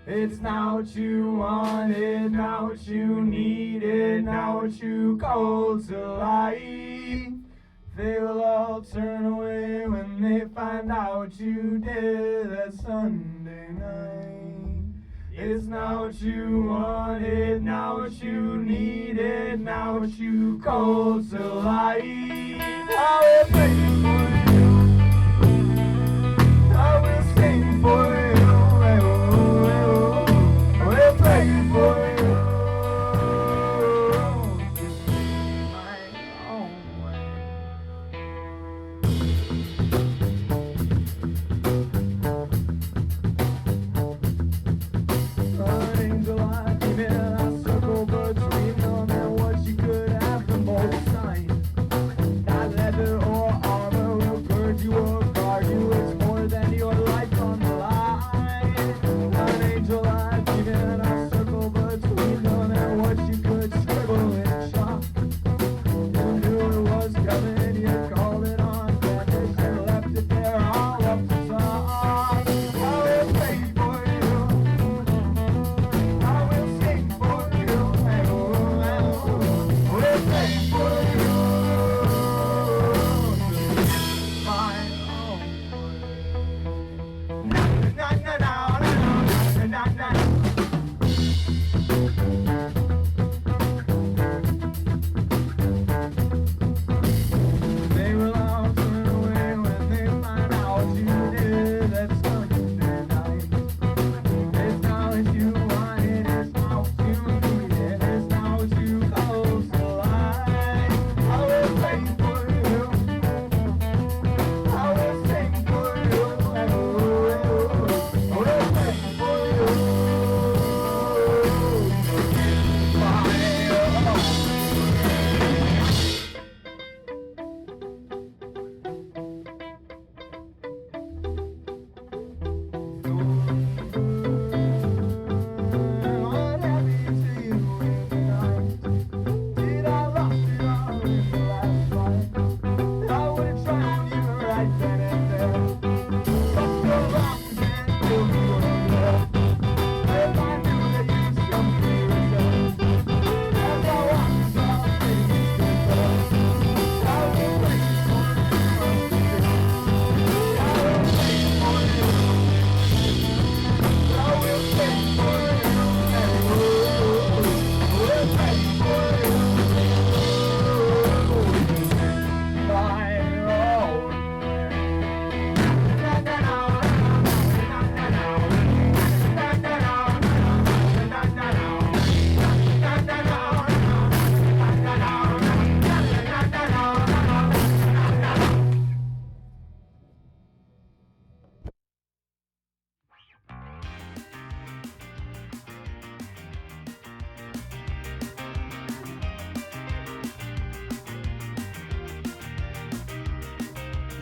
It's not what you wanted, not what you needed, not what you called to life. They will all turn away when they find out what you did that Sunday night. It's not what you wanted, not what you needed, not what you called to life. I will pray for you, I will sing for you.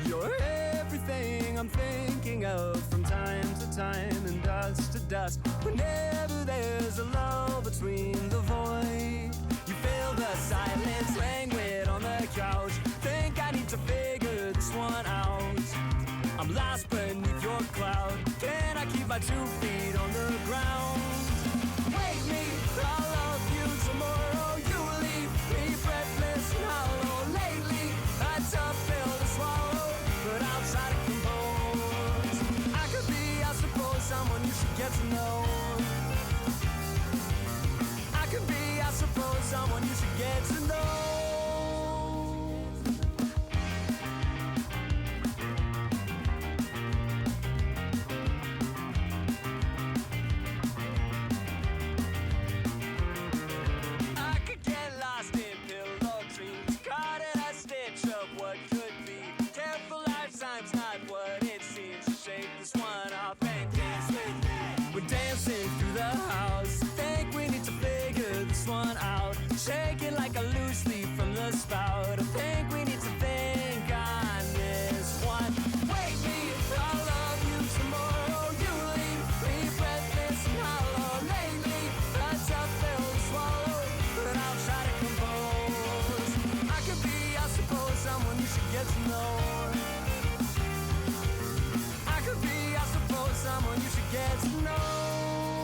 You're everything I'm thinking of from time to time and dust to dust. Whenever there's a lull between the void, you feel the silence, languid on the couch. Think I need to figure this one out. I'm lost beneath your cloud. Can I keep my 2 feet on the ground? Wake me, I'll love you tomorrow. You leave me breathless and hollow. Lately, a tough pill to swallow, but I'll try to compose. I could be, I suppose, someone you should get to know. I could be, I suppose, someone you should get to know. Shaking like a loose leaf from the spout. I think we need to think on this one. Wake me, I'll love you tomorrow. You leave me breathless and hollow. Lately, a tough pill to swallow, but I'll try to compose. I could be, I suppose, someone you should get to know. I could be, I suppose, someone you should get to know.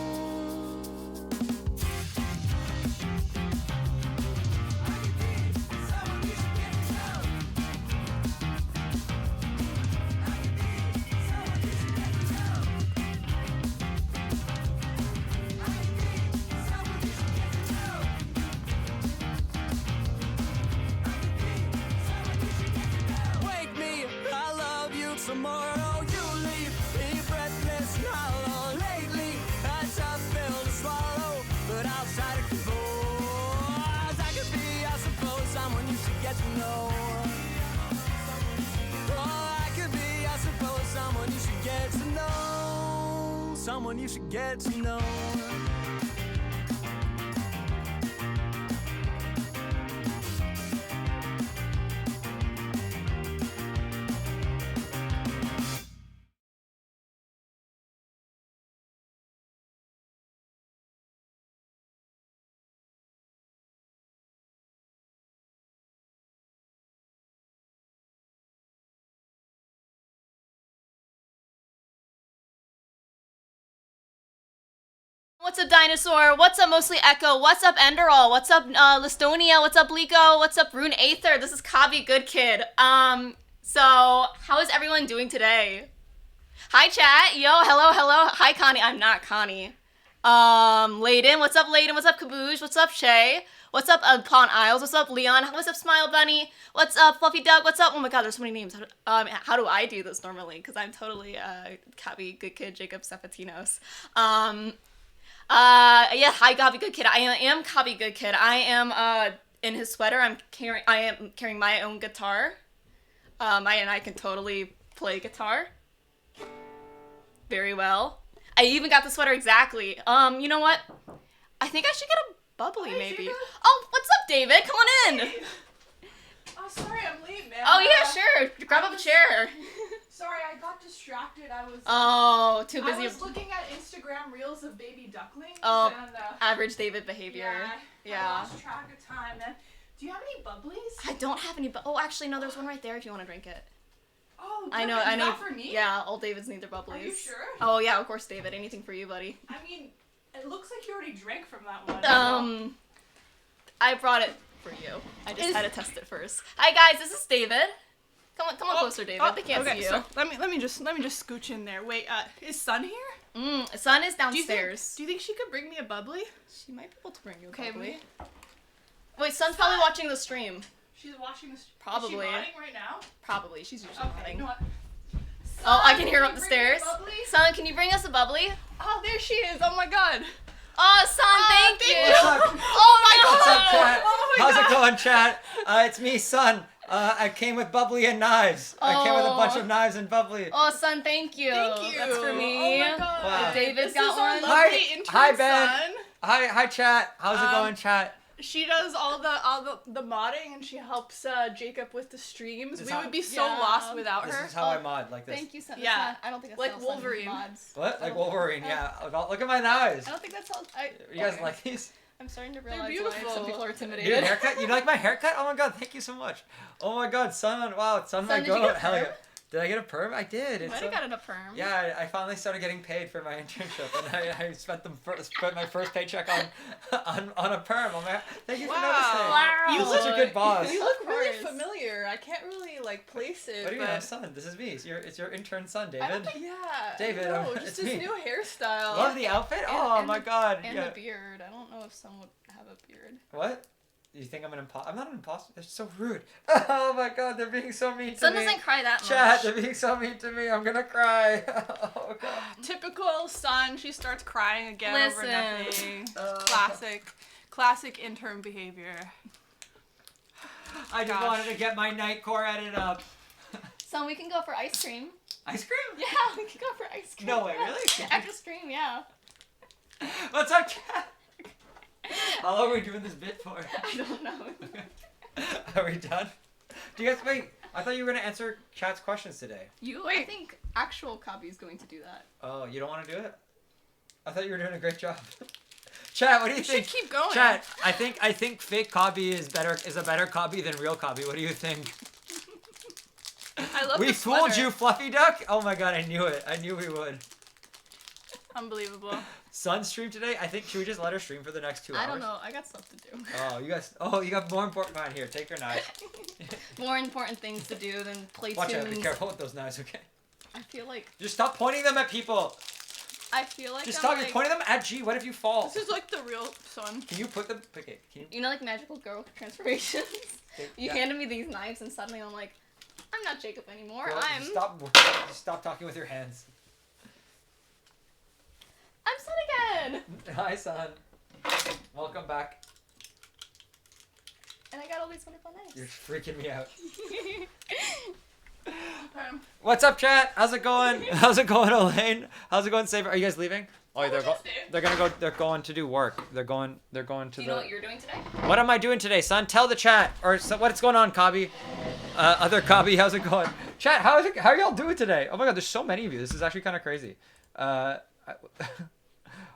someone you should get to know. What's up, Dinosaur? What's up, Mostly Echo? What's up, Enderall? What's up, Listonia? What's up, Lico? What's up, Rune Aether? This is Kavi Good Kid. So, how is everyone doing today? Hi, chat. Yo, hello. Hi, Connie. I'm not Connie. Layden. What's up, Layden? What's up, Kaboosh? What's up, Shay? What's up, Pawn Isles? What's up, Leon? What's up, Smile Bunny? What's up, Fluffy Doug? What's up? Oh my god, there's so many names. How do I do this normally? Because I'm totally, Kavi Good Kid, Jacob Sepetinos. Yeah, hi, Kavi Good Kid. I am Kavi Good Kid. I am, in his sweater. I am carrying my own guitar. And I can totally play guitar very well. I even got the sweater exactly. You know what? I think I should get a bubbly, maybe. Oh, what's up, David? Come on in. Oh, sorry, I'm late, man. Oh, yeah, sure. Grab up a chair. Sorry, I got distracted. I was. Oh, too busy. I was looking at Instagram reels of baby ducklings. Oh, and, average David behavior. Yeah. I lost track of time, man. Do you have any bubblies? I don't have any. Oh, actually, no. There's one right there if you want to drink it. Oh, I know. Not for me? Yeah, old David's need their bubblies. Are you sure? Oh yeah, of course, David. Anything for you, buddy. I mean, it looks like you already drank from that one. I brought it for you. I just had to test it first. Hi guys, this is David. Come on closer, David. They can't see you. So let me just scooch in there. Wait, is Sun here? Sun is downstairs. Do you think she could bring me a bubbly? She might be able to bring you a Okay, bubbly. Wait, Sun's probably watching the stream. She's watching the stream. Probably. Is she modding right now? Probably. She's usually Okay, modding. you know what? Oh, I can Sun, hear her up you the bring me a stairs. bubbly? Sun, can you bring us a bubbly? Oh, there she is. Oh my god. Oh, Sun, thank you. What's up? Oh my god. What's up, chat? Oh my How's God. it going, chat? It's me, Sun. I came with bubbly and knives. I came with a bunch of knives and bubbly. Oh, Sun, thank you. Thank you. That's for me. Oh my god. Wow. David's This got is our one. lovely Hi. intern Hi, Ben. Sun. Hi, chat. How's it going, chat? She does all the modding and she helps Jacob with the streams. This We how- would be so Yeah. lost without This her. is how I mod, like this. Thank you, Sun. Yeah. I don't think that's Like how Sun Wolverine. mods. What? Like Oh. Wolverine, yeah. Look at my knives. I don't think that's how. You guys okay. like these? I'm starting to realize why beautiful. some people are Dude, intimidated. haircut? You like my haircut? Oh my god, thank you so much. Oh my god, Sun, wow, Sun, my Sun, did you goat. get a Hell perm? yeah. Did I get a perm? I did. Might have got it a perm. Yeah, I finally started getting paid for my internship, and I spent my first paycheck on a perm. Thank you for noticing. Wow. You're such a good boss. You look Of really course. familiar. I can't really like place it. What do you but... mean, I'm Son? This is me. It's your intern son, I don't David. think- Yeah. David, No, it's just his me. new hairstyle. Love the outfit. Oh and my god. And yeah. a beard. I don't know if Sun would have a beard. What? You think I'm an imposter? I'm not an imposter. They're so rude. Oh my god, they're being so mean to Sun me. doesn't cry that much. Chat, they're being so mean to me. I'm gonna cry. Oh god. Typical Sun. She starts crying again over Listen. nothing. Classic intern behavior. I just Gosh. wanted to get my night core edited up. Sun, we can go for ice cream. Ice cream? Yeah, we can go for ice cream. No way, really? After stream, yeah. What's up, chat? How long are we doing this bit for? I don't know. Are we done? Do you guys wait? I thought you were gonna answer chat's questions today. I think actual copy is going to do that. Oh, you don't want to do it? I thought you were doing a great job. Chat, what do you You think? should keep going. Chat, I think fake copy is a better copy than real copy. What do you think? I love We the fooled sweater. you, Fluffy Duck. Oh my god, I knew it. I knew we would. Unbelievable. Sun stream today? I think should we just let her stream for the next 2 hours? I don't know. I got stuff to do. Oh, you got more important. Fine, here, take your knife. More important things to do than play Watch tunes. out, be careful with those knives, okay? I feel like Just stop pointing them at people. Just Just I'm stop. like, You're pointing them at G. What if you fall? This is like the real Sun. Can you put them? Okay, can you? you know, like magical girl transformations. You Yeah. handed me these knives, and suddenly I'm like, I'm not Jacob anymore. Girl, I'm Stop talking with your hands. Sun again. Hi, Son. Welcome back. And I got all these wonderful knives. You're freaking me out. Okay. What's up, chat? How's it going? How's it going, Elaine? How's it going, Saber? Are you guys leaving? Oh, they're Just do. they're gonna go. They're going to do work. They're going to Do you know what you're doing today? What am I doing today, son? Tell the chat or what's going on, Kabi. Other Kabi, how's it going? Chat, how are y'all doing today? Oh my God, there's so many of you. This is actually kind of crazy.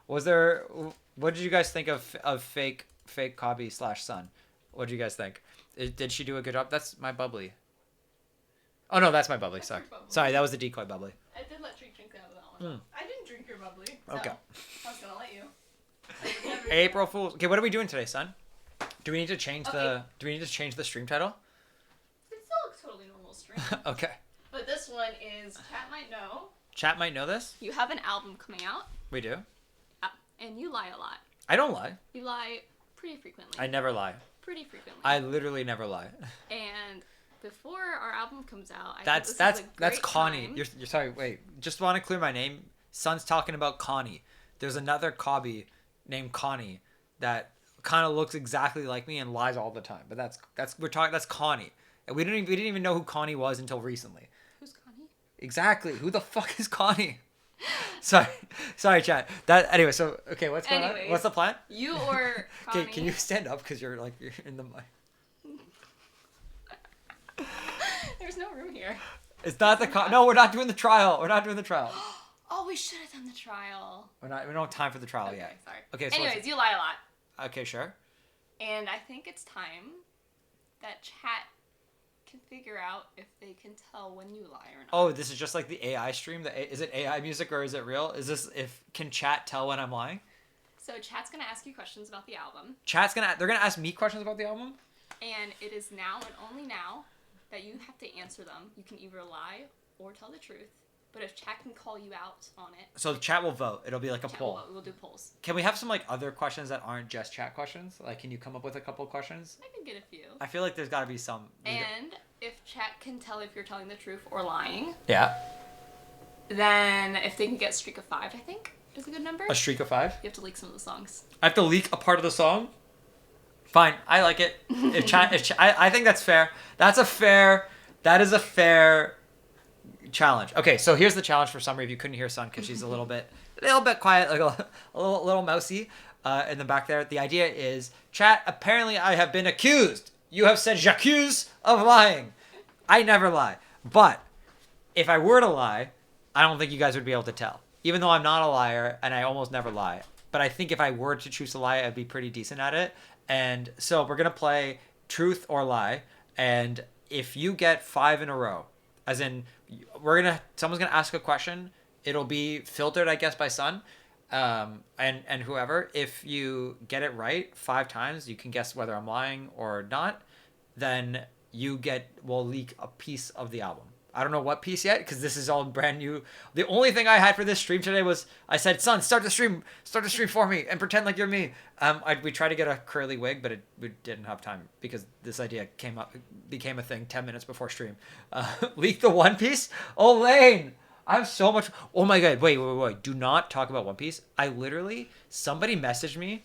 Was there? What did you guys think of fake Kabi / son? What did you guys think? Did she do a good job? That's my bubbly. Oh no, that's my bubbly. Sorry, your bubbly. sorry, that was the decoy bubbly. I did let Treat drink out of that one. I didn't drink your bubbly. So Okay. I was gonna let you. I would never do April that. Fools. Okay, what are we doing today, son? Do we need to change the? Do we need to change the stream title? It's still a totally normal stream. Okay. But this one is Chat Might Know. Chat might know this. You have an album coming out, We do. and you lie a lot. I don't lie. You lie pretty frequently. I never lie. Pretty frequently. I literally never lie. And before our album comes out, I That's think this is a that's great Connie. time. You're sorry. Wait. Just want to clear my name. Son's talking about Connie. There's another Kabi named Connie that kind of looks exactly like me and lies all the time. But that's Connie. And we didn't even know who Connie was until recently. Who's Connie? Exactly. Who the fuck is Connie? Sorry, chat. Anyway. So okay, what's going on? Anyways. What's the plan? You or Connie? Okay, can you stand up because you're in the mic? There's no room here. It's not No, we're not doing the trial. We're not doing the trial. Oh, we should have done the trial. We don't have time for the trial Okay, yet. sorry. Okay, so Anyways, you lie a lot. okay, sure. And I think it's time that chat can figure out if they can tell when you lie or not. Oh, this is just like the AI stream. Is it AI music or is it real? Is this can chat tell when I'm lying? So chat's gonna ask you questions about the album, They're gonna ask me questions about the album. and it is now and only now that you have to answer them. You can either lie or tell the truth. But if chat can call you out on it, So the chat will vote. It'll be like a chat poll. we'll do polls. Can we have some like other questions that aren't just chat questions? Like, can you come up with a couple of questions? I can get a few. I feel like there's got to be some. And if chat can tell if you're telling the truth or lying, Yeah. then if they can get streak of 5, I think is a good number. A streak of 5. You have to leak some of the songs. I have to leak a part of the song. Fine, I like it. I think that's fair. That is a fair challenge. Okay, so here's the challenge for Summer. If you couldn't hear Sun because she's a little bit quiet, like a little mousy in the back there. The idea is, chat. Apparently, I have been accused. You have said j'accuse of lying. I never lie, but if I were to lie, I don't think you guys would be able to tell. Even though I'm not a liar and I almost never lie, but I think if I were to choose to lie, I'd be pretty decent at it. And so we're gonna play truth or lie, and if you get 5 in a row, as in someone's gonna ask a question, it'll be filtered, I guess, by Sun, and whoever. If you get it right 5 times, you can guess whether I'm lying or not. Then we'll leak a piece of the album. I don't know what piece yet because this is all brand new. The only thing I had for this stream today was I said, "Son, start the stream for me and pretend like you're me." We tried to get a curly wig, but we didn't have time because this idea became a thing 10 minutes before stream. Leak the One Piece. Oh, Lane, I have so much. Oh my God, wait. Do not talk about One Piece. Somebody messaged me.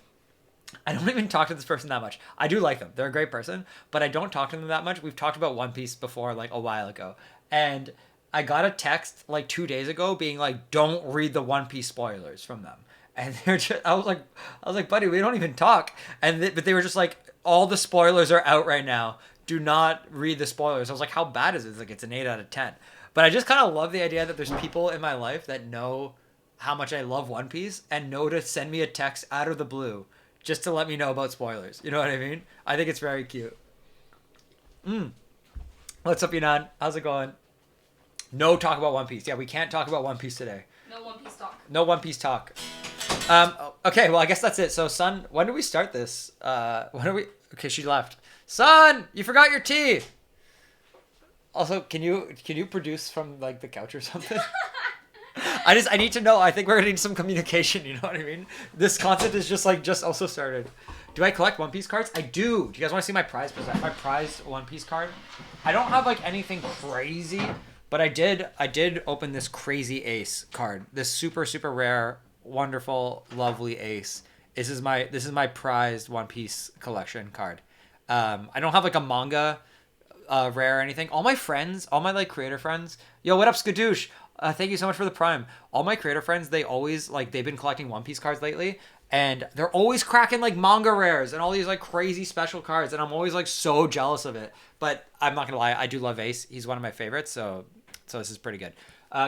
I don't even talk to this person that much. I do like them. They're a great person, but I don't talk to them that much. We've talked about One Piece before, like a while ago. And I got a text like 2 days ago being like, "Don't read the One Piece spoilers from them." And I was like, "Buddy, we don't even talk." But they were just like, "All the spoilers are out right now. Do not read the spoilers." I was like, "How bad is it?" It's like, it's an 8 out of 10. But I just kind of love the idea that there's people in my life that know how much I love One Piece and know to send me a text out of the blue just to let me know about spoilers. You know what I mean? I think it's very cute. What's up, Yunan? How's it going? No talk about One Piece. Yeah, we can't talk about One Piece today. No One Piece talk. No One Piece talk. Okay, well, I guess that's it. So, Sun, when do we start this? Okay, she left. Sun, you forgot your tea. Also, can you produce from like the couch or something? I need to know. I think we're gonna need some communication. You know what I mean? This concept is just also started. Do I collect One Piece cards? I do. Do you guys want to see my prized One Piece card? I don't have like anything crazy, but I did open this crazy ace card. This super super rare, wonderful, lovely ace. This is my prized One Piece collection card. I don't have like a manga rare or anything. All my like creator friends, yo, what up, Skadoosh? Thank you so much for the Prime. All my creator friends, they always like they've been collecting One Piece cards lately, and they're always cracking like manga rares and all these like crazy special cards, and I'm always like so jealous of it. But I'm not gonna lie, I do love Ace. He's one of my favorites, so this is pretty good.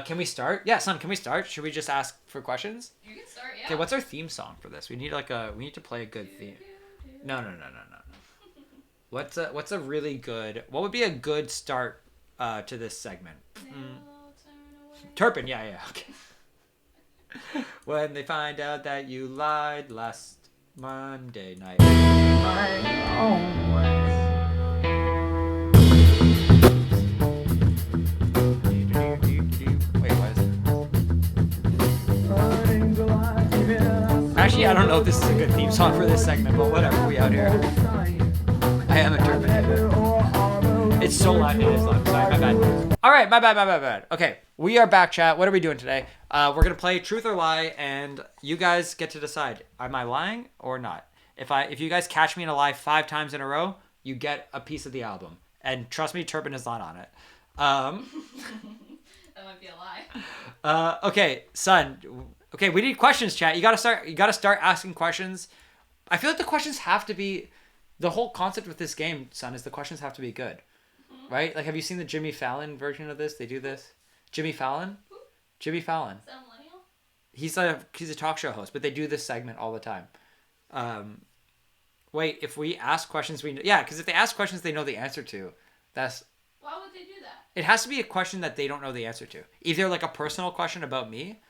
Can we start? Yeah, son, can we start? Should we just ask for questions? You can start, yeah. Okay, what's our theme song for this? We need to play a good theme. No. What's a really good? What would be a good start to this segment? Turpin, yeah, okay. When they find out that you lied last Monday night. My own way. Wait, what is it? Running till I give it up. Actually, I don't know if this is a good theme song for this segment, but whatever. We out here. I am a Turpin hater. It's so loud. It is loud. Sorry, my bad. All right, my bad. Okay, we are back, chat. What are we doing today? We're gonna play Truth or Lie, and you guys get to decide: am I lying or not? If you guys catch me in a lie 5 times in a row, you get a piece of the album. And trust me, Turpin is not on it. That might be a lie. Okay, son. Okay, we need questions, chat. You gotta start asking questions. I feel like the questions have to be. The whole concept with this game, son, is the questions have to be good. Right? Like, have you seen the Jimmy Fallon version of this? They do this. Jimmy Fallon? Jimmy Fallon. Is that a millennial? He's a talk show host, but they do this segment all the time. Wait, if we ask questions, because if they ask questions they know the answer to, that's... Why would they do that? It has to be a question that they don't know the answer to. Either like a personal question about me,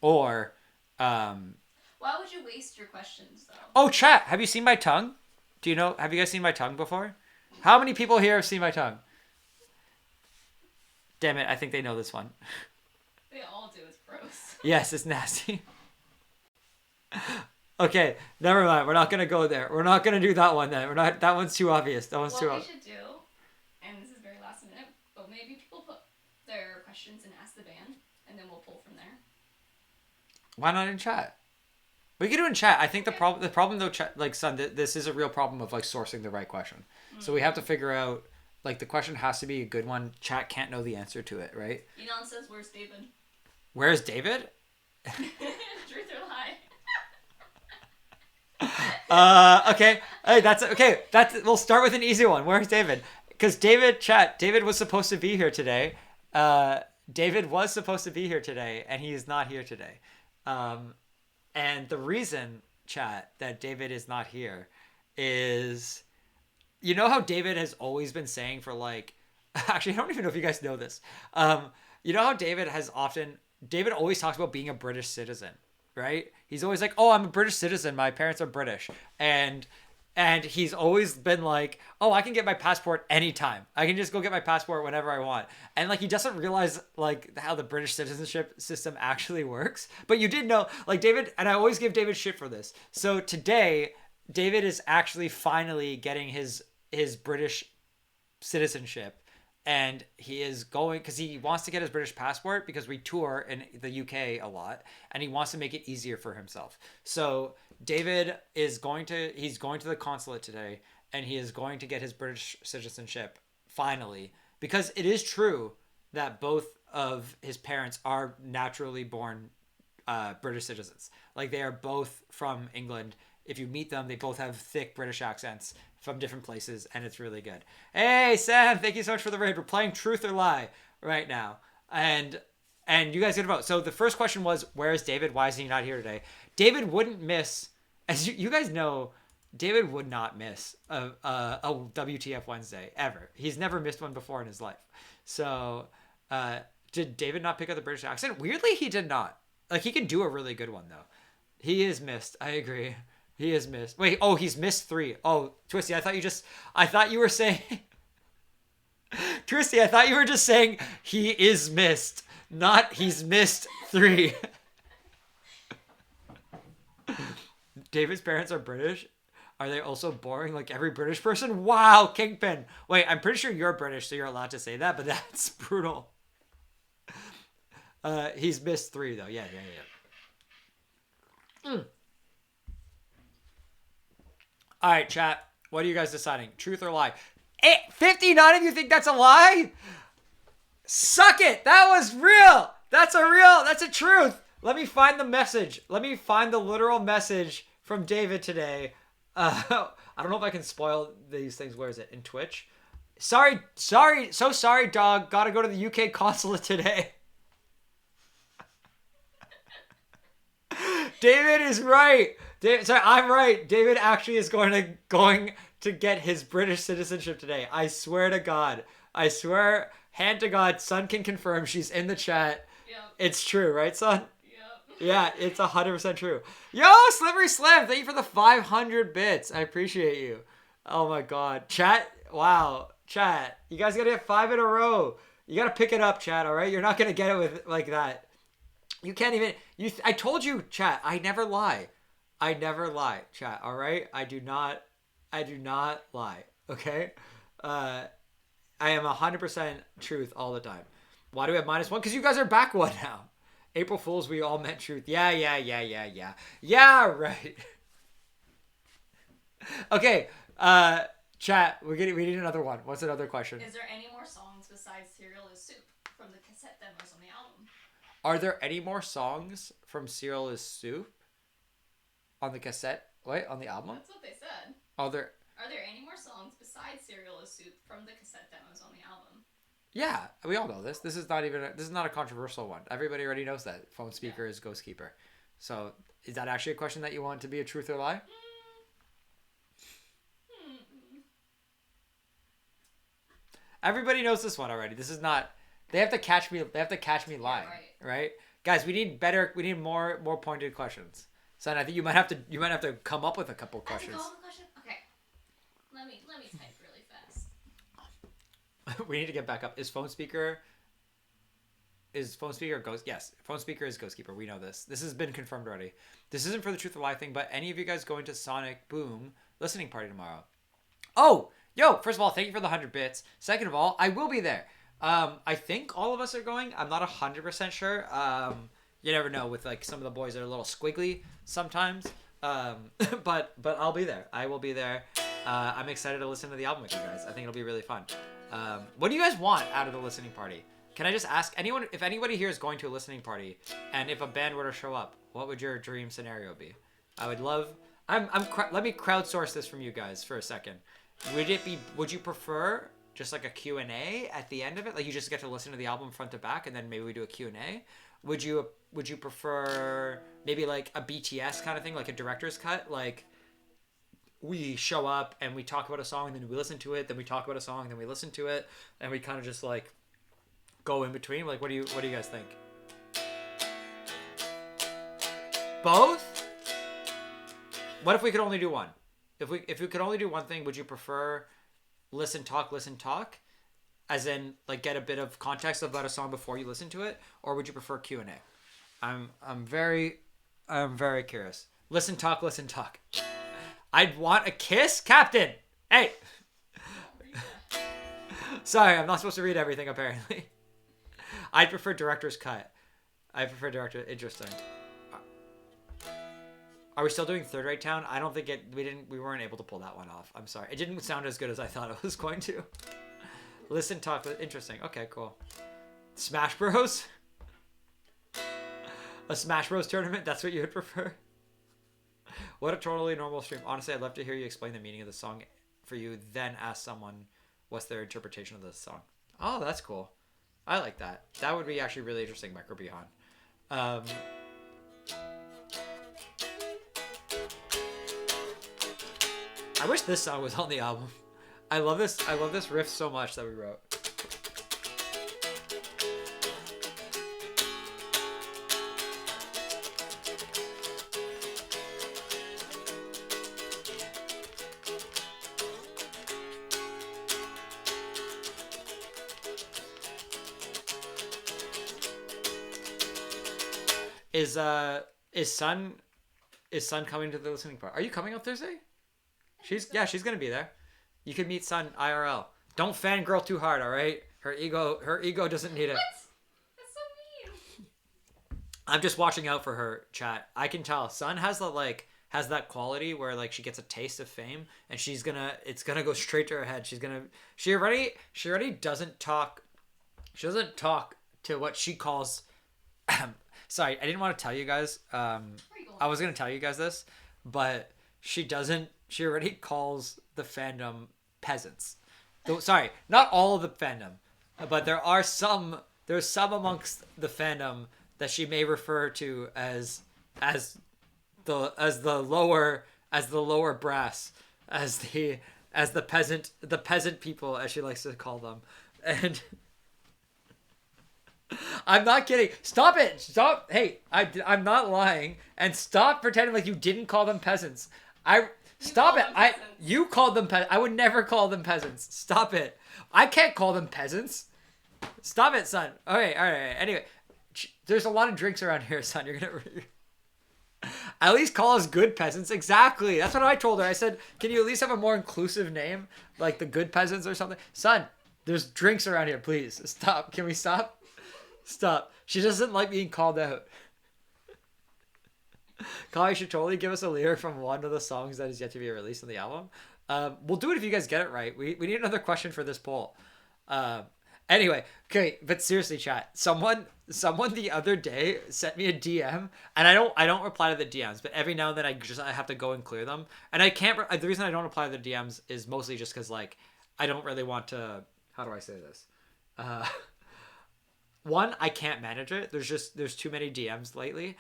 or... Why would you waste your questions, though? Oh, chat, have you seen my tongue? Have you guys seen my tongue before? How many people here have seen my tongue? Damn it, I think they know this one. They all do, it's gross. Yes, it's nasty. Okay, never mind. We're not going to go there. We're not going to do that one then. That one's too obvious. That one's too obvious. What we should do, and this is very last minute, but maybe people put their questions and ask the band, and then we'll pull from there. Why not in chat? We can do it in chat. I think the problem though, chat, like, son, this is a real problem of like sourcing the right question. So we have to figure out, like, the question has to be a good one. Chat can't know the answer to it, right? Elon says, "Where's David?" Where's David? Truth or lie? Okay. Hey, we'll start with an easy one. Where's David? Because David was supposed to be here today. David was supposed to be here today, and he is not here today. And the reason, chat, that David is not here is, you know how David has always been saying for like, actually, I don't even know if you guys know this. You know how David always talks about being a British citizen, right? He's always like, oh, I'm a British citizen. My parents are British. And he's always been like, oh, I can get my passport anytime. I can just go get my passport whenever I want. And like, he doesn't realize like how the British citizenship system actually works. But you did know, like, David, and I always give David shit for this. So today, David is actually finally getting his British citizenship. And he is going, because he wants to get his British passport because we tour in the UK a lot, and he wants to make it easier for himself. So David he's going to the consulate today, and he is going to get his British citizenship finally, because it is true that both of his parents are naturally born British citizens. Like, they are both from England. If you meet them, they both have thick British accents from different places, and it's really good. Hey, Sam, thank you so much for the raid. We're playing Truth or Lie right now. And you guys get to vote. So the first question was, where is David? Why is he not here today? David wouldn't miss, as you guys know, David would not miss a WTF Wednesday, ever. He's never missed one before in his life. So did David not pick up the British accent? Weirdly, he did not. Like, he can do a really good one, though. He is missed. I agree. He is missed. Wait, oh, he's missed 3. Oh, Twisty, I thought you were saying... Twisty, I thought you were just saying he is missed, not he's missed 3. David's parents are British. Are they also boring like every British person? Wow, Kingpin. Wait, I'm pretty sure you're British, so you're allowed to say that, but that's brutal. He's missed 3, though. Yeah. All right, chat. What are you guys deciding? Truth or lie? 59 of you think that's a lie? Suck it. That was real. That's a truth. Let me find the message. Let me find the literal message from David today. I don't know if I can spoil these things. Where is it? In Twitch? Sorry, so sorry, dog. Gotta go to the UK consulate today. David is right. Sorry, I'm right. David actually is going to get his British citizenship today. I swear to God. I swear, hand to God, Son can confirm. She's in the chat. Yep. It's true, right, Son? Yep. Yeah, it's 100% true. Yo, Slippery Slim, thank you for the 500 bits. I appreciate you. Oh my God. Chat, wow. Chat, you guys gotta get 5 in a row. You gotta pick it up, chat, all right? You're not gonna get it with like that. You can't even, I told you, chat, I never lie. I never lie, chat, all right? I do not lie, okay? I am 100% truth all the time. Why do we have -1? Because you guys are back 1 now. April Fools, we all meant truth. Yeah, right. Okay, chat, we need another one. What's another question? Is there any more songs besides Cereal is Soup from the cassette demos on the album? Are there any more songs from Cereal is Soup on the cassette? Wait, on the album? That's what they said. Are there any more songs besides Cereal is Soup from the cassette demos on the album? Yeah, we all know this. This is not a controversial one. Everybody already knows that Phone Speaker is Ghost Keeper. So, is that actually a question that you want to be a truth or lie? Everybody knows this one already. This is not. They have to catch me. They have to catch me lying, right? Guys, we need more pointed questions. So I think you might have to come up with a couple questions. Okay. Let me type really fast. We need to get back up. Is phone speaker Ghost? Yes, phone speaker is Ghost Keeper. We know this. This has been confirmed already. This isn't for the truth or lie thing, but any of you guys going to Sonic Boom listening party tomorrow? Oh, yo! First of all, thank you for the 100 bits. Second of all, I will be there. I think all of us are going. I'm not 100% sure. You never know with like some of the boys that are a little squiggly sometimes. But I'll be there. I will be there. I'm excited to listen to the album with you guys. I think it'll be really fun. What do you guys want out of the listening party? Can I just ask anyone, if anybody here is going to a listening party, and if a band were to show up, what would your dream scenario be? I would love. Let me crowdsource this from you guys for a second. Would you prefer just like a Q&A at the end of it? Like you just get to listen to the album front to back, and then maybe we do a Q&A? Would you prefer maybe like a BTS kind of thing, like a director's cut? Like we show up and we talk about a song, and then we listen to it, then we talk about a song, and then we listen to it, and we kind of just like go in between. Like what do you guys think? Both? What if we could only do one? If we could only do one thing, would you prefer listen talk, as in like get a bit of context about a song before you listen to it, or would you prefer Q&A? I'm very curious. Listen talk. I'd want a kiss, Captain. Hey. Sorry, I'm not supposed to read everything apparently. I'd prefer director's cut. Interesting. Are we still doing Third Rate Town? I don't think we weren't able to pull that one off. I'm sorry. It didn't sound as good as I thought it was going to. Listen, talk, interesting. Okay, cool. Smash Bros? A Smash Bros tournament? That's what you would prefer? What a totally normal stream. Honestly, I'd love to hear you explain the meaning of the song for you, then ask someone what's their interpretation of the song. Oh, that's cool. I like that. That would be actually really interesting, Micro Beyond. I wish this song was on the album. I love this riff so much that we wrote. Is Sun coming to the listening part? Are you coming on Thursday? She's gonna be there. You could meet Sun IRL. Don't fangirl too hard, all right? Her ego doesn't need it. What? That's so mean. I'm just watching out for her, chat. I can tell Sun has that quality where like she gets a taste of fame, and it's gonna go straight to her head. She already doesn't talk. She doesn't talk to what she calls Sorry, I didn't want to tell you guys. I was gonna tell you guys this, but she doesn't. She already calls the fandom peasants. Sorry, not all of the fandom, but there are some. There's some amongst the fandom that she may refer to as the lower brass, as the peasant people, as she likes to call them, and. I'm not kidding. Stop it. Stop. Hey, I'm not lying. And stop pretending like you didn't call them peasants. Stop it. You called them peasants. I would never call them peasants. Stop it. I can't call them peasants. Stop it, son. Okay, all right. Anyway, there's a lot of drinks around here, son. You're gonna at least call us good peasants. Exactly. That's what I told her. I said, can you at least have a more inclusive name, like the good peasants or something? Son, there's drinks around here. Please stop. Can we stop? Stop. She doesn't like being called out. Kali should totally give us a lyric from one of the songs that is yet to be released on the album. We'll do it if you guys get it right. We need another question for this poll. Anyway, okay, but seriously, chat. Someone the other day sent me a DM, and I don't reply to the DMs, but every now and then I have to go and clear them. And I can't. The reason I don't reply to the DMs is mostly just because like I don't really want to. How do I say this? One, I can't manage it. There's too many DMs lately,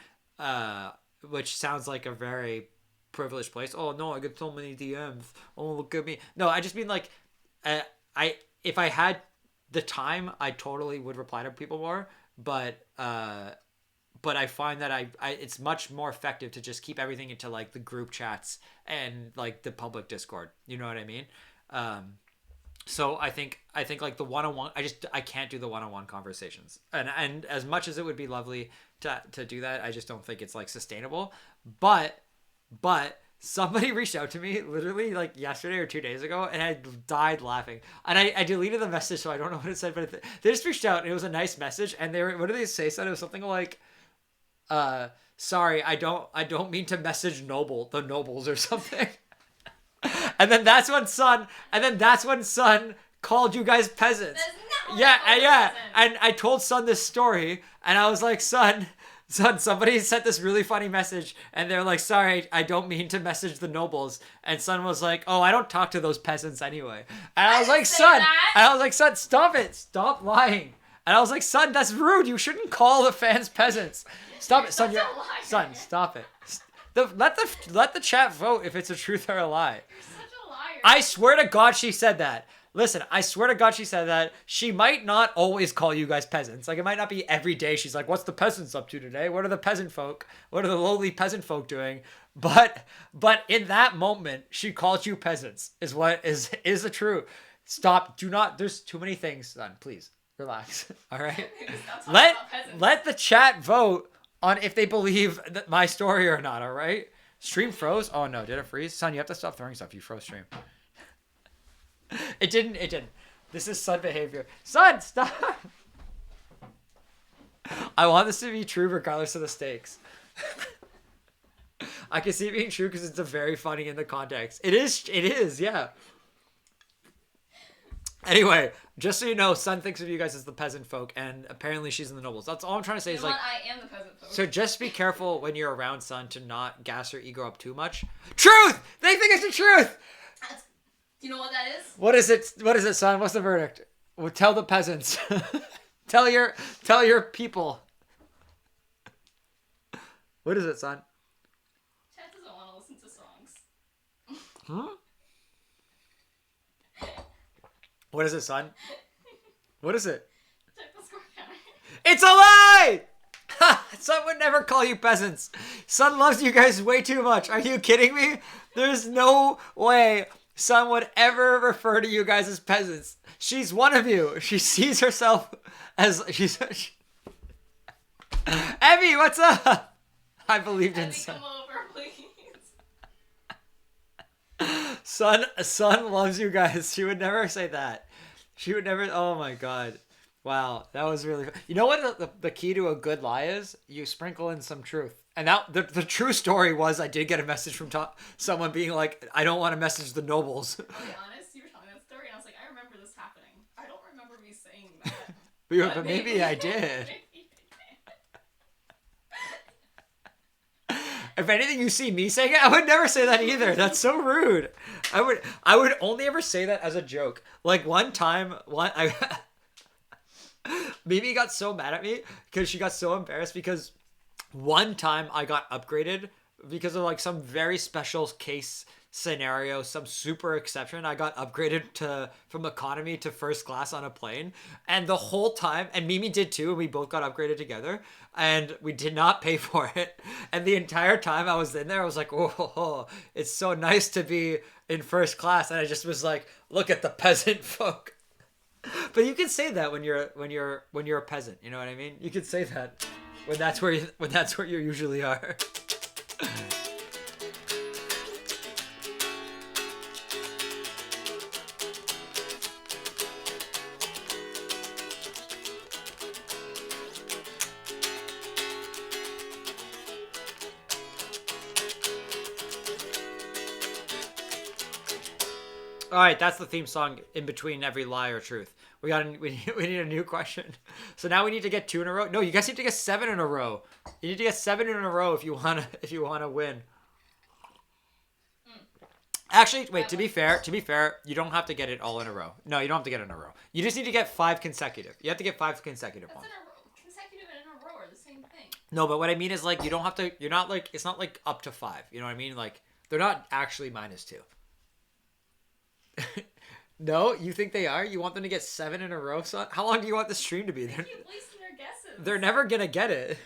which sounds like a very privileged place. Oh no, I get so many DMs. Oh, look at me. No, I just mean like, if I had the time, I totally would reply to people more. But I find that it's much more effective to just keep everything into like the group chats and like the public Discord. You know what I mean? So I think like the one-on-one, I can't do the one-on-one conversations, and as much as it would be lovely to do that, I just don't think it's like sustainable. But somebody reached out to me literally like yesterday or 2 days ago, and I died laughing. And I deleted the message, so I don't know what it said, but they just reached out, and it was a nice message. And what did they say? Said it was something like, "Sorry, I don't mean to message the nobles or something." And then that's when Sun called you guys peasants. Yeah. And I told Sun this story, and I was like, Sun, somebody sent this really funny message, and they're like, sorry, I don't mean to message the nobles. And Sun was like, oh, I don't talk to those peasants anyway. And I was like, Sun, stop it. Stop lying. And I was like, Sun, that's rude. You shouldn't call the fans peasants. Stop it, Sun. Sun, stop it. Let the chat vote if it's a truth or a lie. You're such a liar. I swear to God she said that. Listen, I swear to God she said that. She might not always call you guys peasants. Like, it might not be every day she's like, what's the peasants up to today? What are the peasant folk? What are the lowly peasant folk doing? But in that moment, she called you peasants, is what is the truth. Stop. Do not. There's too many things, son. Please, relax. All right? Let the chat vote on if they believe my story or not, all right? Stream froze? Oh no, did it freeze? Son, you have to stop throwing stuff. You froze stream. It didn't. This is Sun behavior. Sun, stop! I want this to be true regardless of the stakes. I can see it being true because it's a very funny in the context. It is, yeah. Anyway, just so you know, Sun thinks of you guys as the peasant folk, and apparently she's in the nobles. That's all I'm trying to say. You is know like, what? I am the peasant folk. So just be careful when you're around Sun to not gas her ego up too much. Truth! They think it's the truth! Do you know what that is? What is it, Son? What's the verdict? Well, tell the peasants. tell your people. What is it, Son? Chat doesn't want to listen to songs. Huh? What is it, Son? What is it? Check the score counter. It's a lie! Sun would never call you peasants. Sun loves you guys way too much. Are you kidding me? There's no way Sun would ever refer to you guys as peasants. She's one of you. She sees herself as Evie, what's up? I believed in Sun. Come over, please. Sun loves you guys. She would never say that. She would never. Oh my god. Wow, that was really. You know what the key to a good lie is? You sprinkle in some truth. And that the true story was I did get a message from someone being like, I don't want to message the nobles. I'll be honest, you were telling that story, and I was like, I remember this happening. I don't remember me saying that. but maybe I did. If anything, you see me saying it, I would never say that either. That's so rude. I would only ever say that as a joke. Like one time, Mimi got so mad at me because she got so embarrassed because one time I got upgraded because of like some very special case scenario, some super exception. I got upgraded from economy to first class on a plane, and the whole time, and Mimi did too, and we both got upgraded together, and we did not pay for it. And the entire time I was in there, I was like, oh, it's so nice to be in first class, and I just was like, look at the peasant folk. But you can say that when you're a peasant, you know what I mean? You can say that when that's where you usually are. All right, that's the theme song in between every lie or truth. We need a new question. So now we need to get 2 in a row. No, you guys need to get 7 in a row. You need to get 7 in a row if you wanna win. Actually, wait. To be fair, you don't have to get it all in a row. No, you don't have to get it in a row. You just need to get 5 consecutive. You have to get 5 consecutive ones. Consecutive and in a row are the same thing. No, but what I mean is like you don't have to. You're not like it's not like up to 5. You know what I mean? Like they're not actually -2. No, you think they are? You want them to get 7 in a row? So how long do you want the stream to be? They keep wasting their guesses. They're never gonna get it.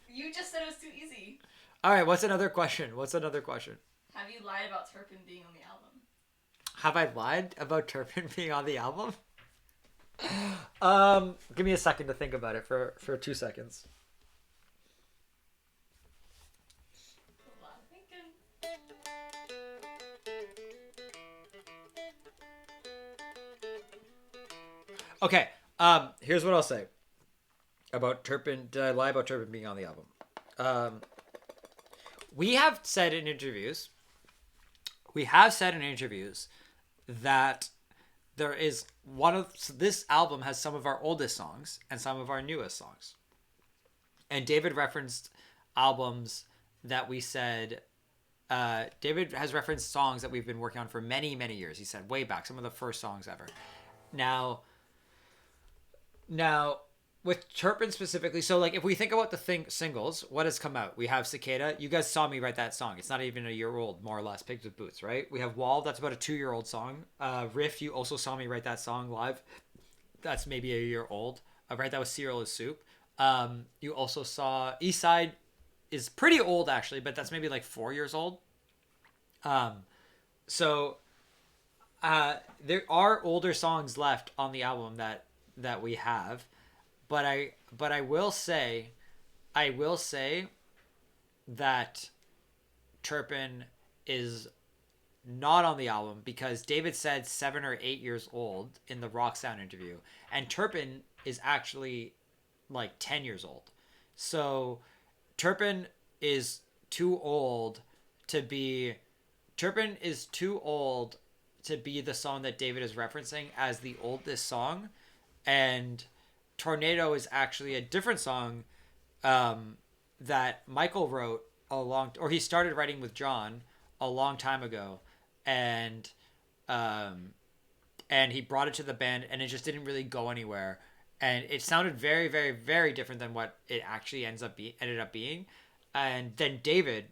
You just said it was too easy. All right, what's another question? Have you lied about Turpin being on the album? Have I lied about Turpin being on the album? Give me a second to think about it for 2 seconds. A lot of thinking. Okay, here's what I'll say about Turpin. Did I lie about Turpin being on the album? We have said in interviews that there is this album has some of our oldest songs and some of our newest songs. And David referenced albums that we said, David has referenced songs that we've been working on for many, many years. He said way back, some of the first songs ever. Now, with Turpin specifically, so like if we think about the singles, what has come out? We have Cicada. You guys saw me write that song. It's not even a year old, more or less. Pigs with Boots, right? We have Wall. That's about a 2-year-old song. Riff. You also saw me write that song live. That's maybe a year old. I write that with Cereal is Soup. You also saw East Side is pretty old actually, but that's maybe like 4 years old. So there are older songs left on the album that we have. But I will say that Turpin is not on the album because David said 7 or 8 years old in the Rock Sound interview, and Turpin is actually like 10 years old. So Turpin is too old to be the song that David is referencing as the oldest song, and Tornado is actually a different song that Michael wrote he started writing with John a long time ago, and he brought it to the band, and it just didn't really go anywhere, and it sounded very, very, very different than what it actually ended up being, and then David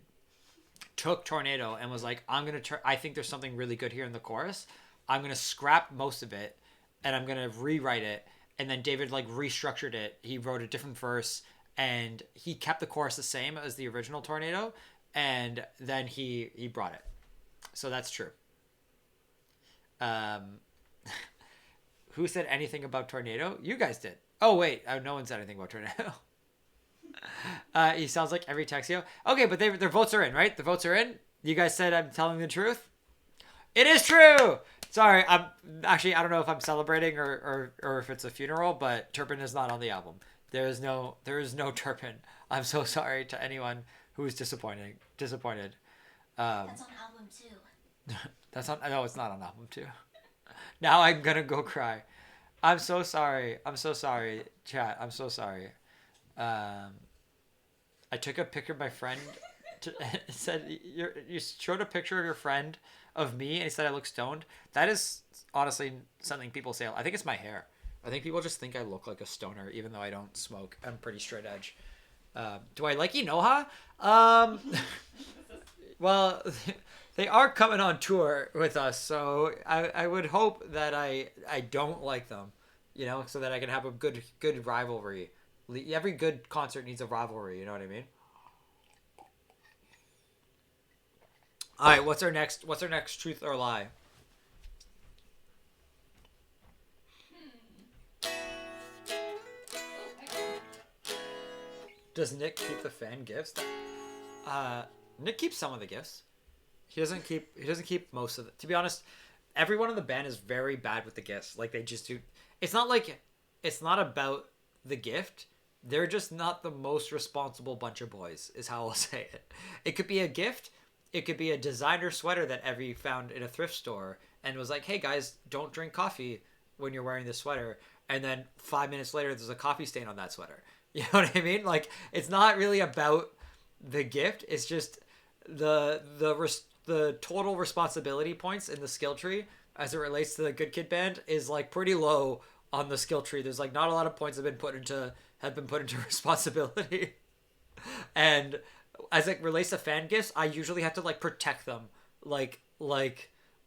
took Tornado and was like, I think there's something really good here in the chorus. I'm gonna scrap most of it, and I'm gonna rewrite it. And then David like restructured it. He wrote a different verse, and he kept the chorus the same as the original Tornado, and then he brought it. So that's true. Who said anything about Tornado? You guys did. Oh wait, no one said anything about Tornado. He sounds like every Texio. Okay, but their votes are in, right? The votes are in. You guys said I'm telling the truth. It is true. Sorry, I don't know if I'm celebrating or if it's a funeral, but Turpin is not on the album. There is no Turpin. I'm so sorry to anyone who is disappointed. That's on album 2. No, it's not on album 2. Now I'm gonna go cry. I'm so sorry, chat. I'm so sorry. I took a picture of my friend it said you showed a picture of your friend of me, and he said I look stoned. That is honestly something people say. I think it's my hair. I think people just think I look like a stoner, even though I don't smoke. I'm pretty straight edge. Do I like Inoha? Well, they are coming on tour with us, so I would hope that I don't like them, so that I can have a good rivalry. Every good concert needs a rivalry, you know what I mean? All right, what's our next truth or lie? Does Nick keep the fan gifts? Nick keeps some of the gifts. He doesn't keep most of it. To be honest, everyone in the band is very bad with the gifts. Like they just do. It's not about the gift. They're just not the most responsible bunch of boys, is how I'll say it. It could be a gift. It could be a designer sweater that Evie found in a thrift store and was like, hey guys, don't drink coffee when you're wearing this sweater. And then 5 minutes later, there's a coffee stain on that sweater. You know what I mean? Like, it's not really about the gift. It's just the total responsibility points in the skill tree as it relates to the Good Kid Band is like pretty low on the skill tree. There's like not a lot of points have been put into responsibility. And as it relates to fan gifts, I usually have to like protect them, like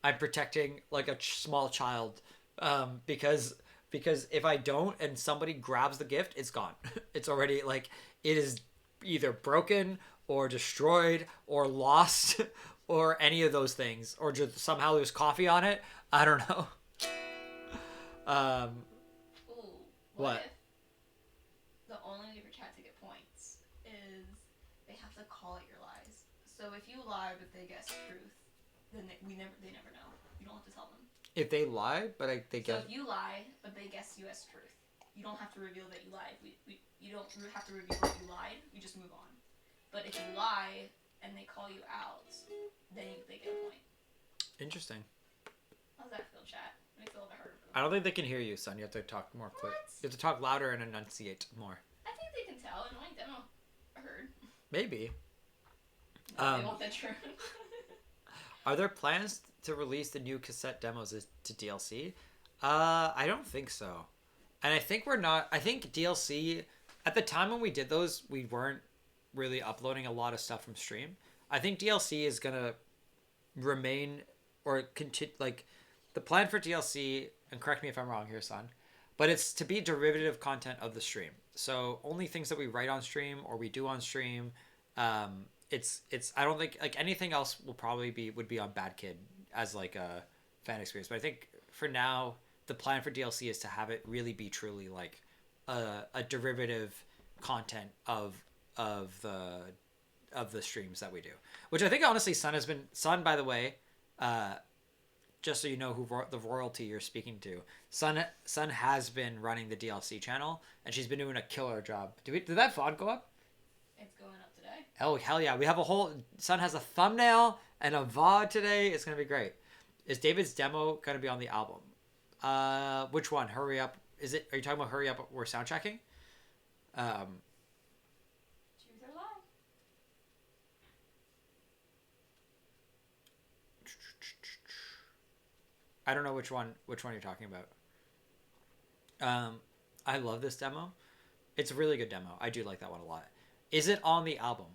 I'm protecting like a small child, because if I don't and somebody grabs the gift, it's gone. It's already like it is either broken or destroyed or lost or any of those things, or just somehow there's coffee on it. I don't know. Ooh, What? if the only way for chat to get points is they have to call out your lies. So if you lie but they guess truth, then they never know. You don't have to tell them. If they lie, but they So guess. if you lie but they guess you as truth, you don't have to reveal that you lied. You don't have to reveal that you lied. You just move on. But if you lie and they call you out, then they get a point. Interesting. How's that feel, chat? Makes it a little bit harder for them. I don't think they can hear you, son. You have to talk more clear. What? You have to talk louder and enunciate more. I think they can tell. In my demo, I heard. Maybe. They want the truth. Are there plans to release the new cassette demos to DLC? I don't think so. And I think we're not. I think DLC, at the time when we did those, we weren't really uploading a lot of stuff from stream. I think DLC is going to remain or continue. Like, the plan for DLC, and correct me if I'm wrong here, son, but it's to be derivative content of the stream. So only things that we write on stream or we do on stream. It's I don't think like anything else would be on Bad Kid as like a fan experience. But I think for now the plan for DLC is to have it really be truly like a derivative content of the streams that we do. Which I think honestly Sun by the way, just so you know who the royalty you're speaking to, Sun has been running the DLC channel and she's been doing a killer job. Did that VOD go up? It's going up today. Oh, hell yeah. We have Sun has a thumbnail and a VOD today. It's going to be great. Is David's demo going to be on the album? Which one? Hurry Up. Are you talking about Hurry Up, we're sound checking? Truth or lie? I don't know which one you're talking about. I love this demo. It's a really good demo. I do like that one a lot. Is it on the album?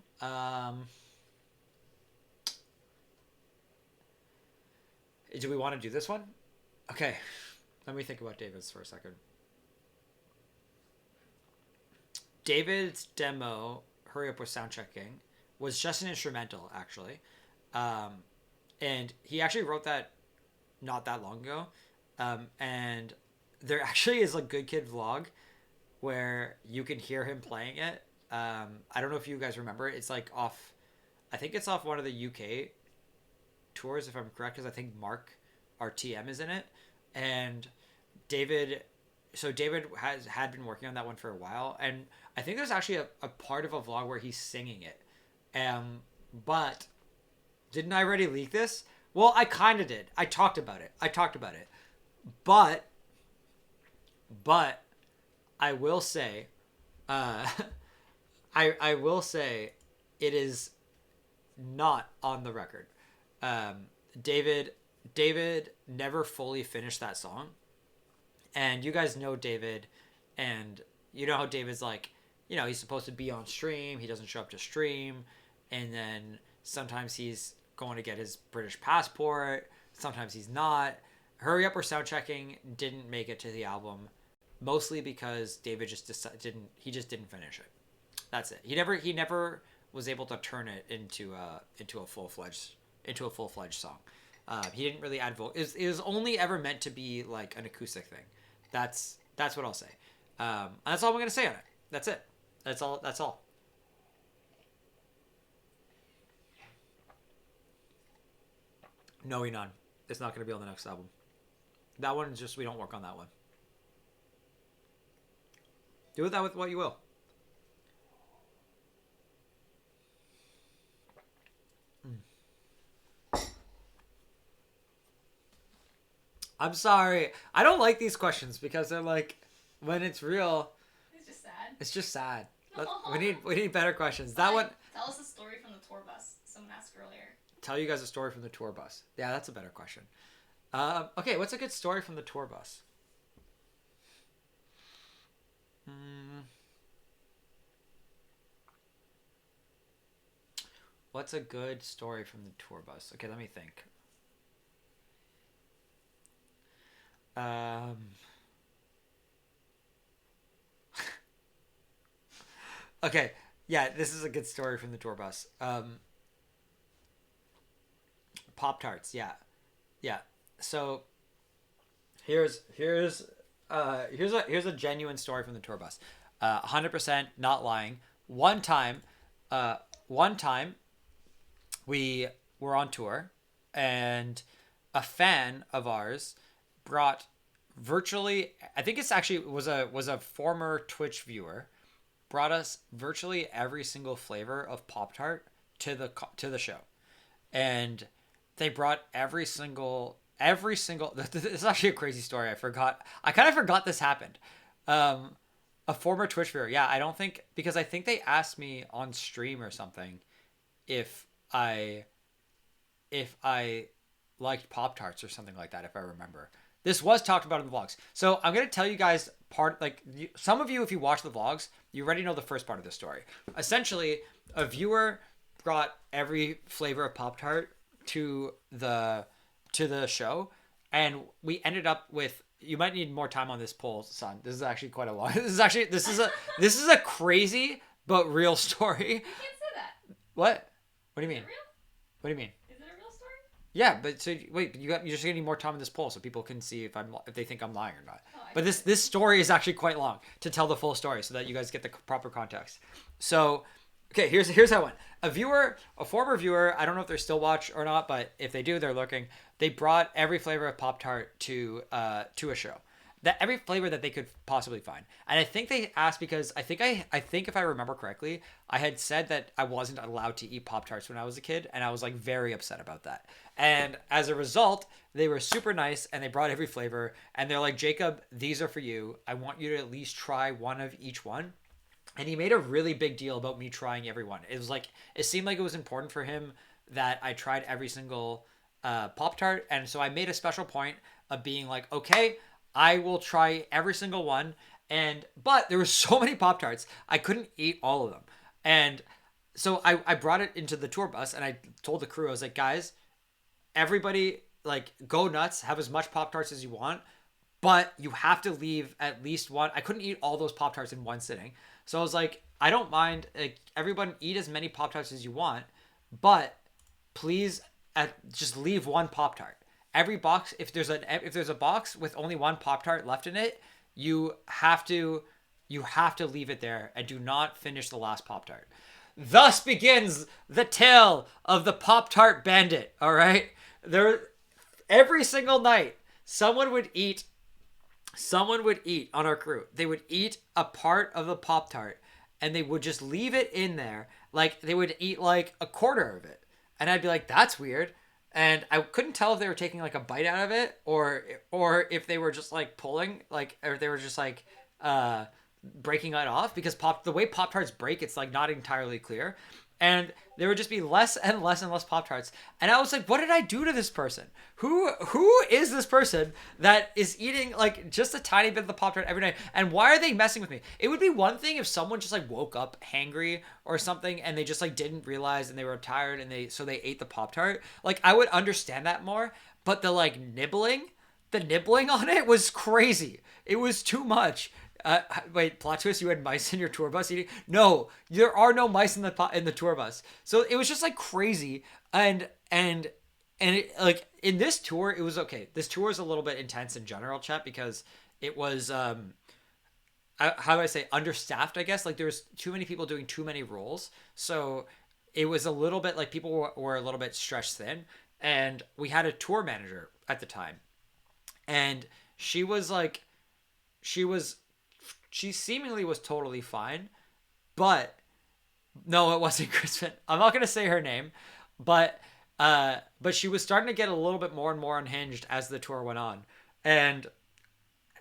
Do we want to do this one? Okay. Let me think about David's for a second. David's demo, Hurry Up with Sound Checking, was just an instrumental, actually. And he actually wrote that not that long ago. And there actually is a Good Kid vlog where you can hear him playing it. I don't know if you guys remember. It's like I think it's off one of the UK tours, if I'm correct, because I think Mark, our TM, is in it. And David had been working on that one for a while. And I think there's actually a part of a vlog where he's singing it. But didn't I already leak this? Well, I kind of did. I talked about it. But I will say, I will say it is not on the record. David never fully finished that song. And you guys know David, and you know how David's like, he's supposed to be on stream. He doesn't show up to stream. And then sometimes he's going to get his British passport. Sometimes he's not. Hurry Up, We're Sound Checking didn't make it to the album, mostly because David just didn't finish it. That's it. He never was able to turn it into a full-fledged song. He didn't really add vocal. It was only ever meant to be like an acoustic thing. That's what I'll say. And that's all I'm gonna say on it. That's it. That's all. No, Enon. It's not gonna be on the next album. That one is just, we don't work on that one. Do with that with what you will. I'm sorry. I don't like these questions because they're like, when it's real, it's just sad. We need better questions. That one. Tell us a story from the tour bus. Someone asked earlier. Tell you guys a story from the tour bus. Yeah, that's a better question. Okay, what's a good story from the tour bus? What's a good story from the tour bus? Okay, let me think. Okay, yeah, this is a good story from the tour bus. Pop-Tarts, yeah. So here's a genuine story from the tour bus. 100% not lying. One time we were on tour, and a fan of ours brought virtually, I think it's actually was a former Twitch viewer, brought us virtually every single flavor of Pop-Tart to the show. And they brought every single this is actually a crazy story. I kind of forgot this happened. A former Twitch viewer. Yeah, I think they asked me on stream or something if I liked Pop-Tarts or something like that, if I remember. This was talked about in the vlogs. So I'm going to tell you guys some of you, if you watch the vlogs, you already know the first part of the story. Essentially, a viewer brought every flavor of Pop-Tart to the show, and we ended up with, you might need more time on this poll, son. This is actually quite a long. This is a crazy but real story. You can't say that. What? What do you mean? Is it real? What do you mean? Is it a real story? Yeah, but so wait, you're just gonna need more time on this poll so people can see if they think I'm lying or not. But this story is actually quite long to tell the full story so that you guys get the proper context. So, okay, here's how it went. A former viewer, I don't know if they're still watch or not, but if they do, they're looking. They brought every flavor of Pop-Tart to a show. Every flavor that they could possibly find. And I think they asked because I think if I remember correctly, I had said that I wasn't allowed to eat Pop-Tarts when I was a kid, and I was like very upset about that. And as a result, they were super nice and they brought every flavor, and they're like, Jacob, these are for you. I want you to at least try one of each one. And he made a really big deal about me trying every one. It seemed like it was important for him that I tried every single Pop-Tart, and so I made a special point of being like, okay, I will try every single one. But there were so many Pop-Tarts, I couldn't eat all of them. And so I brought it into the tour bus, and I told the crew, I was like, guys, everybody, like, go nuts, have as much Pop-Tarts as you want, but you have to leave at least one. I couldn't eat all those Pop-Tarts in one sitting. So I was like, I don't mind, like, everyone eat as many Pop-Tarts as you want, but please just leave one Pop-Tart. Every box, if there's a box with only one Pop-Tart left in it, you have to leave it there and do not finish the last Pop-Tart. Thus begins the tale of the Pop-Tart bandit. All right, every single night, someone would eat on our crew. They would eat a part of the Pop-Tart and they would just leave it in there. Like, they would eat like a quarter of it. And I'd be like, that's weird. And I couldn't tell if they were taking like a bite out of it or if they were just like pulling, like, or if they were just like breaking it off, because the way Pop-Tarts break, it's like not entirely clear. and there would just be less and less and less Pop-Tarts. And I was like, what did I do to this person? Who is this person that is eating like just a tiny bit of the Pop-Tart every night? And why are they messing with me? It would be one thing if someone just like woke up hangry or something and they just like didn't realize and they were tired and they ate the Pop-Tart. Like I would understand that more, but the nibbling on it was crazy. It was too much. Wait, plot twist, you had mice in your tour bus eating? No, there are no mice in the tour bus. So it was just like crazy. And it, like in this tour, it was okay. This tour is a little bit intense in general, chat, because it was, how do I say, understaffed, I guess. Like there was too many people doing too many roles. So it was a little bit like people were a little bit stretched thin. And we had a tour manager at the time. And she seemingly was totally fine, but no, it wasn't Crispin. I'm not going to say her name, but she was starting to get a little bit more and more unhinged as the tour went on. And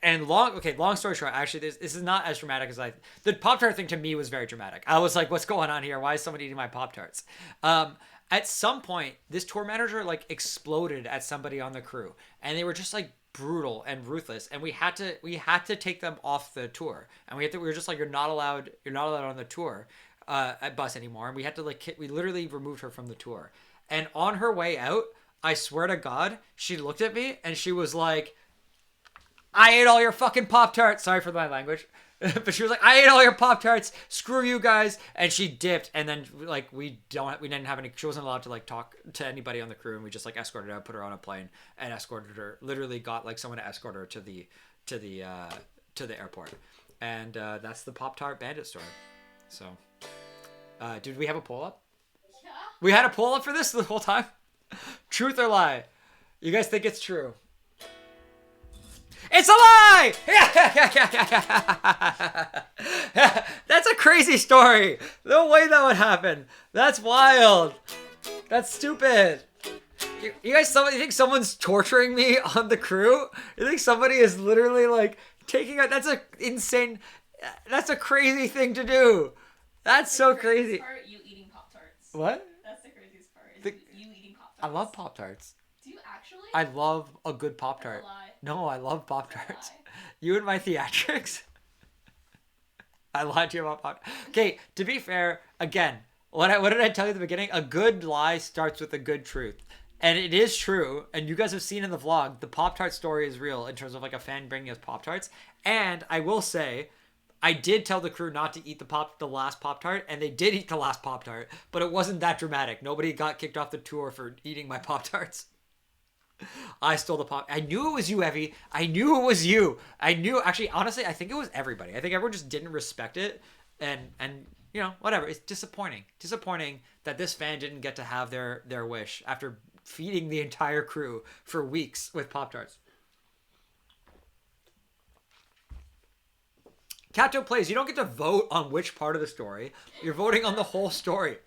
long story short, actually, this is not as dramatic as the Pop-Tart thing to me was very dramatic. I was like, what's going on here? Why is somebody eating my Pop-Tarts? At some point, this tour manager like exploded at somebody on the crew, and they were just like brutal and ruthless, and we had to take them off the tour, and we were just like, you're not allowed on the tour at bus anymore, and we had to we literally removed her from the tour. And on her way out, I swear to God, she looked at me and she was like, I ate all your fucking Pop-Tarts. Sorry for my language. But she was like, I ate all your Pop-Tarts. Screw you guys. And she dipped. And then like we didn't have any. She wasn't allowed to like talk to anybody on the crew, and we just like escorted her out, put her on a plane, and escorted her. Literally got like someone to escort her to the airport. And that's the Pop-Tart Bandit story. So, did we have a poll up? Yeah. We had a poll up for this the whole time. Truth or lie? You guys think it's true? It's a lie! That's a crazy story. No way that would happen. That's wild. That's stupid. You guys, you think someone's torturing me on the crew? You think somebody is literally like taking a, that's a insane, that's a crazy thing to do. That's so crazy. Part, you eating Pop-Tarts. What? That's the craziest part. You eating Pop-Tarts. I love Pop-Tarts. Do you actually? I love a good Pop-Tart. No, I love Pop-Tarts. You and my theatrics? I lied to you about Pop-Tarts. Okay, to be fair, again, what did I tell you at the beginning? A good lie starts with a good truth. And it is true, and you guys have seen in the vlog, the Pop-Tart story is real in terms of like a fan bringing us Pop-Tarts. And I will say, I did tell the crew not to eat the last Pop-Tart, and they did eat the last Pop-Tart, but it wasn't that dramatic. Nobody got kicked off the tour for eating my Pop-Tarts. I stole the Pop. I knew it was you, Evie. I knew it was you. I knew, actually, honestly, I think it was everybody. I think everyone just didn't respect it, and you know, whatever. It's disappointing. Disappointing that this fan didn't get to have their wish after feeding the entire crew for weeks with Pop-Tarts. Kato plays. You don't get to vote on which part of the story. You're voting on the whole story.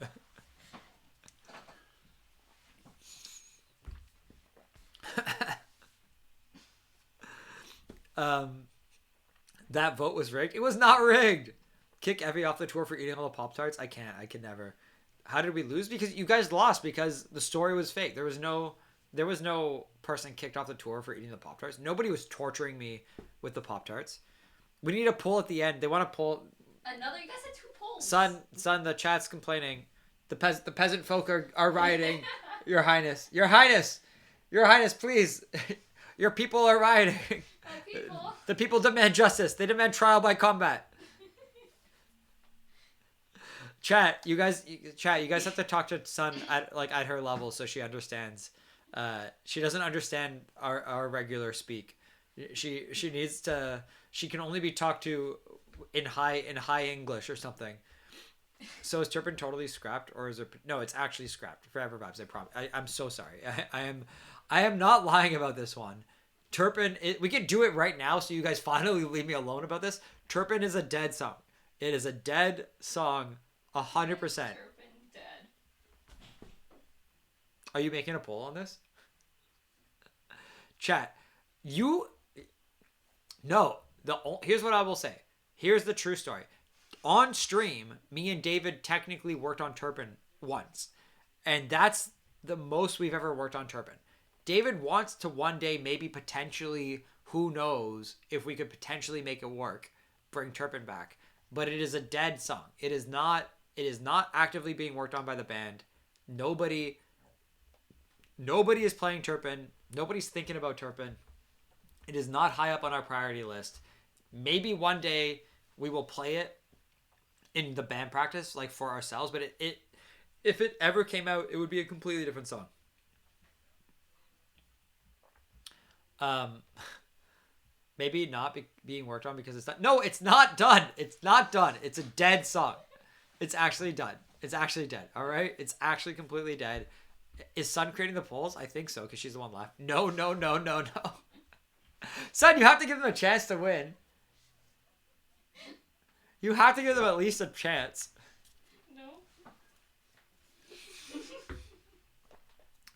That vote was rigged. It was not rigged. Kick Evie off the tour for eating all the Pop-Tarts. I can't. I can never. How did we lose? Because you guys lost because the story was fake. There was no person kicked off the tour for eating the Pop-Tarts. Nobody was torturing me with the Pop-Tarts. We need a poll at the end. They want to poll. Another. You guys had 2 polls. Son, the chat's complaining. The peasant folk are rioting. Your Highness, please. Your people are rioting. People. The people demand justice. They demand trial by combat. Chat, you guys have to talk to Sun at her level so she understands. She doesn't understand our regular speak. She needs to. She can only be talked to in high English or something. So is Turpin totally scrapped, or is it? No, it's actually scrapped. Forever Vibes, I promise. I'm so sorry. I am not lying about this one. Turpin, we can do it right now, so you guys finally leave me alone about this. Turpin is a dead song. It is a dead song, 100%. Turpin dead. Are you making a poll on this? Chat, no. Here's what I will say. Here's the true story. on stream, me and David technically worked on Turpin once. And that's the most we've ever worked on Turpin. David wants to one day, maybe potentially, who knows, if we could potentially make it work, bring Turpin back. But it is a dead song. It is not actively being worked on by the band. Nobody is playing Turpin. Nobody's thinking about Turpin. It is not high up on our priority list. Maybe one day we will play it in the band practice, like for ourselves, but if it ever came out, it would be a completely different song. Maybe not being worked on because it's not. No, it's not done. It's not done. It's a dead song. It's actually done. It's actually dead. All right. It's actually completely dead. Is Sun creating the polls? I think so because she's the one left. No. Sun, you have to give them a chance to win. You have to give them at least a chance. No.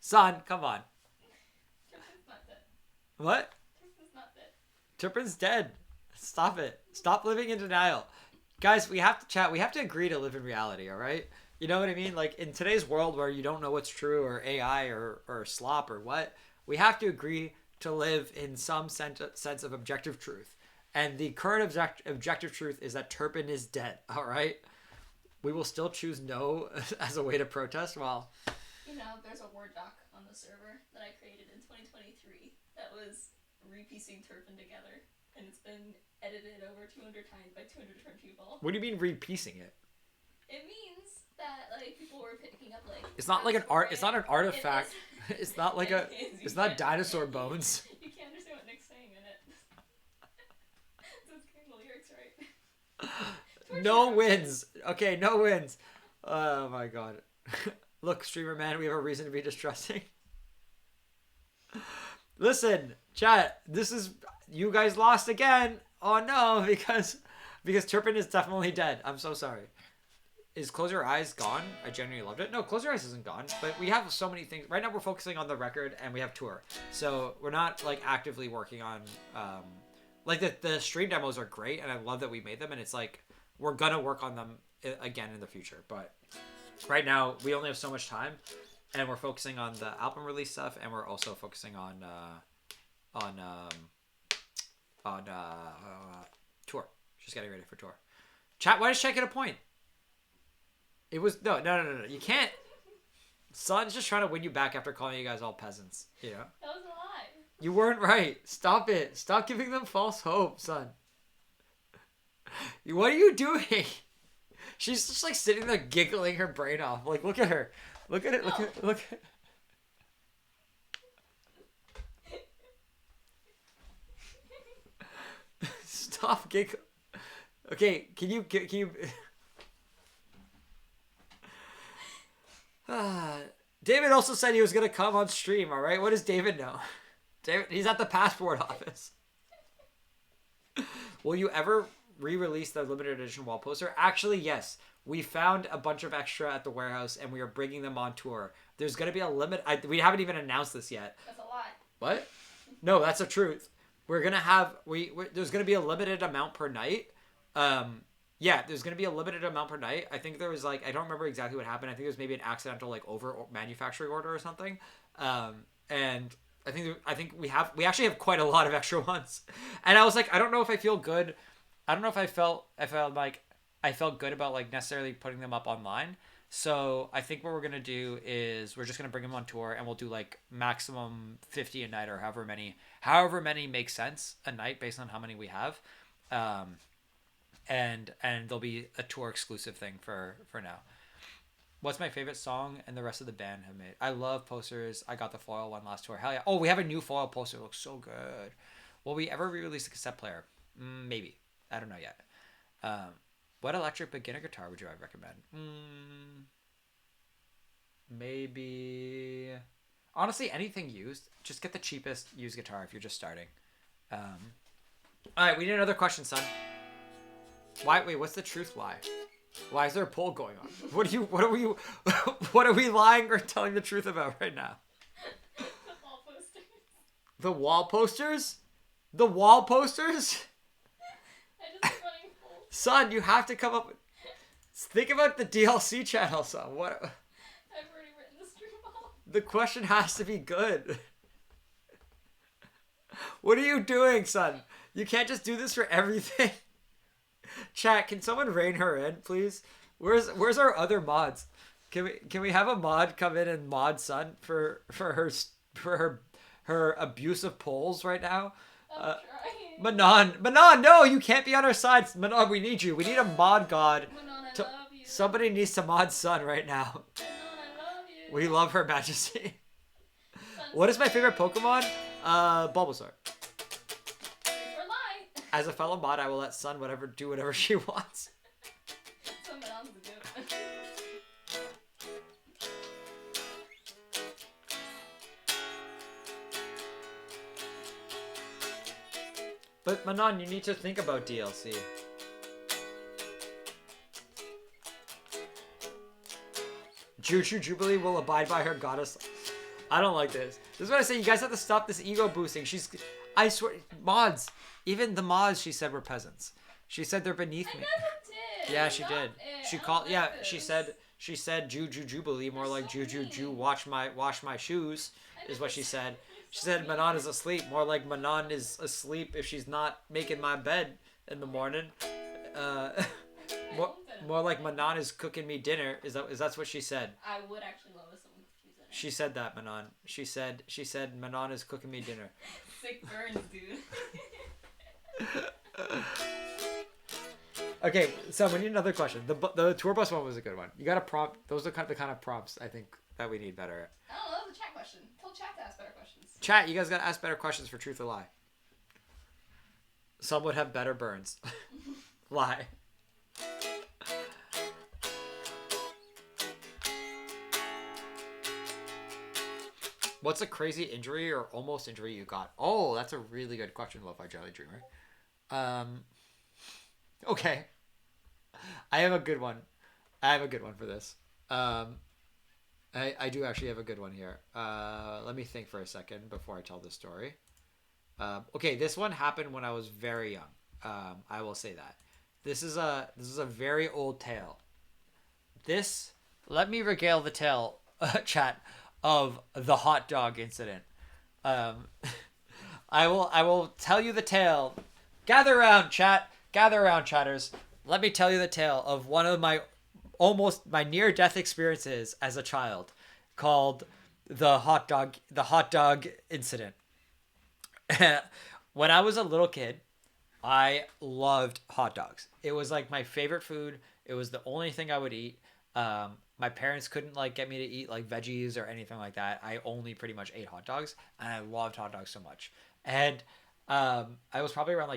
Sun, come on. Turpin's not dead. What? Turpin's not dead. Turpin's dead. Stop it. Stop living in denial. Guys, we have to chat. We have to agree to live in reality, all right? You know what I mean? Like, in today's world where you don't know what's true or AI or slop or what, we have to agree to live in some sense of objective truth. And the current objective truth is that Turpin is dead, all right? We will still choose no as a way to protest. Well, You know, there's a Word doc on the server that I created in 2023 that was repiecing Turpin together. And it's been edited over 200 times by 200 different people. what do you mean repiecing it? It means that, like, people were picking up, like... It's not like an art. It's not an artifact. It It's not like It is. It's not dinosaur bones. You can't understand what Nick's saying in it. So it's getting the lyrics right. No wins. Okay, no wins. Oh my god. Look, streamer man, we have a reason to be distrusting. Listen, chat. This is you guys lost again. Oh no, because Turpin is definitely dead. I'm so sorry. Is Close Your Eyes gone? I genuinely loved it. No, Close Your Eyes isn't gone. But we have so many things. Right now we're focusing on the record and we have tour. So we're not like actively working on like the stream demos are great and I love that we made them and it's like we're gonna work on them again in the future. But right now we only have so much time and we're focusing on the album release stuff and we're also focusing on tour. Just getting ready for tour. Chat, why does Chat get a point? It was no. You can't. Sun's just trying to win you back after calling you guys all peasants. You know. That was a lie. You weren't right. Stop it. Stop giving them false hope, Sun. What are you doing? She's just like sitting there giggling her brain off. Like, look at her. Look at it. Look at. Stop giggling. Okay, can you? David also said he was gonna come on stream. All right, what does David know? David, he's at the passport office. Will you ever re-release the limited edition wall poster? Actually, yes. We found a bunch of extra at the warehouse, and we are bringing them on tour. There's gonna be a limit. We haven't even announced this yet. That's a lie. What? No, that's the truth. We're gonna have there's gonna be a limited amount per night. Yeah, there's going to be a limited amount per night. I think there was like, I don't remember exactly what happened. I think there was maybe an accidental like over manufacturing order or something. And I think we actually have quite a lot of extra ones. And I was like, I don't know if I feel good. I don't know if I felt good about like necessarily putting them up online. So I think what we're going to do is we're just going to bring them on tour and we'll do like maximum 50 a night or however many makes sense a night based on how many we have. And there'll be a tour exclusive thing for now. What's my favorite song and the rest of the band have made? I love posters. I got the foil one last tour. Hell yeah. Oh, we have a new foil poster. It looks so good. Will we ever re-release the cassette player? Maybe. I don't know yet. What electric beginner guitar would you recommend? Maybe. Honestly, anything used. Just get the cheapest used guitar if you're just starting. All right, we need another question, son. Why? Wait, what's the truth lie? Why is there a poll going on? What are we lying or telling the truth about right now? The wall posters. The wall posters? The wall posters? I just keep running polls. Son, you have to come up with... Think about the DLC channel, son. What? I've already written the stream off. The question has to be good. What are you doing, son? You can't just do this for everything. Chat, can someone rein her in, please? Where's our other mods? Can we have a mod come in and mod Sun for her abuse of polls right now? I'm trying. Manon, no, you can't be on our side. Manon, we need you. We need a mod god. Manon, I love you. Somebody needs to mod Sun right now. Manon, I love you. We love her majesty. Sun's What is my favorite there. Pokemon? Bulbasaur. Or lie. As a fellow mod, I will let Sun do whatever she wants. So Manon's the good one. But Manon, you need to think about DLC. Juju Jubilee will abide by her goddess. I don't like this. This is what I say. You guys have to stop this ego boosting. I swear, mods. Even the mods, she said, were peasants. She said they're beneath me. I never did. Yeah, she Stop did. it. She I don't called. like Yeah, this. she said Juju Jubilee, more You're like so Juju mean. Ju wash my shoes, I is what never she said- said. She said Manon is asleep, more like Manon is asleep if she's not making my bed in the morning. More like Manon is cooking me dinner. Is that's what she said? I would actually love if someone could use it. She said that, Manon. She said Manon is cooking me dinner. Sick burns, dude. Okay, so we need another question. The tour bus one was a good one. You got to prompt. Those are the kind of prompts I think that we need better at. I don't know, that was a chat question. Tell chat to ask better questions. Chat, you guys got to ask better questions for truth or lie. Some would have better burns. Lie. What's a crazy injury or almost injury you got? Oh, that's a really good question, Lo-Fi Jelly Dreamer. Okay. I have a good one. For this. I do actually have a good one here. Let me think for a second before I tell this story. Okay, this one happened when I was very young. I will say that. This is a very old tale. Let me regale the tale, chat, of the hot dog incident. I will tell you the tale. Gather around, chat. Gather around, chatters. Let me tell you the tale of one of my near-death experiences as a child, called the hot dog incident. When I was a little kid, I loved hot dogs. It was like my favorite food. It was the only thing I would eat. My parents couldn't get me to eat veggies or anything like that. I only pretty much ate hot dogs, and I loved hot dogs so much. And I was probably around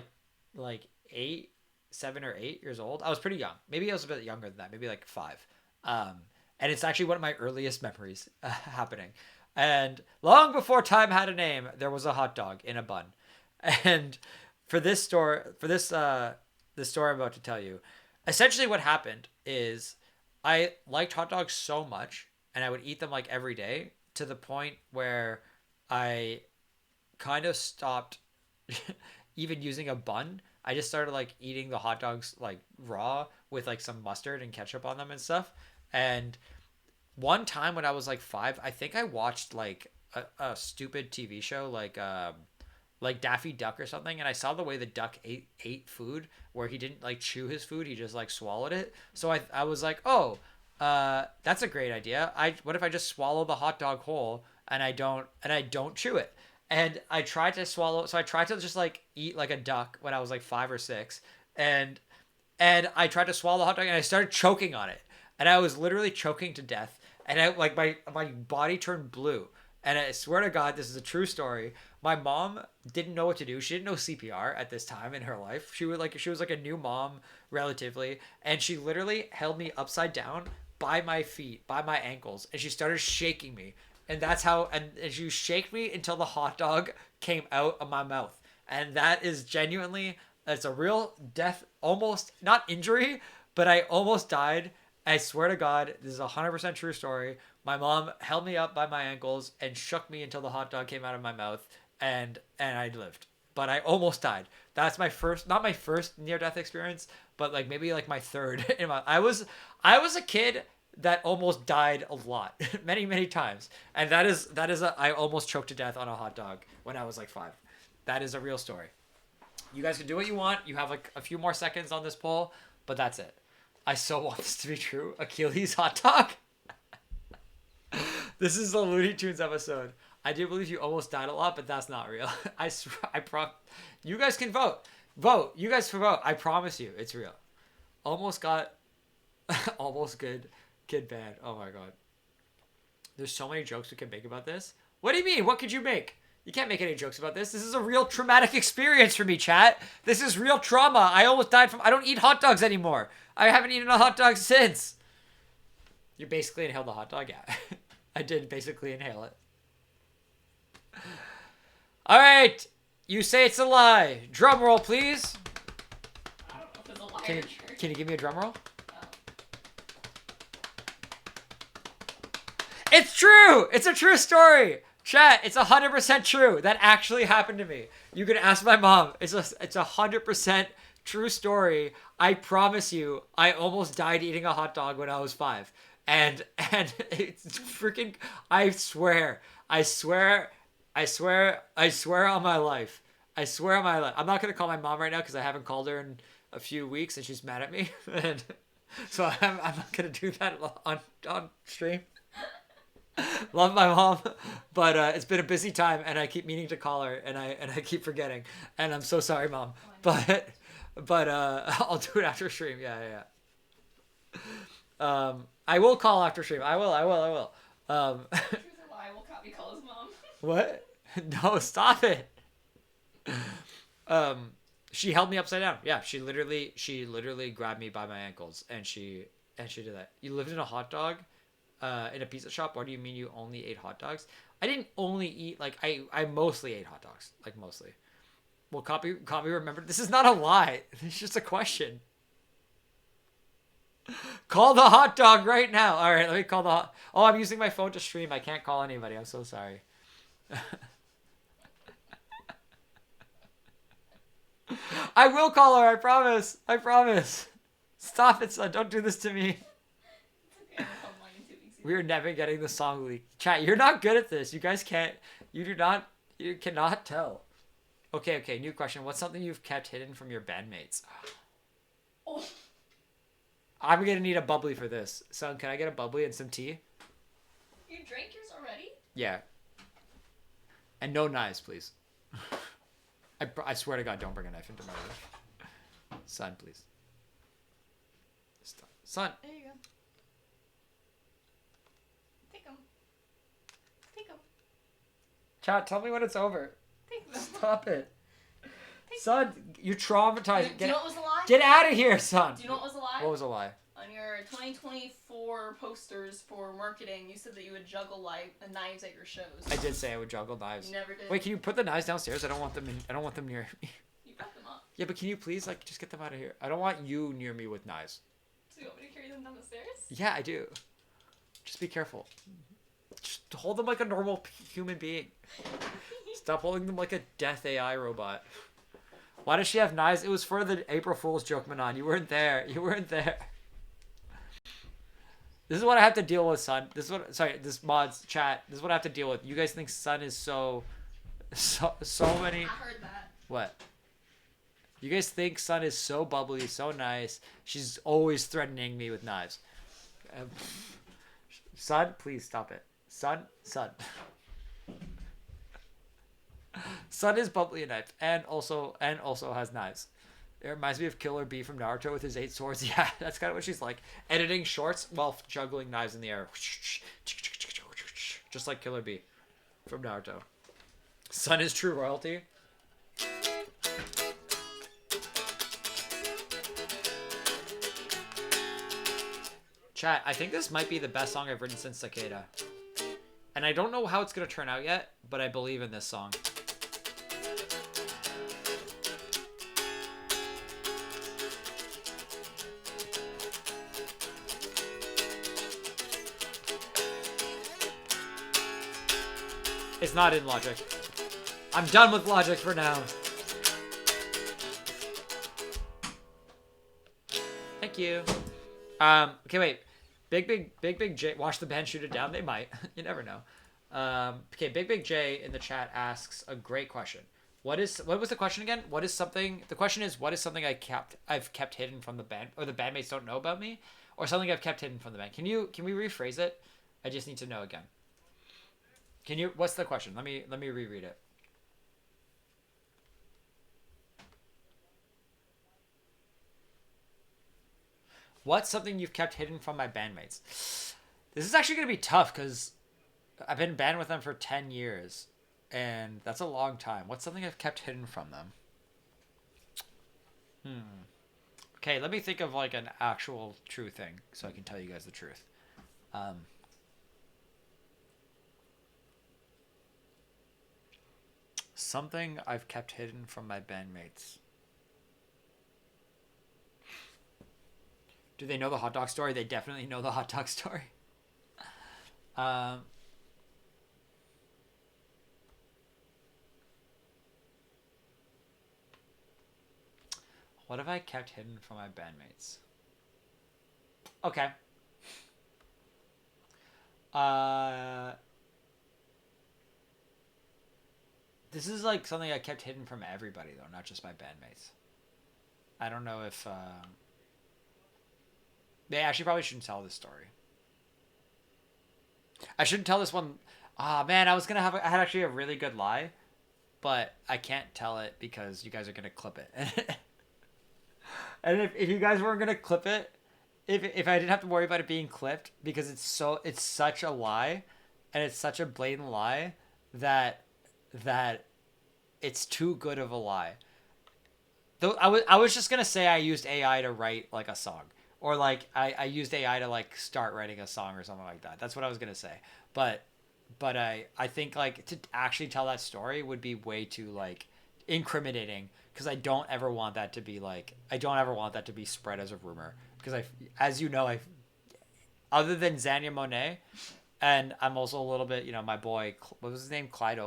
7 or 8 years old. I was pretty young. Maybe I was a bit younger than that. Maybe 5. And it's actually one of my earliest memories happening. And long before time had a name, there was a hot dog in a bun. And the story I'm about to tell you, essentially what happened is I liked hot dogs so much, and I would eat them every day, to the point where I kind of stopped even using a bun. I just started eating the hot dogs raw with some mustard and ketchup on them and stuff. And one time when I was 5, I think I watched a stupid TV show like Daffy Duck or something, and I saw the way the duck ate food, where he didn't chew his food, he just swallowed it. So I was oh, that's a great idea. What if I just swallow the hot dog whole and I don't chew it? And I tried to swallow, so I tried to just eat like a duck when I was 5 or 6, and I tried to swallow the hot dog and I started choking on it, and I was literally choking to death, and my body turned blue. And I swear to God, this is a true story. My mom didn't know what to do. She didn't know CPR at this time in her life. She was a new mom, relatively, and she literally held me upside down by my feet, by my ankles, and she started shaking me. And that's how, and she shaked me until the hot dog came out of my mouth. And that is genuinely, it's a real death, almost, not injury, but I almost died. I swear to God, this is a 100% true story. My mom held me up by my ankles and shook me until the hot dog came out of my mouth, and I lived. but I almost died. That's my first, not my first near-death experience, but like maybe like my third. I was a kid that almost died a lot, many times, and that is I almost choked to death on a hot dog when I was like 5. That is a real story. You guys can do what you want. You have like a few more seconds on this poll, but that's it. I so want this to be true. Achilles hot dog. This is a Looney Tunes episode. I do believe you almost died a lot, but that's not real. You guys can vote. Vote. You guys can vote. I promise you, it's real. Almost got, almost good kid bad. Oh my god. There's so many jokes we can make about this. What do you mean? What could you make? You can't make any jokes about this. This is a real traumatic experience for me, chat. This is real trauma. I almost died from... I don't eat hot dogs anymore. I haven't eaten a hot dog since. You basically inhaled the hot dog? Yeah. I did basically inhale it. All right. You say it's a lie. Drum roll, please. I don't know if it's a lie or true. Can you give me a drum roll? No. It's true. It's a true story. Chat, it's 100% true. That actually happened to me. You can ask my mom. It's 100% true story. I promise you, I almost died eating a hot dog when I was 5. And it's freaking, I swear on my life. I swear on my life. I'm not going to call my mom right now because I haven't called her in a few weeks and she's mad at me. And so I'm not going to do that on stream. Love my mom, but it's been a busy time and I keep meaning to call her and I keep forgetting. And I'm so sorry, Mom. But I'll do it after stream. Yeah. I will call after stream. I will. Truth or lie, will Kavi call his mom? What? No, stop it. She held me upside down. Yeah, she literally grabbed me by my ankles and she did that. You lived in a hot dog in a pizza shop? What do you mean you only ate hot dogs? I didn't only eat, like, I mostly ate hot dogs. Like, mostly. Well, copy remember, this is not a lie. It's just a question. Call the hot dog right now. All right, let me call the hot... Oh, I'm using my phone to stream. I can't call anybody. I'm so sorry. I will call her. I promise. Stop it, son. Don't do this to me. We're never getting the song leaked. Chat, you're not good at this. You guys can't... You cannot tell. Okay, new question. What's something you've kept hidden from your bandmates? Oh. I'm gonna need a bubbly for this. Son, can I get a bubbly and some tea? You drank yours already? Yeah. And no knives, please. I swear to God, don't bring a knife into my room. Son, please. Stop. Son. There you go. Take them. Chat, tell me when it's over. Take them. Stop it. Son, you're traumatized. Do you know what was a lie? Get out of here, son. Do you know what was a lie? What was a lie? On your 2024 posters for marketing, you said that you would juggle knives at your shows. I did say I would juggle knives. You never did. Wait, can you put the knives downstairs? I don't want them near me. You brought them up. Yeah, but can you please just get them out of here? I don't want you near me with knives. So you want me to carry them down the stairs? Yeah, I do. Just be careful. Just hold them like a normal human being. Stop holding them like a death AI robot. Why does she have knives? It was for the April Fool's joke, Manon. You weren't there. This is what I have to deal with, son. This mods chat. This is what I have to deal with. You guys think Sun is so many. I heard that. What? You guys think Sun is so bubbly, so nice. She's always threatening me with knives. Sun, please stop it. Sun. Sun is bubbly and nice, and also has knives. It reminds me of Killer Bee from Naruto with his 8 swords. Yeah, that's kind of what she's like. Editing shorts while juggling knives in the air. Just like Killer Bee from Naruto. Sun is true royalty. Chat, I think this might be the best song I've written since Cicada. And I don't know how it's going to turn out yet, but I believe in this song. It's not in Logic. I'm done with Logic for now. Thank you. Okay, wait. Big J. Watch the band shoot it down. They might. You never know. Okay, Big J in the chat asks a great question. What was the question again? The question is, what is something I've kept hidden from the band, or the bandmates don't know about me, or something I've kept hidden from the band? Can we rephrase it? I just need to know again. What's the question? Let me reread it. What's something you've kept hidden from my bandmates? This is actually going to be tough because I've been band with them for 10 years. And that's a long time. What's something I've kept hidden from them? Okay, let me think of like an actual true thing so I can tell you guys the truth. Something I've kept hidden from my bandmates. Do they know the hot dog story? They definitely know the hot dog story. What have I kept hidden from my bandmates? Okay. This is like something I kept hidden from everybody though, not just my bandmates. I don't know if they actually probably shouldn't tell this story. I shouldn't tell this one. Ah, man, I had actually a really good lie, but I can't tell it because you guys are gonna clip it. And if you guys weren't gonna clip it, if I didn't have to worry about it being clipped, because it's such a lie, and it's such a blatant lie that it's too good of a lie. Though I was just gonna say I used AI to write like a song, or like I used AI to like start writing a song or something like that. That's what I was gonna say. But I think like to actually tell that story would be way too like incriminating, because I don't ever want that to be spread as a rumor, because as you know, other than Zanya Monet, and I'm also a little bit, my boy, what was his name, Clive,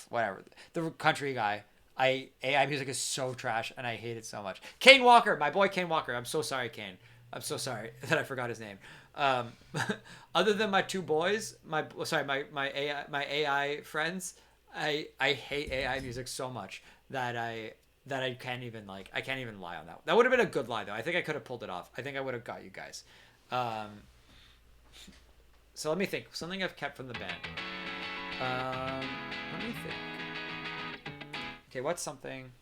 whatever, the country guy. AI music is so trash and I hate it so much. Kane Walker, my boy Kane Walker. I'm so sorry, Kane. I'm so sorry that I forgot his name. Other than my two boys, my AI friends, I hate AI music so much that I can't even lie on that. That would have been a good lie though. I think I could have pulled it off. I think I would have got you guys. So let me think. Something I've kept from the band. Let me think. Okay, what's something?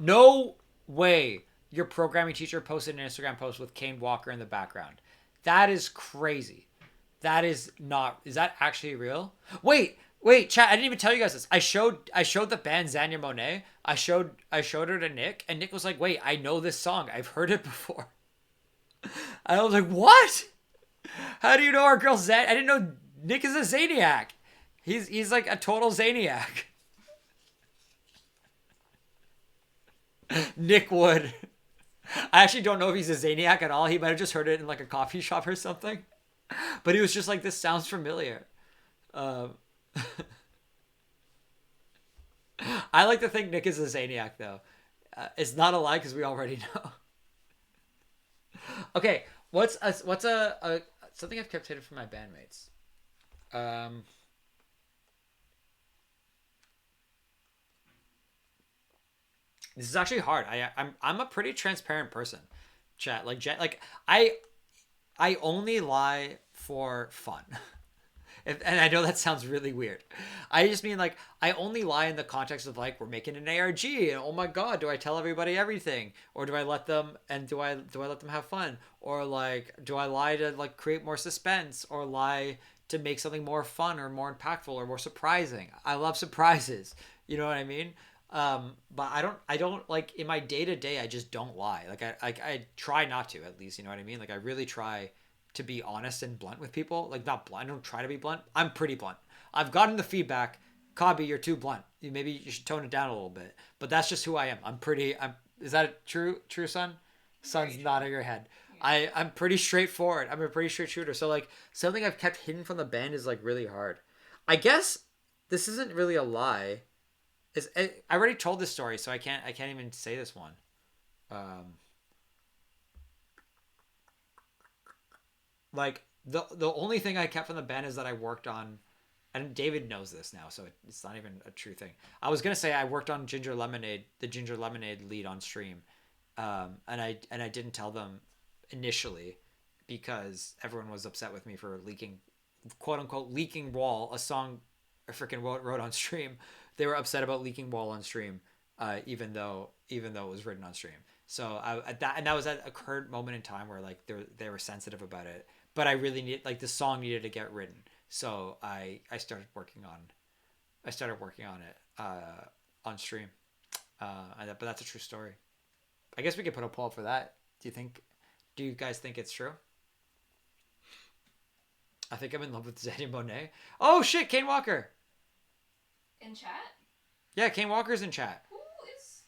No way your programming teacher posted an Instagram post with Kane Walker in the background. That is crazy. That is not... Is that actually real? Wait, chat, I didn't even tell you guys this. I showed the band Zanya Monet. I showed her to Nick, and Nick was like, wait, I know this song. I've heard it before. And I was like, what? How do you know our girl Zan? I didn't know Nick is a Zaniac. He's like a total Zaniac. Nick Wood. I actually don't know if he's a Zaniac at all. He might have just heard it in like a coffee shop or something. But he was just like, this sounds familiar. I like to think Nick is a Zaniac though. It's not a lie because we already know. Okay, what's a something I've kept hidden from my bandmates? This is actually hard. I'm a pretty transparent person, chat. Like I only lie for fun. And I know that sounds really weird. I just mean like I only lie in the context of like we're making an ARG and oh my god, do I tell everybody everything, or do I let them let them have fun, or like do I lie to like create more suspense, or lie to make something more fun or more impactful or more surprising. I love surprises. You know what I mean? But I don't like in my day to day. I just don't lie. Like I try not to, at least, you know what I mean? Like I really try to be honest and blunt with people. Like not blunt. I don't try to be blunt. I'm pretty blunt. I've gotten the feedback, Kabi, you're too blunt. Maybe you should tone it down a little bit. But that's just who I am. Is that true, son? Son's nodding your head. I'm pretty straightforward. I'm a pretty straight shooter. So like something I've kept hidden from the band is like really hard. I guess this isn't really a lie. I already told this story, so I can't even say this one. Like the only thing I kept from the band is that I worked on, and David knows this now, so it's not even a true thing. I was gonna say I worked on the Ginger Lemonade lead on stream, and I didn't tell them initially because everyone was upset with me for leaking, quote unquote, leaking Wall, a song I freaking wrote on stream. They were upset about leaking Wall on stream, even though it was written on stream. So that was at a current moment in time where like they were sensitive about it, but I really the song needed to get written. So I started working on it on stream, but that's a true story. I guess we could put a poll for that. Do you guys think it's true? I think I'm in love with Zania Monet. Oh shit, Kane Walker. In chat? Yeah, Kane Walker's in chat. Who is?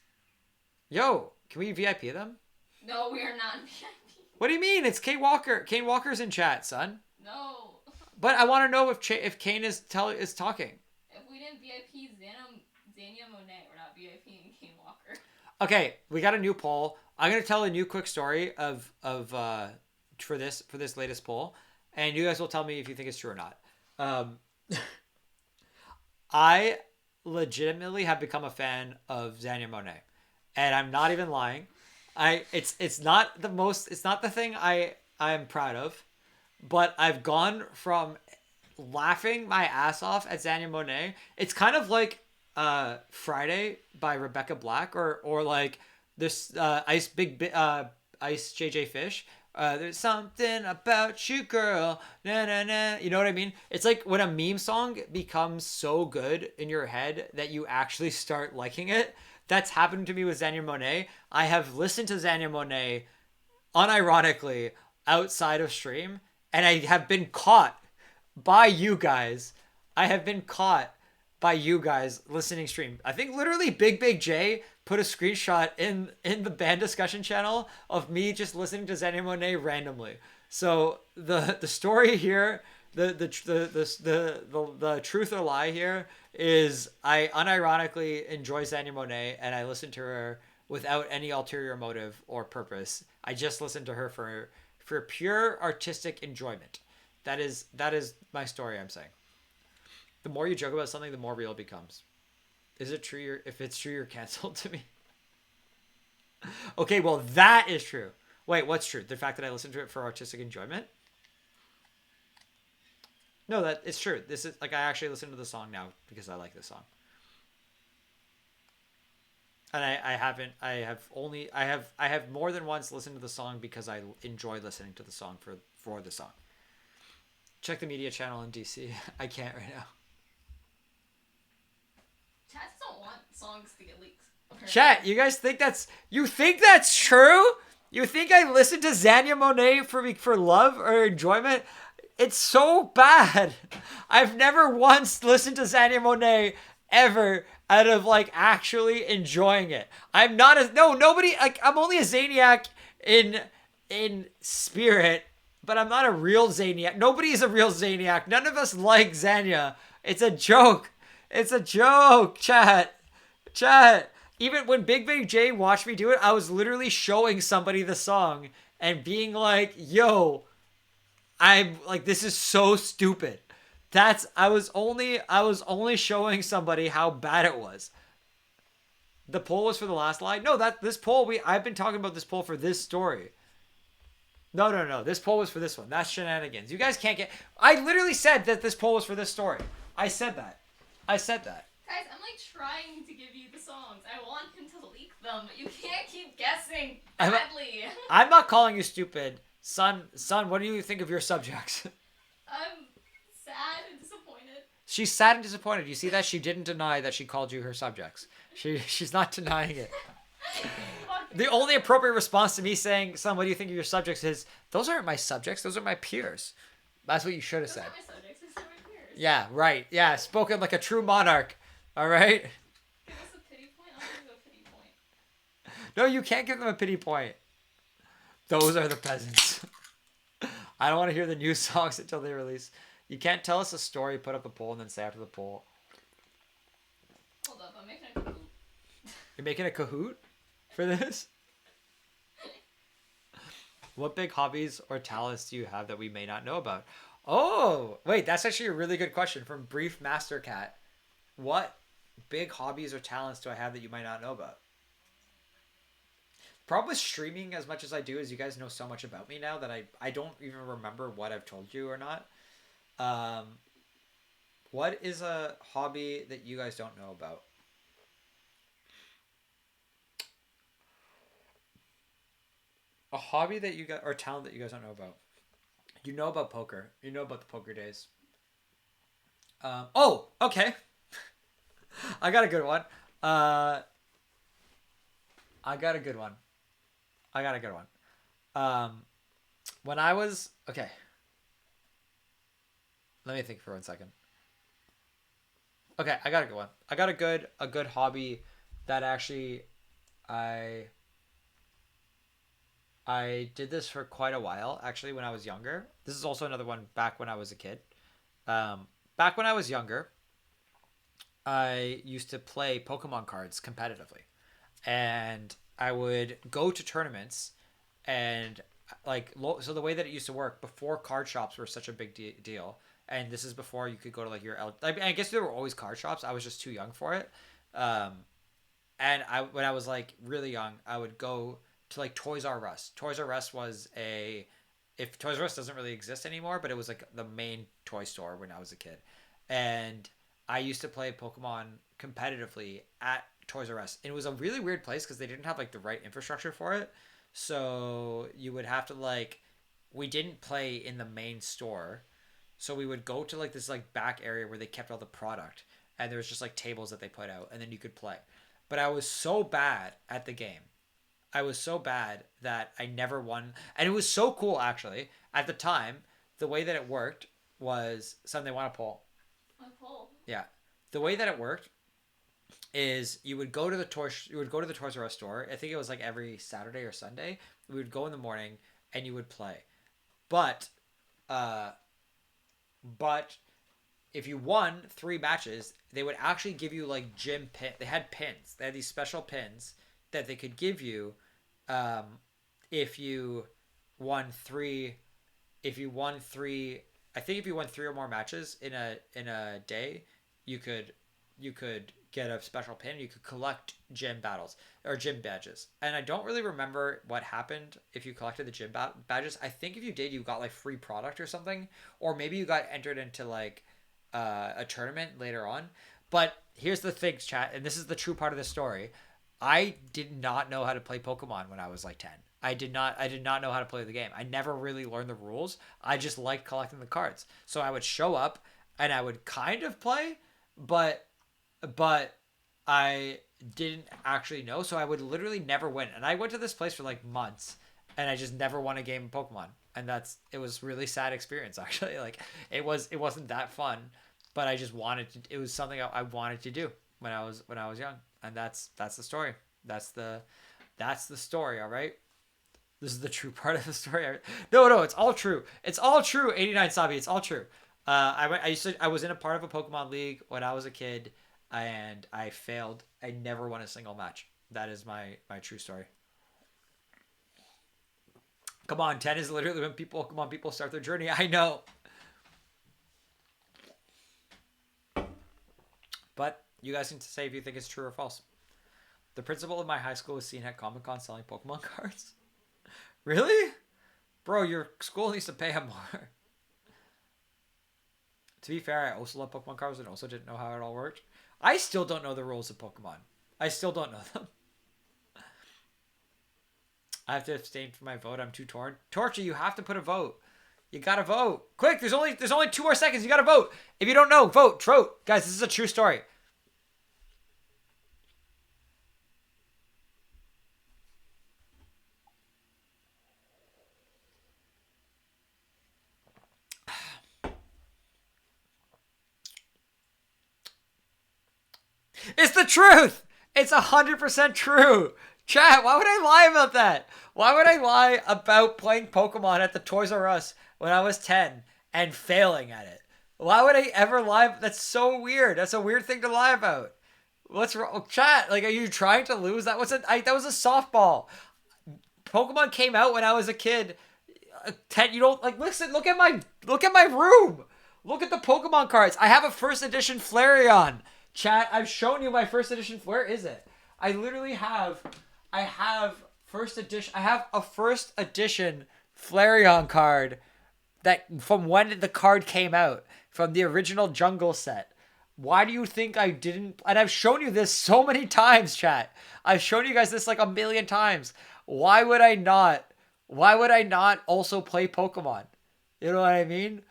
Yo, can we VIP them? No, we are not in VIP. What do you mean? It's Kane Walker. Kane Walker's in chat, son. No. But I want to know if Kane is talking. If we didn't VIP Zania Monet, we're not VIPing Kane Walker. Okay, we got a new poll. I'm gonna tell a new quick story of for this latest poll, and you guys will tell me if you think it's true or not. I legitimately have become a fan of Zania Monet, and I'm not even lying. It's not the thing I'm proud of, but I've gone from laughing my ass off at Zania Monet. It's kind of like Friday by Rebecca Black or like this Ice JJ Fish. There's something about you, girl. Na, na, na. You know what I mean? It's like when a meme song becomes so good in your head that you actually start liking it. That's happened to me with Zania Monet. I have listened to Zania Monet unironically outside of stream, and I have been caught by you guys. Listening stream. I think literally Big J put a screenshot in the band discussion channel of me just listening to Zania Monet randomly. So the story here, the truth or lie here is I unironically enjoy Zania Monet, and I listen to her without any ulterior motive or purpose. I just listen to her for pure artistic enjoyment. That is my story, I'm saying. The more you joke about something, the more real it becomes. Is it true? If it's true, you're canceled to me. Okay, well, that is true. Wait, what's true? The fact that I listen to it for artistic enjoyment? No, that it's true. This is like I actually listen to the song now because I like this song. And I have more than once listened to the song because I enjoy listening to the song for the song. Check the media channel in DC. I can't right now. Chats don't want songs to get leaked. Apparently. Chat, you guys think that's true? You think I listen to Zania Monet for love or enjoyment? It's so bad. I've never once listened to Zania Monet ever out of like actually enjoying it. I'm not nobody like I'm only a Zaniac in spirit, but I'm not a real Zaniac. Nobody is a real Zaniac. None of us like Zania. It's a joke. It's a joke, chat. Even when Big J watched me do it, I was literally showing somebody the song and being like, yo, I'm like, this is so stupid. I was only showing somebody how bad it was. The poll was for the last line. No, I've been talking about this poll for this story. No. This poll was for this one. That's shenanigans. You guys can't I literally said that this poll was for this story. I said that. Guys, I'm like trying to give you the songs. I want him to leak them, but you can't keep guessing badly. I'm not calling you stupid. Son, what do you think of your subjects? I'm sad and disappointed. She's sad and disappointed. You see that? She didn't deny that she called you her subjects. She's not denying it. The only appropriate response to me saying, son, what do you think of your subjects is, those aren't my subjects, those are my peers. That's what you should have said. Those aren't my subjects, those are my peers. Yeah, right. Yeah, spoken like a true monarch. All right? Give us a pity point. I'll give you a pity point. No, you can't give them a pity point. Those are the peasants. I don't want to hear the new songs until they release. You can't tell us a story, put up a poll, and then say after the poll. Hold up, I'm making a You're making a Kahoot for this? What big hobbies or talents do you have that we may not know about? Oh, wait, that's actually a really good question from Brief Master Cat. What big hobbies or talents do I have that you might not know about? Probably streaming as much as I do, as you guys know so much about me now that I don't even remember what I've told you or not. What is a hobby that you guys don't know about? A hobby that you got or talent that you guys don't know about. You know about poker. You know about the poker days. Oh, okay. I got a good one. I got a good one. When I was okay. Let me think for 1 second. Okay, I got a good one. I got a good hobby that actually I did this for quite a while, actually, when I was younger. This is also another one back when I was a kid. Back when I was younger, I used to play Pokemon cards competitively. And I would go to tournaments and, so the way that it used to work, before card shops were such a big deal, and this is before you could go to, like, I guess there were always card shops. I was just too young for it. And when I was, like, really young, I would go to, like, Toys R Us. Toys R Us was if Toys R Us doesn't really exist anymore, but it was, like, the main toy store when I was a kid. And I used to play Pokemon competitively at Toys R Us. And it was a really weird place because they didn't have, like, the right infrastructure for it. So you would have to, like, we didn't play in the main store. So we would go to, like, this, like, back area where they kept all the product. And there was just, like, tables that they put out. And then you could play. But I was so bad at the game. I was so bad that I never won. And it was so cool, actually. At the time, the way that it worked was something they want to pull. A poll. Yeah. The way that it worked is you would go to the Toys R Us store. I think it was like every Saturday or Sunday. We would go in the morning and you would play. But if you won 3 matches, they would actually give you, like, gym pin. They had pins. They had these special pins that they could give you if you won 3. If you won 3, I think if you won 3 or more matches in a day, you could get a special pin. You could collect gym battles or gym badges. And I don't really remember what happened if you collected the gym badges. I think if you did, you got, like, free product or something, or maybe you got entered into, like, a tournament later on. But here's the thing, chat, and this is the true part of the story. I did not know how to play Pokemon when I was, like, 10. I did not know how to play the game. I never really learned the rules. I just liked collecting the cards. So I would show up and I would kind of play, but I didn't actually know. So I would literally never win. And I went to this place for, like, months and I just never won a game of Pokemon. And it was a really sad experience, actually. Like, it wasn't that fun, but I just it was something I wanted to do when I was young. And that's the story. That's the story. All right. This is the true part of the story. No, it's all true. It's all true. 89 Sabi. It's all true. I was in a part of a Pokemon league when I was a kid, and I failed. I never won a single match. That is my true story. Come on, 10 is literally when people start their journey. I know. But you guys need to say if you think it's true or false. The principal of my high school was seen at Comic-Con selling Pokemon cards. Really? Bro, your school needs to pay him more. To be fair, I also love Pokemon cards and also didn't know how it all worked. I still don't know the rules of Pokemon. I still don't know them. I have to abstain from my vote. I'm too torn. Torture, you have to put a vote. You gotta vote. Quick, there's only 2 more seconds. You gotta vote. If you don't know, vote. Trote. Guys, this is a true story. It's the truth. It's 100% true. Chat, why would I lie about that? Why would I lie about playing Pokemon at the Toys R Us when I was 10 and failing at it? Why would I ever lie? That's so weird. That's a weird thing to lie about. What's wrong, chat? Like, are you trying to lose? That was that was a softball. Pokemon came out when I was a kid. You don't like listen. Look at my room. Look at the Pokemon cards. I have a first edition Flareon. Chat, I've shown you my first edition. Where is it? I literally have. I have first edition. I have a first edition Flareon card that from when the card came out from the original Jungle set. Why do you think I didn't? And I've shown you this so many times, chat. I've shown you guys this like a million times. Why would I not? Why would I not also play Pokemon? You know what I mean?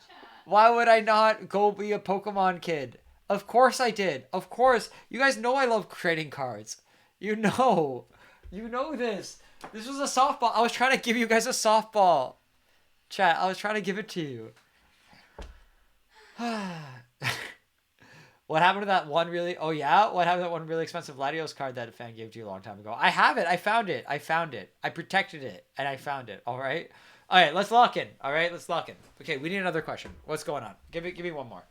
Why would I not go be a Pokemon kid? Of course I did. Of course. You guys know I love trading cards. You know. You know this. This was a softball. I was trying to give you guys a softball. Chat, I was trying to give it to you. What happened to that one really... Oh, yeah? What happened to that one really expensive Latios card that a fan gave to you a long time ago? I have it. I found it. I protected it, and I found it. All right? All right, let's lock in. All right, let's lock in. Okay, we need another question. What's going on? Give me one more.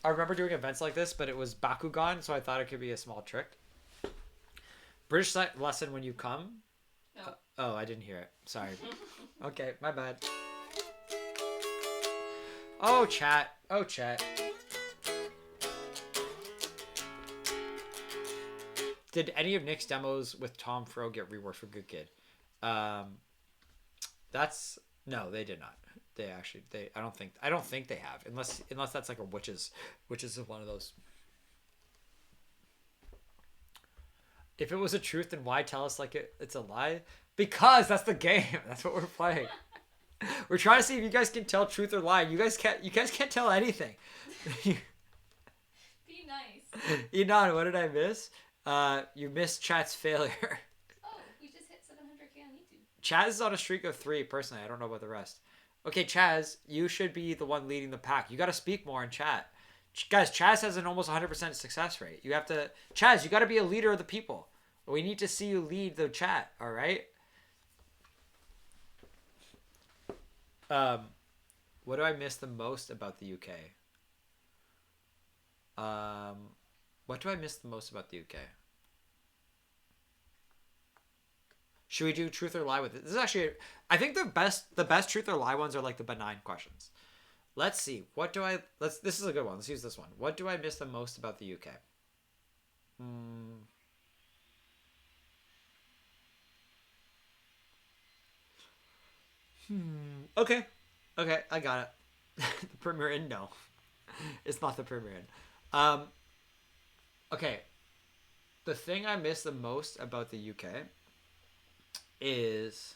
I remember doing events like this, but it was Bakugan, so I thought it could be a small trick. British lesson when you come. No. Oh, I didn't hear it. Sorry. Okay, my bad. Oh, chat. Oh, chat. Did any of Nick's demos with Tom Fro get reworked for Good Kid? That's no, they did not. I don't think they have, unless that's like a witches is one of those. If it was a truth, then why tell us like it's a lie? Because that's the game. That's what we're playing. We're trying to see if you guys can tell truth or lie. You guys can't tell anything. Be nice. Enon, what did I miss? You missed chat's failure. Oh, we just hit 700k on YouTube. Chaz is on a streak of 3, personally. I don't know about the rest. Okay, Chaz, you should be the one leading the pack. You got to speak more in chat. Guys, Chaz has an almost 100% success rate. You have to... Chaz, you got to be a leader of the people. We need to see you lead the chat, all right? What do I miss the most about the UK? What do I miss the most about the UK? Should we do truth or lie with it? This is actually, I think the best truth or lie ones are like the benign questions. Let's see. This is a good one. Let's use this one. What do I miss the most about the UK? Okay, I got it. The Premier Inn, no. It's not the Premier Inn. Okay. The thing I miss the most about the UK is...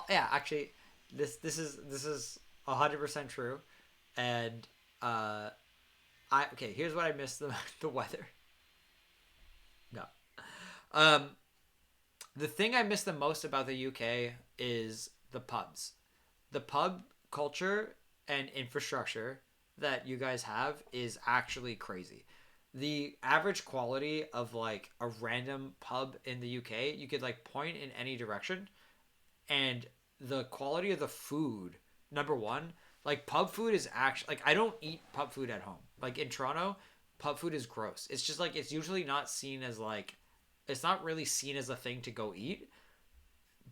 yeah, actually, this is 100% true. And, okay, here's what I miss the weather. No. The thing I miss the most about the UK is the pubs. The pub culture and infrastructure that you guys have is actually crazy. The average quality of like a random pub in the UK, you could like point in any direction, and the quality of the food, number one, like pub food is actually like I don't eat pub food at home. Like in Toronto, pub food is gross. It's just like it's usually not seen as like it's not really seen as a thing to go eat.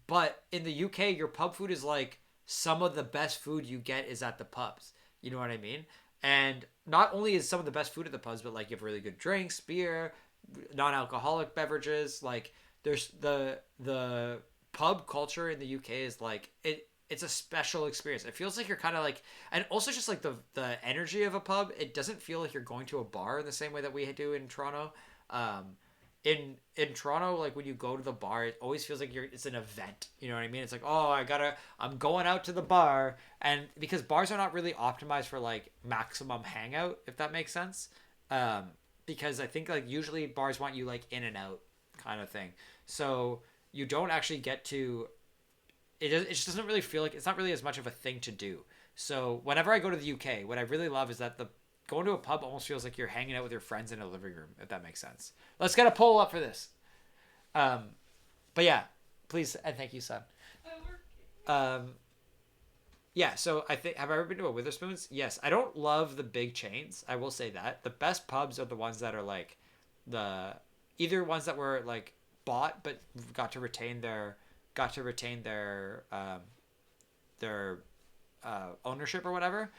But in the UK, your pub food is like some of the best food you get is at the pubs. You know what I mean? And not only is some of the best food at the pubs, but like you have really good drinks, beer, non-alcoholic beverages. Like there's the pub culture in the UK is like it's a special experience. It feels like you're kind of like, and also just like the energy of a pub. It doesn't feel like you're going to a bar in the same way that we do in Toronto. In Toronto, like when you go to the bar, it always feels like it's an event. You know what I mean? It's like, oh, I'm going out to the bar. And because bars are not really optimized for like maximum hangout, if that makes sense. Because I think like usually bars want you like in and out kind of thing. So you don't actually get to, it just doesn't really feel like, it's not really as much of a thing to do. So whenever I go to the UK, what I really love is that going to a pub almost feels like you're hanging out with your friends in a living room, if that makes sense. Let's get a poll up for this. But yeah, please and thank you, son. Yeah, so I think, have I ever been to a Witherspoon's? Yes. I don't love the big chains. I will say that. The best pubs are the ones that are like either ones that were like bought but got to retain their ownership or whatever,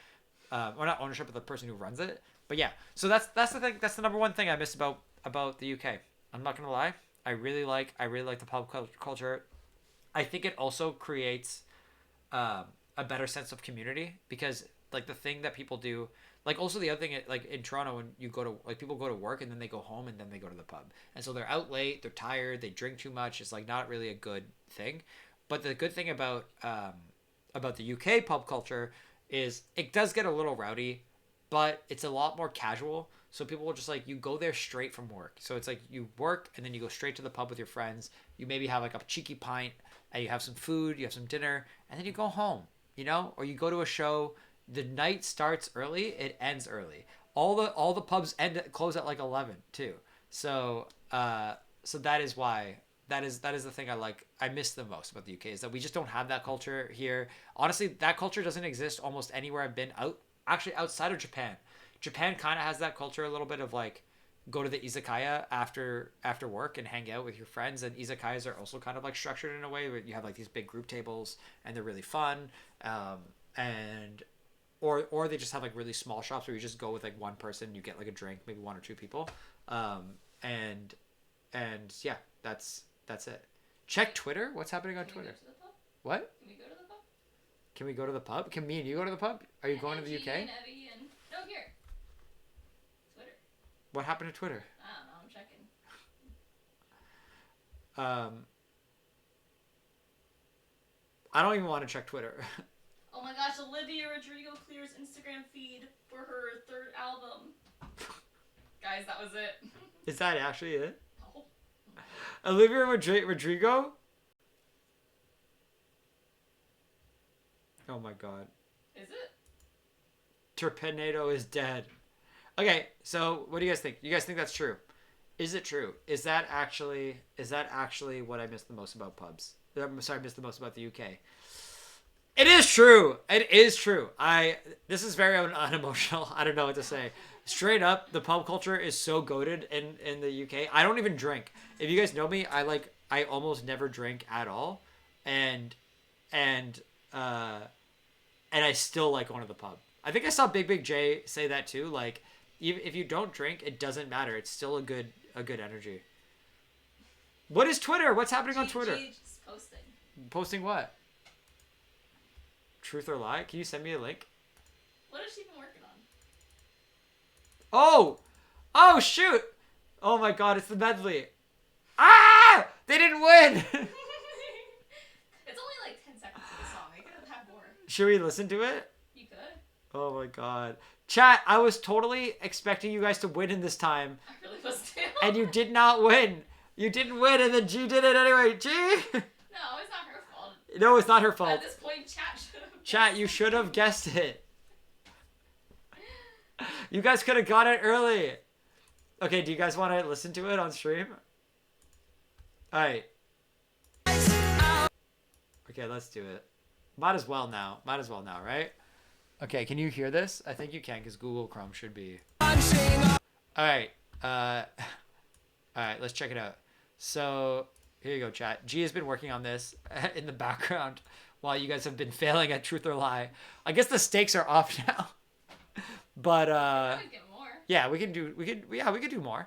or not ownership of the person who runs it. But yeah, so that's the thing. That's the number one thing I miss about the UK. I'm not gonna lie. I really like the pub culture. I think it also creates a better sense of community, because like the thing that people do, like also the other thing, like in Toronto, when you go to, like, people go to work and then they go home and then they go to the pub, and so they're out late, they're tired, they drink too much. It's like not really a good thing. But the good thing about the UK pub culture is it does get a little rowdy, but it's a lot more casual. So people will just, like, you go there straight from work. So it's like you work and then you go straight to the pub with your friends. You maybe have like a cheeky pint and you have some food, you have some dinner, and then you go home, you know, or you go to a show. The night starts early, it ends early. All the pubs close at like 11 too. So so that is why that is the thing I miss the most about the UK, is that we just don't have that culture here. Honestly, that culture doesn't exist almost anywhere I've been outside of Japan. Japan kind of has that culture a little bit of like go to the izakaya after work and hang out with your friends, and izakayas are also kind of like structured in a way where you have like these big group tables and they're really fun, and or they just have like really small shops where you just go with like one person, you get like a drink, maybe one or two people, and yeah, that's it. Check Twitter. What's happening on Twitter? What? Can we go to the pub? Can we go to the pub? Can me and you go to the pub? Are you going to the UK? And Evie and... No, here. Twitter. What happened to Twitter? I don't know. I'm checking. I don't even want to check Twitter. Oh my gosh, Olivia Rodrigo clears Instagram feed for her third album. Guys, that was it. Is that actually it? No. Olivia Rodrigo? Oh my god. Is it? Torpedo is dead. Okay, so what do you guys think? You guys think that's true? Is it true? Is that actually what I miss the most about pubs? I'm sorry, I miss the most about the UK. It is true. It is true. This is very unemotional. I don't know what to say. Straight up, the pub culture is so goated in the UK. I don't even drink. If you guys know me, I almost never drink at all, and I still like going to the pub. I think I saw Big J say that too. Like, even if you don't drink, it doesn't matter. It's still a good energy. What is Twitter? What's happening on Twitter? Just posting. Posting what? Truth or lie? Can you send me a link? What has she been working on? Oh shoot! Oh my god, it's the medley. Ah! They didn't win! It's only like 10 seconds of the song. I could have more. Should we listen to it? You could. Oh my god. Chat, I was totally expecting you guys to win in this time. I really was too. And you did not win. You didn't win, and then G did it anyway. G! No, it's not her fault. No, it's not her fault. At this point, chat should have. Chat, you should have guessed it. You guys could have got it early. Okay, do you guys want to listen to it on stream? Alright. Okay, let's do it. Might as well now, right? Okay, can you hear this? I think you can, because Google Chrome should be. Alright. Alright, let's check it out. So, here you go, chat. G has been working on this in the background while you guys have been failing at Truth or Lie. I guess the stakes are up now. But Get more. yeah, we can do more.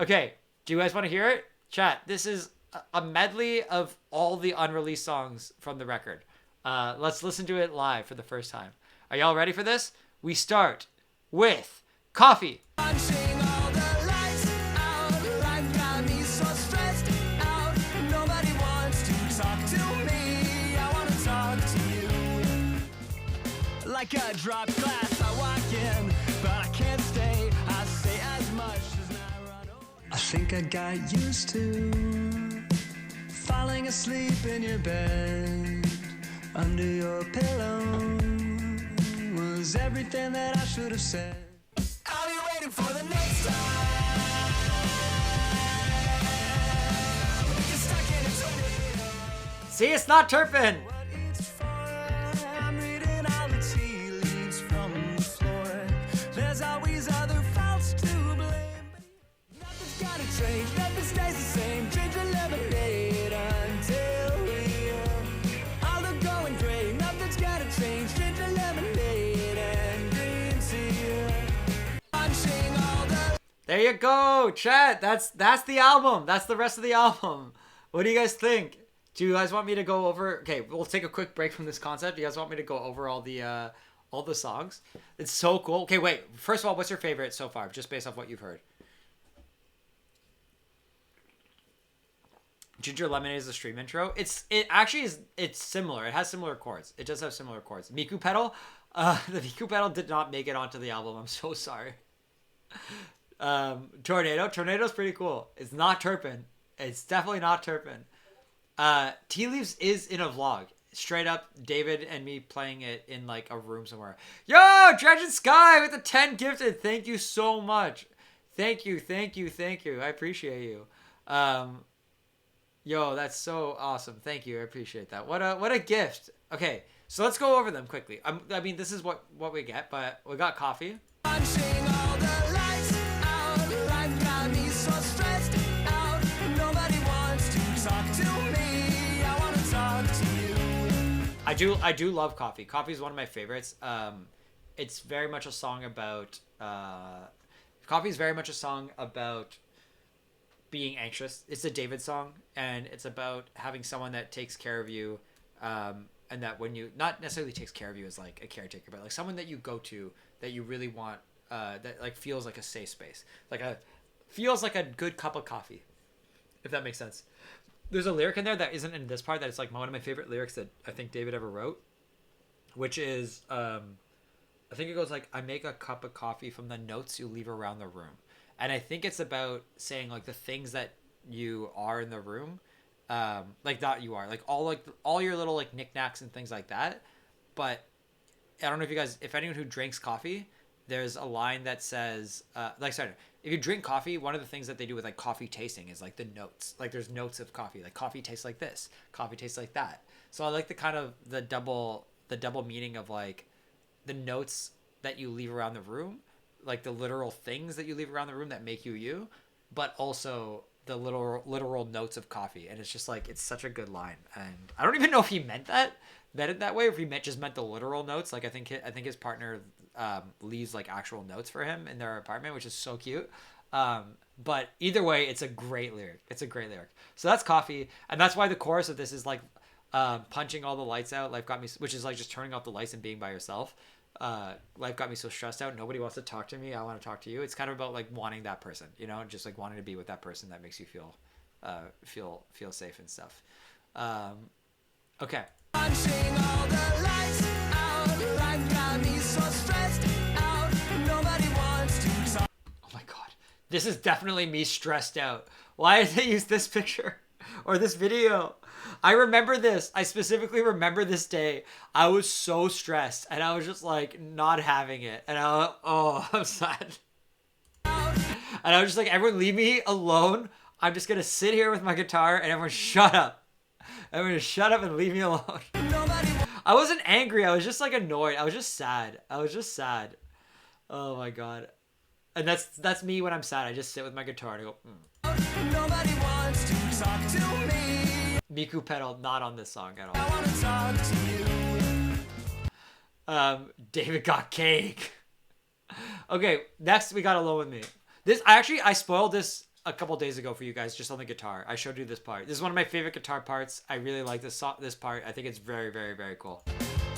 Okay, do you guys want to hear it? Chat, this is a medley of all the unreleased songs from the record. Let's listen to it live for the first time. Are y'all ready for this? We start with Coffee. Like a dropped glass, I walk in, but I can't stay. I say as much as I run over. I think I got used to falling asleep in your bed. Under your pillow was everything that I should have said. I'll be waiting for the next time. Get stuck in a tornado. See, it's not Turpin. What it's for, I'm reading all the tea leaves from the floor. There's always other faults to blame. There you go, chat. That's the album. That's the rest of the album. What do you guys think? Do you guys want me to go over? Okay, we'll take a quick break from this concept. Do you guys want me to go over all the songs? It's so cool. Okay, wait. First of all, what's your favorite so far, just based off what you've heard? Ginger Lemonade is the stream intro. It's similar. It has similar chords. It does have similar chords. Miku Pedal, the Miku Pedal did not make it onto the album. I'm so sorry. Tornado's pretty cool. It's not Turpin. It's definitely not Turpin. Tea Leaves is in a vlog. Straight up, David and me playing it in like a room somewhere. Yo, Dredge and Sky with the 10 gifted. Thank you so much. Thank you. I appreciate you. Yo, that's so awesome. Thank you. I appreciate that. What a gift. Okay, so let's go over them quickly. I mean, this is what we get, but we got coffee. Punching all the lights out. Life got me so stressed out. Nobody wants to talk to me. I want to talk to you. I do love Coffee. Coffee is one of my favorites. It's very much a song about Coffee is very much a song about being anxious. It's a David song, and it's about having someone that takes care of you, and that when you not necessarily takes care of you as like a caretaker, but like someone that you go to that you really want, that like feels like a safe space, feels like a good cup of coffee, if that makes sense. There's a lyric in there that isn't in this part that it's like one of my favorite lyrics that I think David ever wrote, which is I think it goes like, I make a cup of coffee from the notes you leave around the room. And I think it's about saying like the things that you are in the room, like that you are like all your little like knickknacks and things like that. But I don't know if anyone who drinks coffee, there's a line that says if you drink coffee, one of the things that they do with like coffee tasting is like the notes. Like there's notes of coffee, like coffee tastes like this, coffee tastes like that. So I like the kind of the double meaning of like the notes that you leave around the room, like the literal things that you leave around the room that make you, but also the literal notes of coffee. And it's just like, it's such a good line. And I don't even know if he meant it that way, or if he just meant the literal notes. Like I think his partner leaves like actual notes for him in their apartment, which is so cute. But either way, it's a great lyric. So that's Coffee. And that's why the chorus of this is like punching all the lights out. Life got me, which is like just turning off the lights and being by yourself. Life got me so stressed out. Nobody wants to talk to me. I want to talk to you. It's kind of about like wanting that person, just like wanting to be with that person that makes you feel safe and stuff. Okay. Punching all the lights out. Life got me so stressed out. Nobody wants to talk. Oh my God. This is definitely me stressed out. Why did they use this picture or this video? I remember this. I specifically remember this day. I was so stressed and I was just like not having it. And I'm sad. And I was just like, everyone leave me alone. I'm just going to sit here with my guitar and everyone shut up. Everyone just shut up and leave me alone. I wasn't angry. I was just like annoyed. I was just sad. Oh my God. And that's me when I'm sad. I just sit with my guitar and I go, Nobody wants to talk to me. Miku Pedal, not on this song at all. I want to talk to you. David got cake. Okay, next we got Alone With Me. I spoiled this a couple days ago for you guys just on the guitar. I showed you this part. This is one of my favorite guitar parts. I really like this part. I think it's very, very, very cool.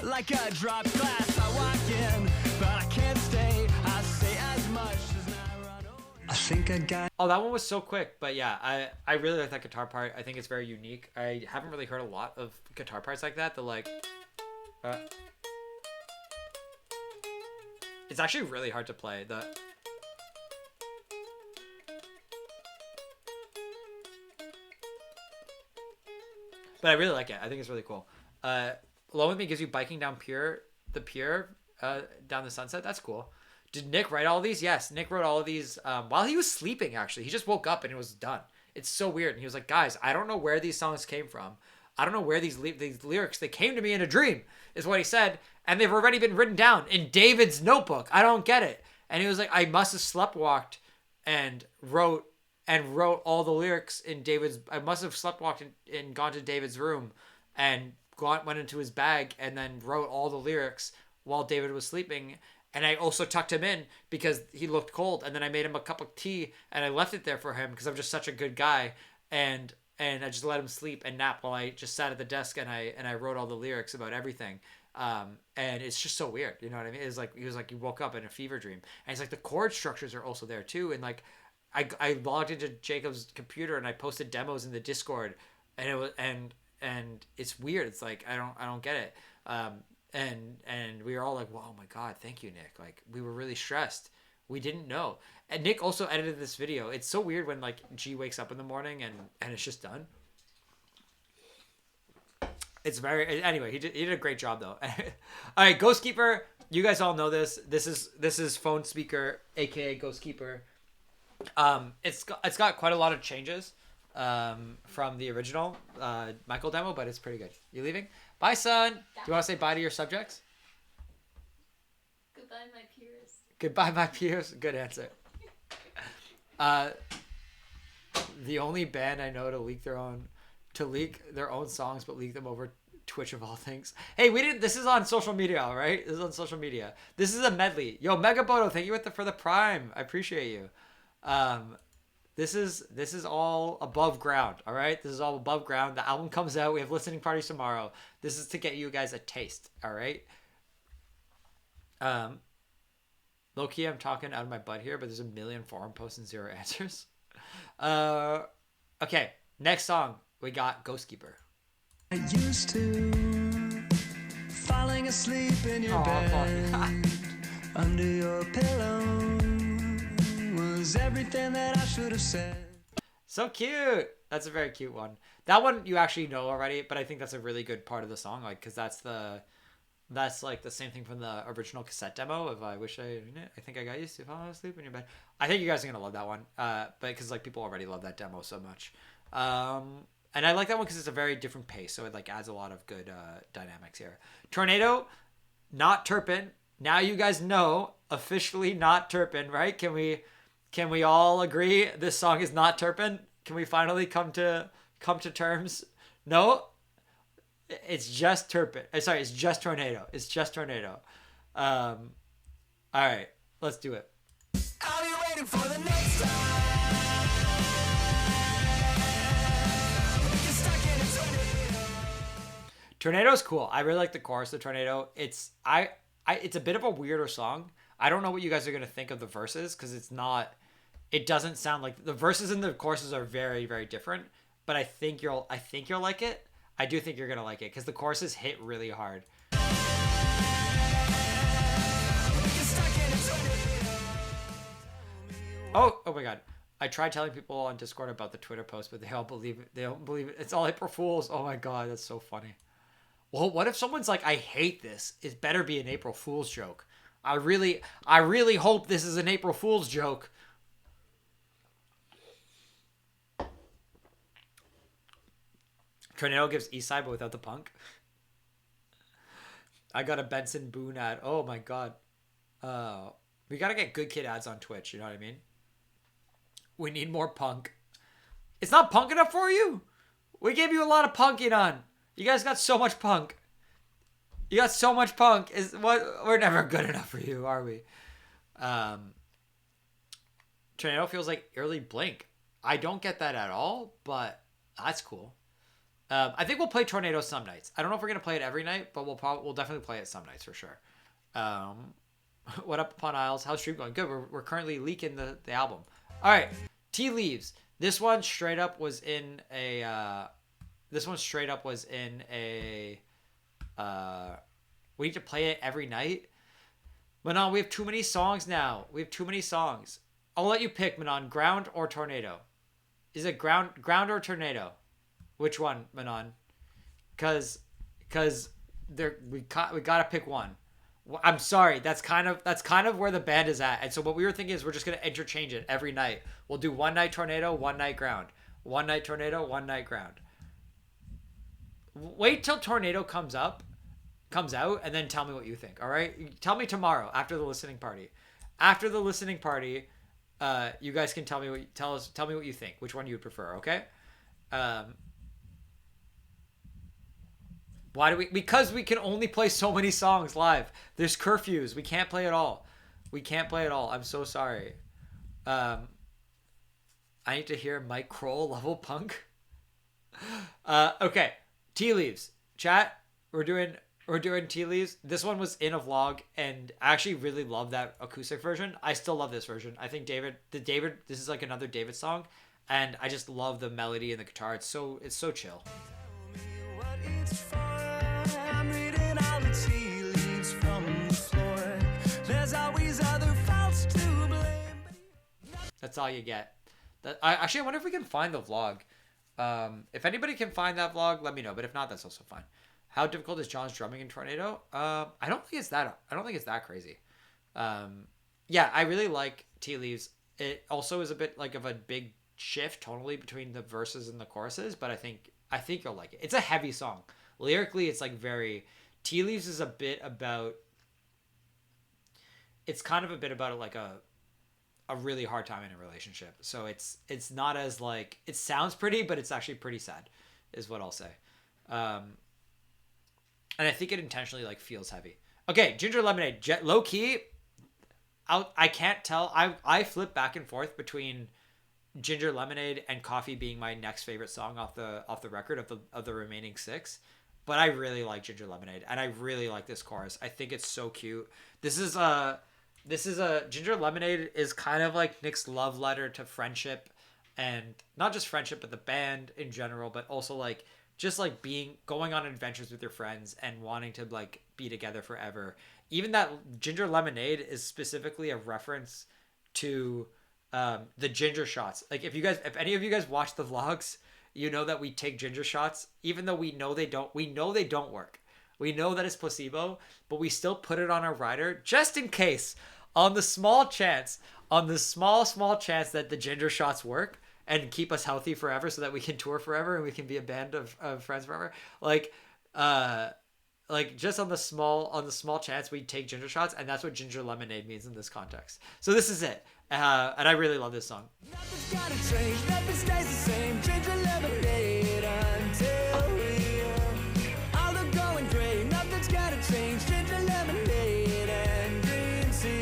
Like a dropped glass, I walk in, but I can't stay. I say as much as I run over. I think I got. Oh, that one was so quick. But yeah, I really like that guitar part. I think it's very unique. I haven't really heard a lot of guitar parts like that. It's actually really hard to play. But I really like it. I think it's really cool. Alone With Me gives you biking down the pier down the sunset. That's cool. Did Nick write all these? Yes, Nick wrote all of these while he was sleeping, actually. He just woke up and it was done. It's so weird. And he was like, guys, I don't know where these songs came from. I don't know where these lyrics, they came to me in a dream, is what he said. And they've already been written down in David's notebook. I don't get it. And he was like, I must have sleptwalked and wrote all the lyrics in David's. I must have sleptwalked and gone to David's room and went into his bag and then wrote all the lyrics while David was sleeping. and I also tucked him in because he looked cold, and then I made him a cup of tea and I left it there for him because I'm just such a good guy, and I just let him sleep and nap while I just sat at the desk and I wrote all the lyrics about everything. And it's just so weird, you know what I mean? It's like he was like, you woke up in a fever dream, and it's like the chord structures are also there too, and like I logged into Jacob's computer and I posted demos in the Discord, and it was and it's weird. It's like I don't get it. And we were all like, "Whoa, oh my god, thank you, Nick." Like we were really stressed. We didn't know. And Nick also edited this video. It's so weird when like G wakes up in the morning and it's just done. It's very anyway. He did a great job though. All right, Ghostkeeper. You guys all know this. This is phone speaker, aka Ghostkeeper. It's got quite a lot of changes from the original Michael demo, but it's pretty good. You leaving? Bye, son. Do you want to say bye to your subjects? Goodbye, my peers. Goodbye, my peers. Good answer. The only band I know to leak their own songs, but leak them over Twitch of all things. Hey, we didn't. This is on social media, all right? This is on social media. This is a medley. Yo, Megaboto, thank you for the prime. I appreciate you. This is all above ground, all right? This is all above ground. The album comes out. We have listening parties tomorrow. This is to get you guys a taste, all right? Low key, I'm talking out of my butt here, but there's a million forum posts and 0 answers. Okay, next song we got Ghostkeeper. I used to falling asleep in your bed under your pillow was everything that I should have said. So cute. That's a very cute one. That one you actually know already, but I think that's a really good part of the song, like because that's like the same thing from the original cassette demo of I wish I think I got used to fall asleep in your bed. I think you guys are gonna love that one, but because like people already love that demo so much. And I like that one because it's a very different pace, so it like adds a lot of good dynamics here. Tornado, not Turpin. Now you guys know officially not Turpin, right? Can we all agree this song is not Turpin? Can we finally come to terms? No, it's just Turpin. Sorry, it's just Tornado. It's just Tornado. All right, let's do it. I'll be waiting for the next time. Tornado's cool. I really like the chorus of Tornado. It's a bit of a weirder song. I don't know what you guys are gonna think of the verses because it doesn't sound like the verses and the choruses are very, very different. But I think you'll like it. I do think you're gonna like it because the choruses hit really hard. Oh my god. I tried telling people on Discord about the Twitter post, but they don't believe it. It's all April Fools. Oh my god, that's so funny. Well, what if someone's like, I hate this. It better be an April Fool's joke. I really hope this is an April Fool's joke. Tornado gives Eastside, but without the punk. I got a Benson Boone ad. Oh my god. We gotta get Good Kid ads on Twitch, you know what I mean? We need more punk. It's not punk enough for you? We gave you a lot of punking on. You guys got so much punk. You got so much punk. We're never good enough for you, are we? Tornado feels like early Blink. I don't get that at all, but that's cool. I think we'll play Tornado some nights. I don't know if we're gonna play it every night, but we'll definitely play it some nights for sure. What up, Upon Isles? How's stream going? Good. We're currently leaking the album. All right, Tea Leaves. This one straight up was in a. We need to play it every night. Manon, we have too many songs now. We have too many songs. I'll let you pick, Manon. Ground or Tornado? Is it ground or Tornado? Which one, Manon? Cause we gotta pick one. I'm sorry. That's kind of where the band is at. And so what we were thinking is we're just gonna interchange it every night. We'll do one night Tornado, one night Ground. One night Tornado, one night Ground. Wait till Tornado comes out, and then tell me what you think. All right? Tell me tomorrow after the listening party. After the listening party, you guys can tell me what you think. Which one you would prefer? Okay? Why do we? Because we can only play so many songs live. There's curfews. We can't play it all. We can't play it all. I'm so sorry. I need to hear Mike Kroll level punk. Okay. Tea leaves. Chat. We're doing tea leaves. This one was in a vlog, and I actually really love that acoustic version. I still love this version. I think this is like another David song, and I just love the melody and the guitar. It's so chill. What it's for. I'm reading all the tea leaves from the floor. There's always other faults to blame. That's all you get. I wonder if we can find the vlog. If anybody can find that vlog, let me know. But if not, that's also fine. How difficult is John's drumming in Tornado? I don't think it's that crazy. Yeah, I really like Tea Leaves. It also is a bit like of a big shift tonally between the verses and the choruses, but I think you'll like it. It's a heavy song. Lyrically, it's like very. Tea Leaves is a bit about. It's kind of a bit about like a really hard time in a relationship. So it's not as like, it sounds pretty, but it's actually pretty sad, is what I'll say. And I think it intentionally like feels heavy. Okay, Ginger Lemonade, low key. I can't tell. I flip back and forth between Ginger Lemonade and Coffee being my next favorite song off the record of the remaining 6. But I really like Ginger Lemonade, and I really like this chorus. I think it's so cute. This is a Ginger Lemonade is kind of like Nick's love letter to friendship, and not just friendship, but the band in general, but also like just like going on adventures with your friends and wanting to like be together forever. Even that Ginger Lemonade is specifically a reference to the ginger shots. Like if any of you guys watch the vlogs, you know that we take ginger shots, even though we know they don't work. We know that it's placebo, but we still put it on our rider just in case, on the small chance that the ginger shots work and keep us healthy forever so that we can tour forever and we can be a band of friends forever. Like just on the small chance we take ginger shots, and that's what Ginger Lemonade means in this context. So this is it. And I really love this song. Nothing's gotta change, nothing stays the same. Ginger lemonade until we all are going gray. Nothing's gotta change. Ginger lemonade and green tea.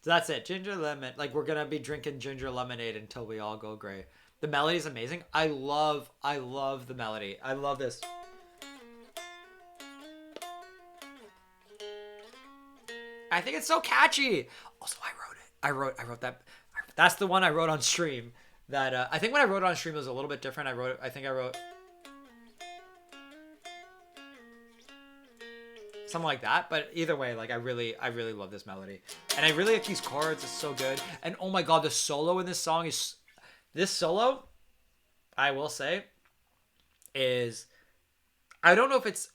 So that's it. Ginger lemon. Like we're gonna be drinking ginger lemonade until we all go gray. The melody is amazing. I love the melody. I love this. I think it's so catchy. Also, I wrote that. That's the one I wrote on stream. That I think when I wrote it on stream it was a little bit different. I think I wrote something like that. But either way, like I really love this melody, and I really like these chords. It's so good. And oh my god, the solo in this song is I will say, is I don't know if it's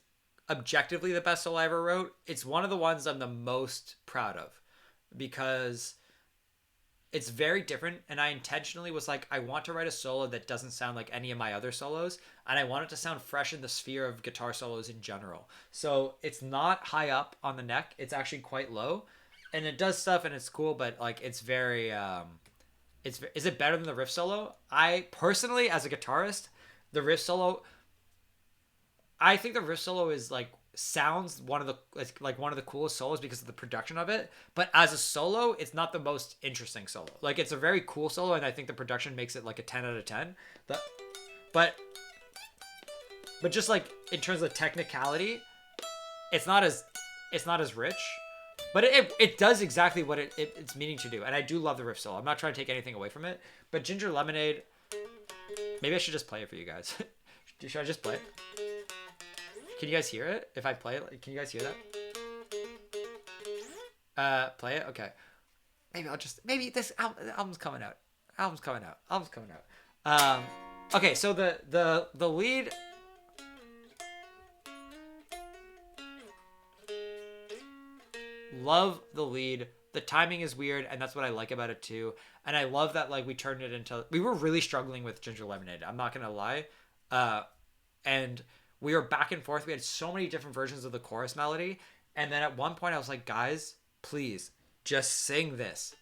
objectively the best solo I ever wrote. It's one of the ones I'm the most proud of because it's very different, and I intentionally was like, I want to write a solo that doesn't sound like any of my other solos, and I want it to sound fresh in the sphere of guitar solos in general. So it's not high up on the neck, it's actually quite low, and it does stuff and it's cool, but like it's very is it better than the riff solo? I personally, as a guitarist, the riff solo, I think the riff solo is like sounds one of the coolest solos because of the production of it, but as a solo it's not the most interesting solo. Like it's a very cool solo, and I think the production makes it like a 10 out of 10. But just like in terms of technicality, it's not as rich, but it does exactly what it's meaning to do, and I do love the riff solo. I'm not trying to take anything away from it, but Ginger Lemonade, maybe I should just play it for you guys. Should I just play it? Can you guys hear it? If I play it, can you guys hear that? Play it? Okay. Maybe this album's coming out. Okay, so the lead. Love the lead. The timing is weird, and that's what I like about it too. And I love that like we were really struggling with Ginger Lemonade. I'm not gonna lie. And we were back and forth. We had so many different versions of the chorus melody. And then at one point I was like, guys, please just sing this.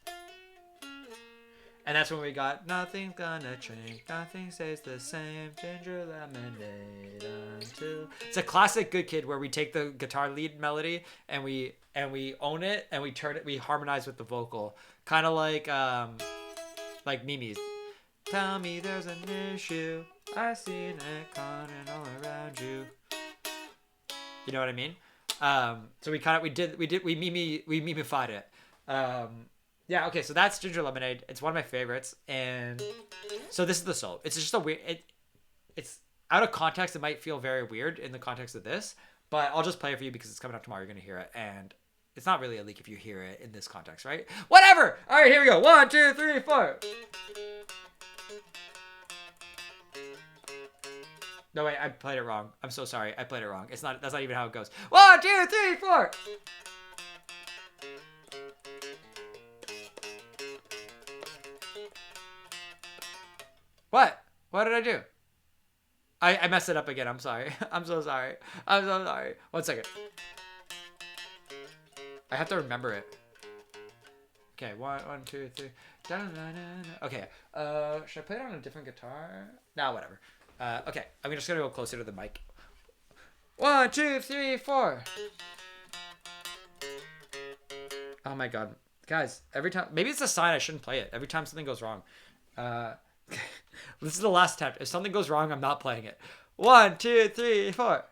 And that's when we got nothing's gonna change, nothing stays the same, ginger lemonade until. It's a classic Good Kid where we take the guitar lead melody and we own it and we turn it, we harmonize with the vocal, kind of like Mimi's. Tell me there's an issue, I seen it coming all around you. You know what I mean? So we mimified it. Yeah, okay, so that's Ginger Lemonade. It's one of my favorites. And so this is the solo. It's just a weird, it's out of context. It might feel very weird in the context of this, but I'll just play it for you because it's coming up tomorrow. You're going to hear it. And it's not really a leak if you hear it in this context, right? Whatever. All right, here we go. 1, 2, 3, 4. No, wait, I played it wrong. I'm so sorry. I played it wrong. That's not even how it goes. 1, 2, 3, 4. What? What did I do? I messed it up again. I'm sorry. I'm so sorry. I'm so sorry. 1 second. I have to remember it. Okay, 1, 2, 3. Okay. Should I play it on a different guitar? Nah, whatever. Okay. I'm just gonna go closer to the mic. 1, 2, 3, 4. Oh my god, guys! Every time, maybe it's a sign I shouldn't play it. Every time something goes wrong. This is the last attempt. If something goes wrong, I'm not playing it. 1, 2, 3, 4.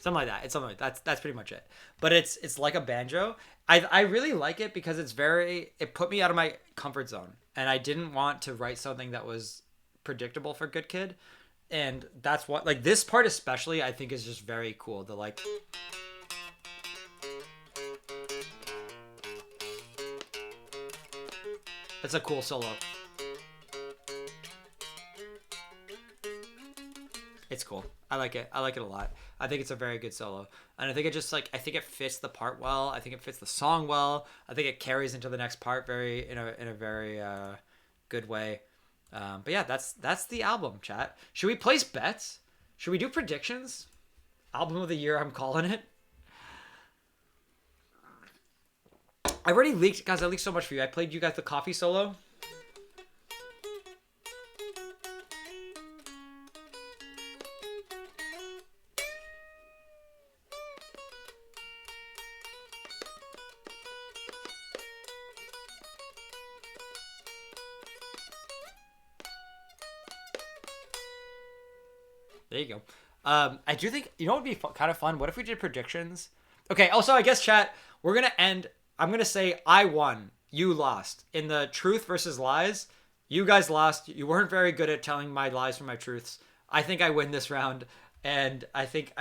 Something like that. It's something like that's pretty much it. But it's like a banjo. I really like it because it put me out of my comfort zone. And I didn't want to write something that was predictable for Good Kid. And that's what, like, this part especially I think is just very cool. The like, it's a cool solo. It's cool. I like it. I like it a lot. I think it's a very good solo. And I think it just like, I think it fits the part well. I think it fits the song well. I think it carries into the next part in a very good way. But yeah, that's the album, chat. Should we place bets? Should we do predictions? Album of the year, I'm calling it. I already leaked, guys, I leaked so much for you. I played you guys the coffee solo. There you go. I do think, you know what would be kind of fun? What if we did predictions? Okay, also, I guess, chat, we're going to end. I'm going to say I won. You lost. In the truth versus lies, you guys lost. You weren't very good at telling my lies from my truths. I think I win this round. And I think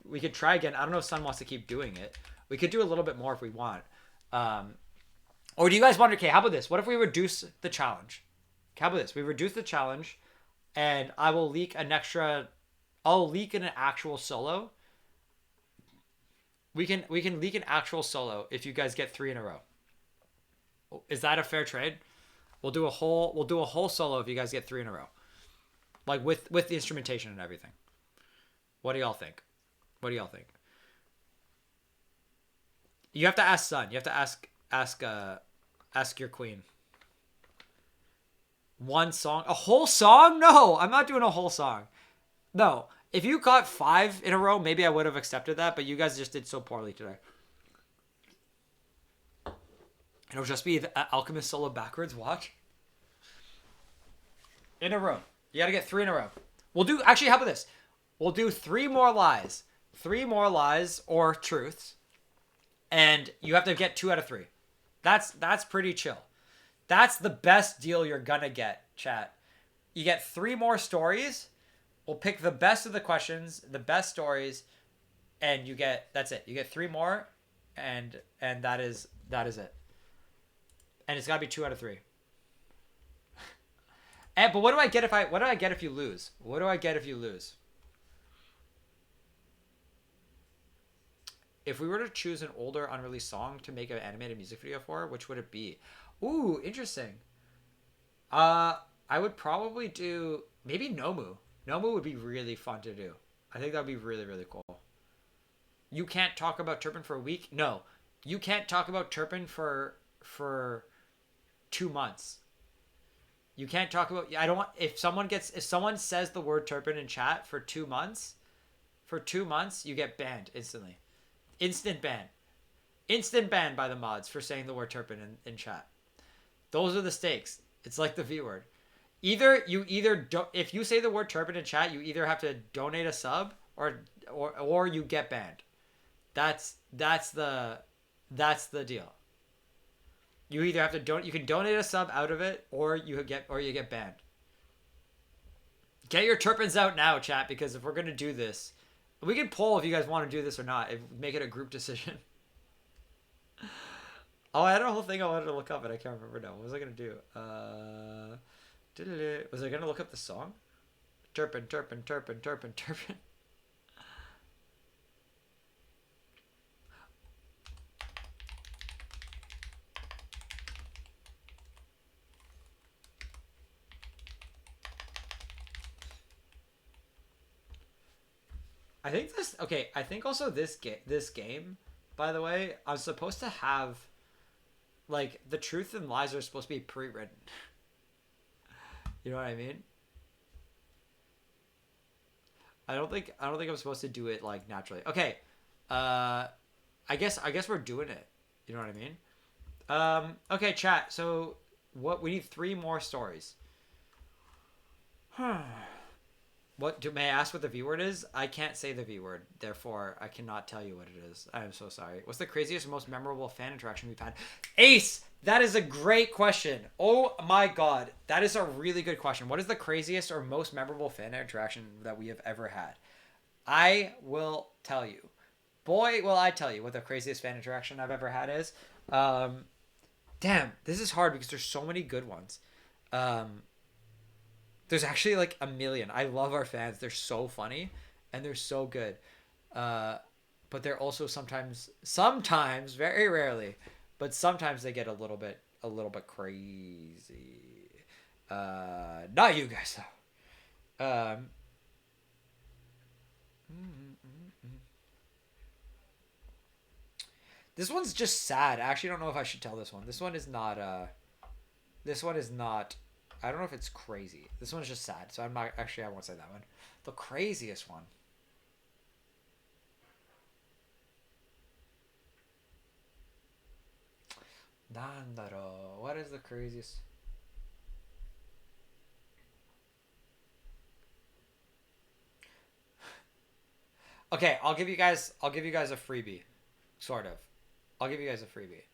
we could try again. I don't know if Sun wants to keep doing it. We could do a little bit more if we want. Or do you guys want to, okay, how about this? What if we reduce the challenge? How about this? We reduce the challenge. And I will leak I'll leak an actual solo. We can leak an actual solo if you guys get 3 in a row. Is that a fair trade? We'll do a whole solo if you guys get 3 in a row. Like with the instrumentation and everything. What do y'all think? You have to ask Sun. You have to ask your queen. One song? A whole song? No, I'm not doing a whole song. No. If you got 5 in a row, maybe I would have accepted that, but you guys just did so poorly today. It'll just be the Alchemist solo backwards. Watch. In a row. You gotta get 3 in a row. Actually, how about this? We'll do 3 more lies. 3 more lies or truths. And you have to get 2 out of 3. That's pretty chill. That's the best deal you're gonna get, chat. You get 3 more stories. We'll pick the best of the questions, the best stories, and that's it. You get 3 more, and that is it. And it's gotta be 2 out of 3. But what do I get if you lose? What do I get if you lose? If we were to choose an older unreleased song to make an animated music video for, which would it be? Ooh, interesting. I would probably do maybe Nomu. Nomu would be really fun to do. I think that would be really, really cool. You can't talk about Turpin for a week? No. You can't talk about Turpin for 2 months. You can't talk about if someone says the word Turpin in chat for 2 months, you get banned instantly. Instant ban. Instant ban by the mods for saying the word Turpin in chat. Those are the stakes. It's like the V word. If you say the word Turpin in chat, you either have to donate a sub or you get banned. That's the deal. You either have to you can donate a sub out of it or you get banned. Get your Turpins out now, chat, because if we're gonna do this, we can poll if you guys want to do this or not. Make it a group decision. Oh, I had a whole thing I wanted to look up, and I can't remember now. What was I gonna do? Was I gonna look up the song? Turpin, Turpin, Turpin, Turpin, Turpin. I think also this game, by the way, I'm supposed to have, like, the truth and lies are supposed to be pre-written. You know what I mean? I don't think I'm supposed to do it, like, naturally. Okay. I guess we're doing it. You know what I mean? Okay, chat. So we need 3 more stories. May I ask what the V word is? I can't say the V word, therefore I cannot tell you what it is. I am so sorry. What's the craziest and most memorable fan interaction we've had? Ace! That is a great question. Oh my god. That is a really good question. What is the craziest or most memorable fan interaction that we have ever had? I will tell you. Boy, will I tell you what the craziest fan interaction I've ever had is. Damn, this is hard because there's so many good ones. There's actually like a million. I love our fans. They're so funny and they're so good. But they're also sometimes, very rarely, but sometimes they get a little bit crazy. Not you guys though. This one's just sad. I actually don't know if I should tell this one. This one is not I don't know if it's crazy. This one's just sad. So I won't say that one. The craziest one. Nandaro. What is the craziest? Okay, I'll give you guys a freebie. Sort of. I'll give you guys a freebie.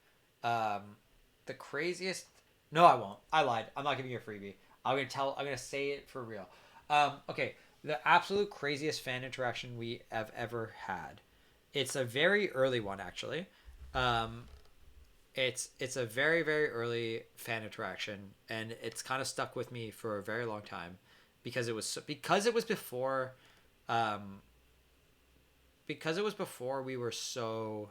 The craziest. No, I won't. I lied. I'm not giving you a freebie. I'm gonna say it for real. Okay. The absolute craziest fan interaction we have ever had. It's a very early one, actually. It's a very, very early fan interaction, and it's kind of stuck with me for a very long time because it was before we were so.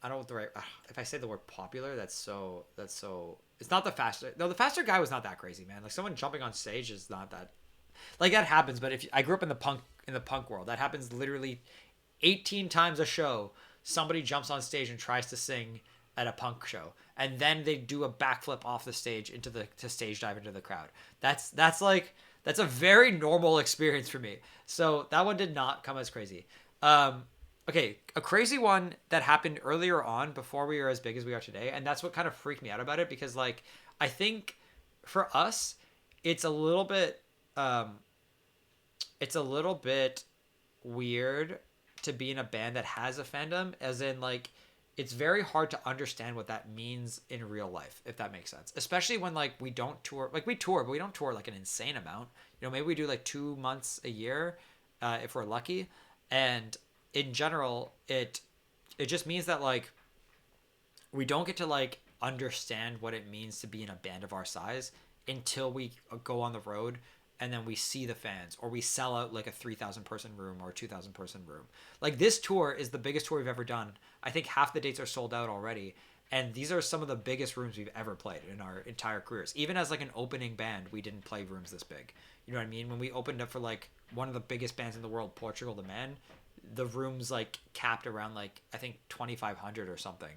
I don't know what the right. If I say the word popular, that's so. It's not the faster. No, the faster guy was not that crazy, man. Like someone jumping on stage is not that. Like that happens, but I grew up in the punk world, that happens literally 18 times a show. Somebody jumps on stage and tries to sing at a punk show, and then they do a backflip off the stage to stage dive into the crowd. That's a very normal experience for me. So that one did not come as crazy. Okay, a crazy one that happened earlier on before we were as big as we are today, and that's what kind of freaked me out about it because, like, I think for us, it's a little bit weird to be in a band that has a fandom, as in, like, it's very hard to understand what that means in real life, if that makes sense. Especially when, like, we don't tour. Like, we tour, but we don't tour, like, an insane amount. You know, maybe we do, like, 2 months a year, if we're lucky. And in general, it just means that, like, we don't get to, like, understand what it means to be in a band of our size until we go on the road and then we see the fans, or we sell out like a 3,000 person room or a 2,000 person room. Like, this tour is the biggest tour we've ever done. I think half the dates are sold out already. And these are some of the biggest rooms we've ever played in our entire careers. Even as like an opening band, we didn't play rooms this big. You know what I mean? When we opened up for like one of the biggest bands in the world, Portugal the Man, the rooms like capped around like, I think 2,500 or something.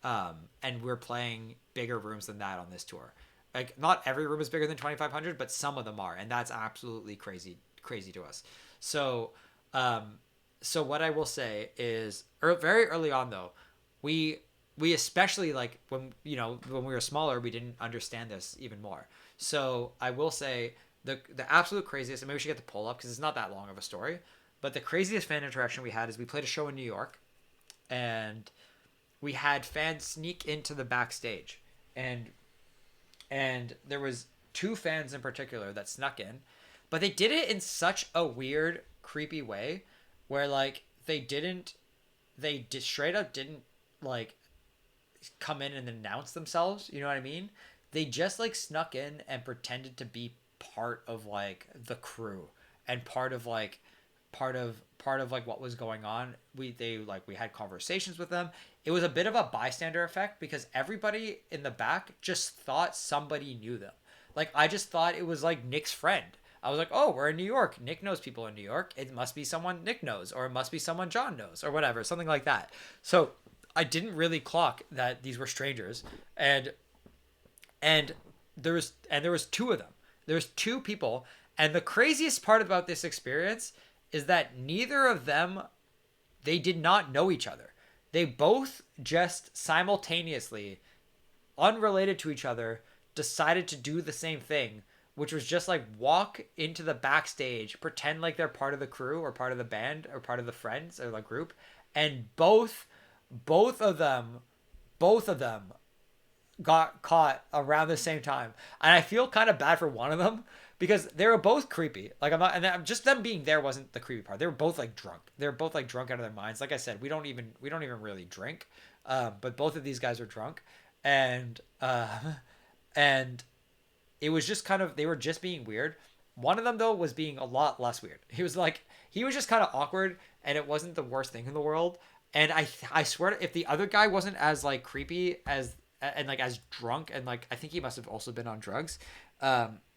And we're playing bigger rooms than that on this tour. Like, not every room is bigger than 2,500, but some of them are, and that's absolutely crazy to us. So what I will say is, very early on though, we especially, like, when we were smaller, we didn't understand this even more. So I will say the absolute craziest, and maybe we should get the poll up because it's not that long of a story, but the craziest fan interaction we had is we played a show in New York, and we had fans sneak into the backstage, and there was 2 fans in particular that snuck in, but they did it in such a weird, creepy way where, like, they straight up didn't, like, come in and announce themselves. You know what I mean? They just, like, snuck in and pretended to be part of, like, the crew and part of like what was going on. We had conversations with them. It was a bit of a bystander effect because everybody in the back just thought somebody knew them. Like, I just thought it was like Nick's friend. I was like, oh, we're in New York. Nick knows people in New York. It must be someone Nick knows, or it must be someone John knows, or whatever, something like that. So I didn't really clock that these were strangers, and there was 2 of them. There's 2 people, and the craziest part about this experience is that neither of them, they did not know each other. They both just simultaneously, unrelated to each other, decided to do the same thing, which was just like walk into the backstage, pretend like they're part of the crew or part of the band or part of the friends or the group, and both of them got caught around the same time. And I feel kind of bad for one of them because they were both creepy. Like, just them being there wasn't the creepy part. They were both like drunk. They were both like drunk out of their minds. Like I said, we don't even really drink. But both of these guys are drunk, and it was just kind of, they were just being weird. One of them though was being a lot less weird. He was just kind of awkward, and it wasn't the worst thing in the world. And I swear, if the other guy wasn't as like creepy as and like as drunk, and like I think he must have also been on drugs,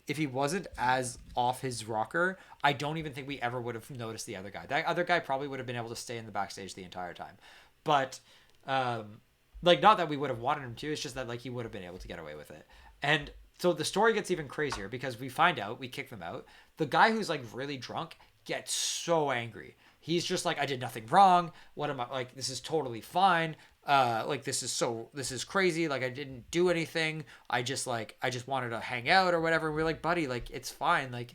if he wasn't as off his rocker, I don't even think we ever would have noticed the other guy. That other guy probably would have been able to stay in the backstage the entire time. But like, not that we would have wanted him to, it's just that like he would have been able to get away with it. And so the story gets even crazier because we find out, we kick them out. The guy who's like really drunk gets so angry. He's just like, I did nothing wrong. What am I, like, this is totally fine. Like, this is crazy. Like, I didn't do anything. I just wanted to hang out or whatever. And we're like, buddy, like, it's fine. Like,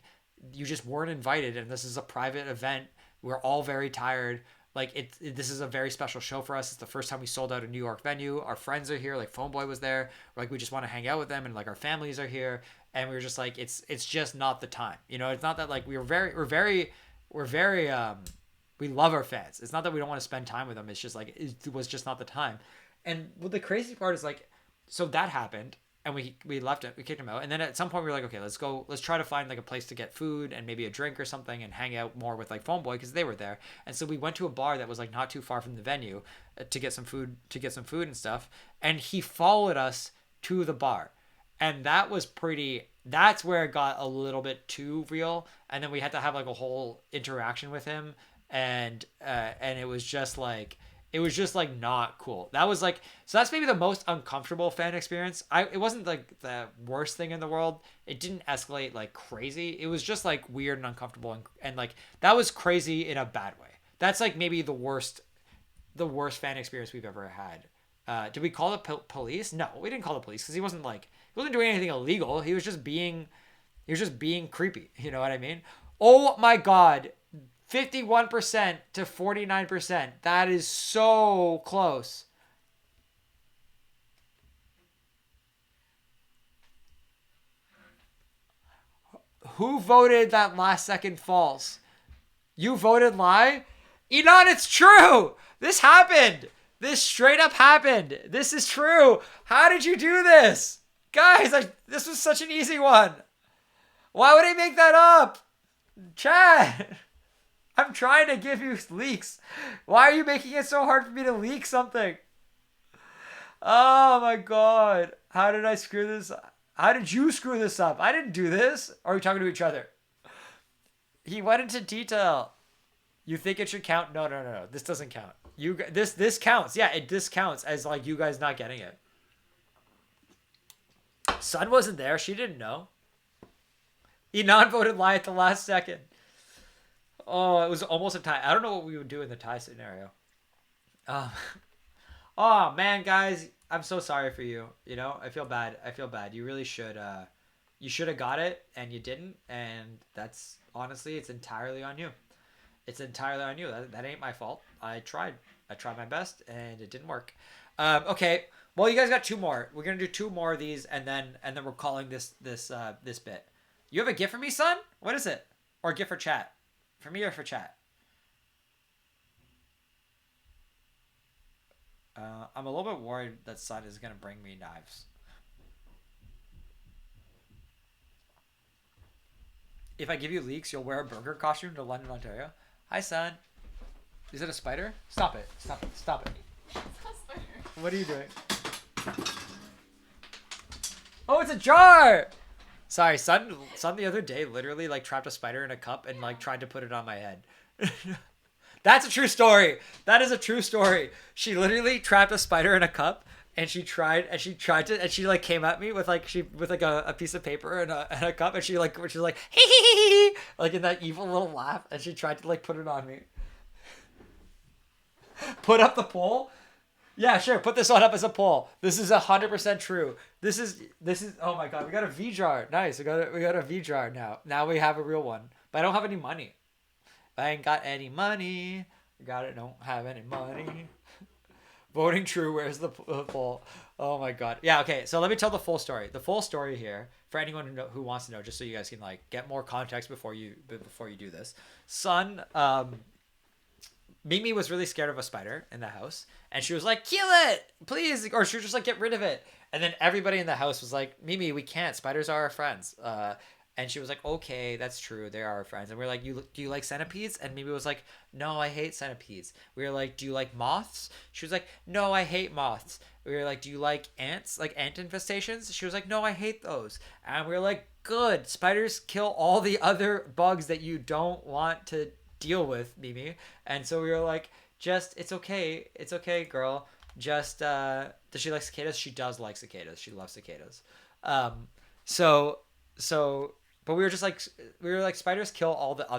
you just weren't invited, and this is a private event. We're all very tired. Like, this is a very special show for us. It's the first time we sold out a New York venue. Our friends are here. Like, Phone Boy was there. Like, we just want to hang out with them, and like our families are here. And we were just like, it's just not the time. You know, it's not that like we love our fans. It's not that we don't want to spend time with them. It's just like, it was just not the time. And well, the crazy part is like, so that happened, and we left it, we kicked him out. And then at some point we were like, okay, let's try to find like a place to get food and maybe a drink or something and hang out more with like Phone Boy because they were there. And so we went to a bar that was like not too far from the venue to get some food and stuff. And he followed us to the bar. And that's where it got a little bit too real. And then we had to have like a whole interaction with him. And it was just like not cool. That was like, so that's maybe the most uncomfortable fan experience. It wasn't like the worst thing in the world. It didn't escalate like crazy. It was just like weird and uncomfortable, and like that was crazy in a bad way. That's like maybe the worst fan experience we've ever had. Did we call the police? No, we didn't call the police because he wasn't doing anything illegal. He was just being creepy. You know what I mean? Oh my God. 51% to 49%. That is so close. Who voted that last second false? You voted lie? Enon, it's true. This happened. This straight up happened. This is true. How did you do this? Guys, this was such an easy one. Why would I make that up? Chad, I'm trying to give you leaks. Why are you making it so hard for me to leak something? Oh my god. How did I screw this up? How did you screw this up? I didn't do this. Or are we talking to each other? He went into detail. You think it should count? No. This doesn't count. This counts. Yeah, this counts as like you guys not getting it. Sun wasn't there. She didn't know. Enon voted lie at the last second. Oh, it was almost a tie. I don't know what we would do in the tie scenario. Oh man, guys, I'm so sorry for you. You know, I feel bad. You really should. You should have got it, and you didn't. And that's honestly, it's entirely on you. It's entirely on you. That ain't my fault. I tried my best, and it didn't work. Okay. Well, you guys got 2 more. We're gonna do 2 more of these, and then we're calling this bit. You have a gift for me, son? What is it? Or a gift for chat? For me or for chat? I'm a little bit worried that Son is gonna bring me knives. If I give you leaks, you'll wear a burger costume to London, Ontario. Hi, Son. Is it a spider? Stop it. Stop it. Stop it. It's not a spider. What are you doing? Oh, it's a jar! Sorry, Son the other day literally like trapped a spider in a cup and like tried to put it on my head. That's a true story. That is a true story. She literally trapped a spider in a cup and she like came at me with a piece of paper and a cup and she was like hee hee hee like in that evil little laugh and she tried to like put it on me. Put up the poll? Yeah, sure. Put this one up as a poll. This is 100% true. This is. Oh my god, we got a V jar. Nice. We got a V jar now. Now we have a real one. But I don't have any money. I ain't got any money. Don't have any money. Voting true. Where's the poll? Oh my god. Yeah. Okay. So let me tell the full story. The full story here for anyone who wants to know, just so you guys can like get more context before you do this. Son, Mimi was really scared of a spider in the house, and she was like, "Kill it, please," or she was just like, "Get rid of it." And then everybody in the house was like, "Mimi, we can't. Spiders are our friends." And she was like, "Okay, that's true. They are our friends." And we are like, "Do you like centipedes?" And Mimi was like, "No, I hate centipedes." We were like, "Do you like moths?" She was like, "No, I hate moths." We were like, "Do you like ants? Like ant infestations?" She was like, "No, I hate those." And we were like, "Good. Spiders kill all the other bugs that you don't want to deal with, Mimi." And so we were like, it's okay, girl. Just does she like cicadas? She does like cicadas. She loves cicadas. But we were like spiders kill all the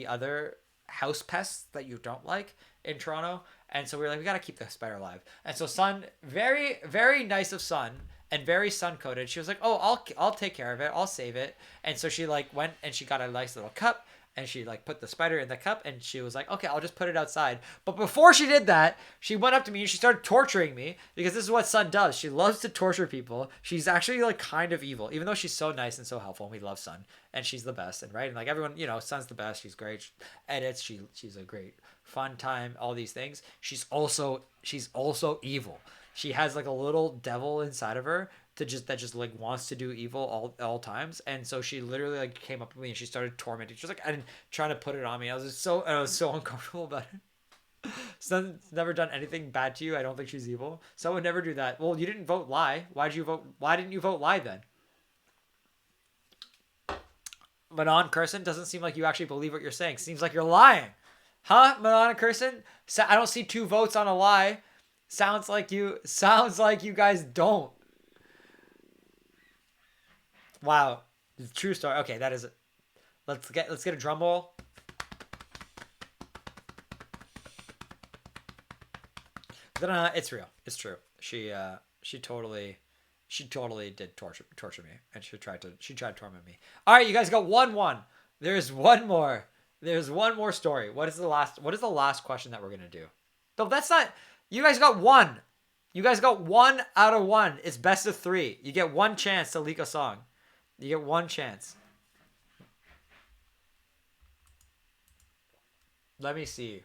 other house pests that you don't like in Toronto. And so we were like, we gotta keep the spider alive. And so Sun, very, very nice of Sun and very sun coated. She was like, "Oh, I'll take care of it. I'll save it." And so she like went and she got a nice little cup. And she like put the spider in the cup and she was like, "Okay, I'll just put it outside." But before she did that, she went up to me and she started torturing me because this is what Sun does. She loves to torture people. She's actually like kind of evil, even though she's so nice and so helpful. And we love Sun and she's the best. And right. And like everyone, you know, Sun's the best. She's great. She edits. She's a great fun time. All these things. She's also evil. She has like a little devil inside of her that just like wants to do evil all times. And so she literally like came up to me and she started tormenting. She was like, and trying to put it on me. I was so uncomfortable about it. Son's never done anything bad to you. I don't think she's evil. So I would never do that. Well, you didn't vote lie. Why didn't you vote lie then? Manon Curson, doesn't seem like you actually believe what you're saying. Seems like you're lying. Huh, Manon Curson? I don't see 2 votes on a lie. Sounds like you guys don't. Wow, true story. Okay, that is it. Let's get a drum roll. It's real. It's true. She totally did torture me, and she tried to torment me. All right, you guys got 1-1. There's one more. There's one more story. What is the last question that we're gonna do? No, that's not. You guys got 1. You guys got 1 out of 1. It's best of 3. You get 1 chance to leak a song. You get 1 chance. Let me see.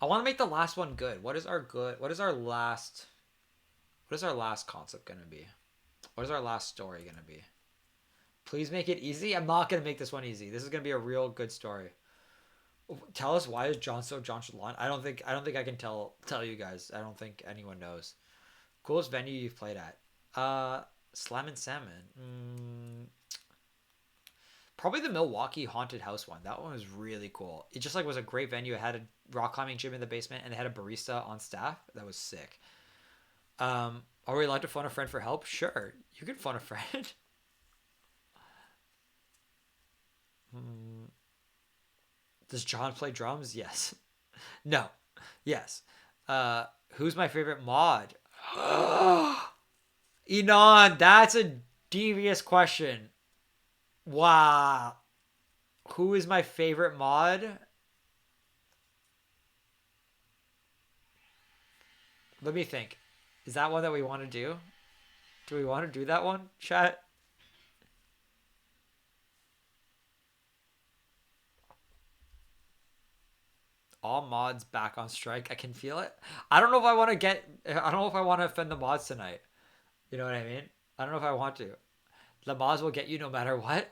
I want to make the last one good. What is our last concept gonna be? What is our last story gonna be? Please make it easy. I'm not gonna make this one easy. This is gonna be a real good story. Tell us, why is John so nonchalant? I don't think I can tell you guys. I don't think anyone knows. Coolest venue you've played at? Slam and Salmon. Probably the Milwaukee Haunted House one. That one was really cool. It just like was a great venue. It had a rock climbing gym in the basement, and they had a barista on staff. That was sick. Are we allowed to phone a friend for help? Sure, you can phone a friend. Does John play drums? Yes. No. Yes. Who's my favorite mod? Enon, that's a devious question. Wow. Who is my favorite mod? Let me think. Is that one that we want to do? Do we want to do that one, chat? All mods back on strike. I can feel it. I don't know if I want to offend the mods tonight. You know what I mean? I don't know if I want to. The mods will get you no matter what.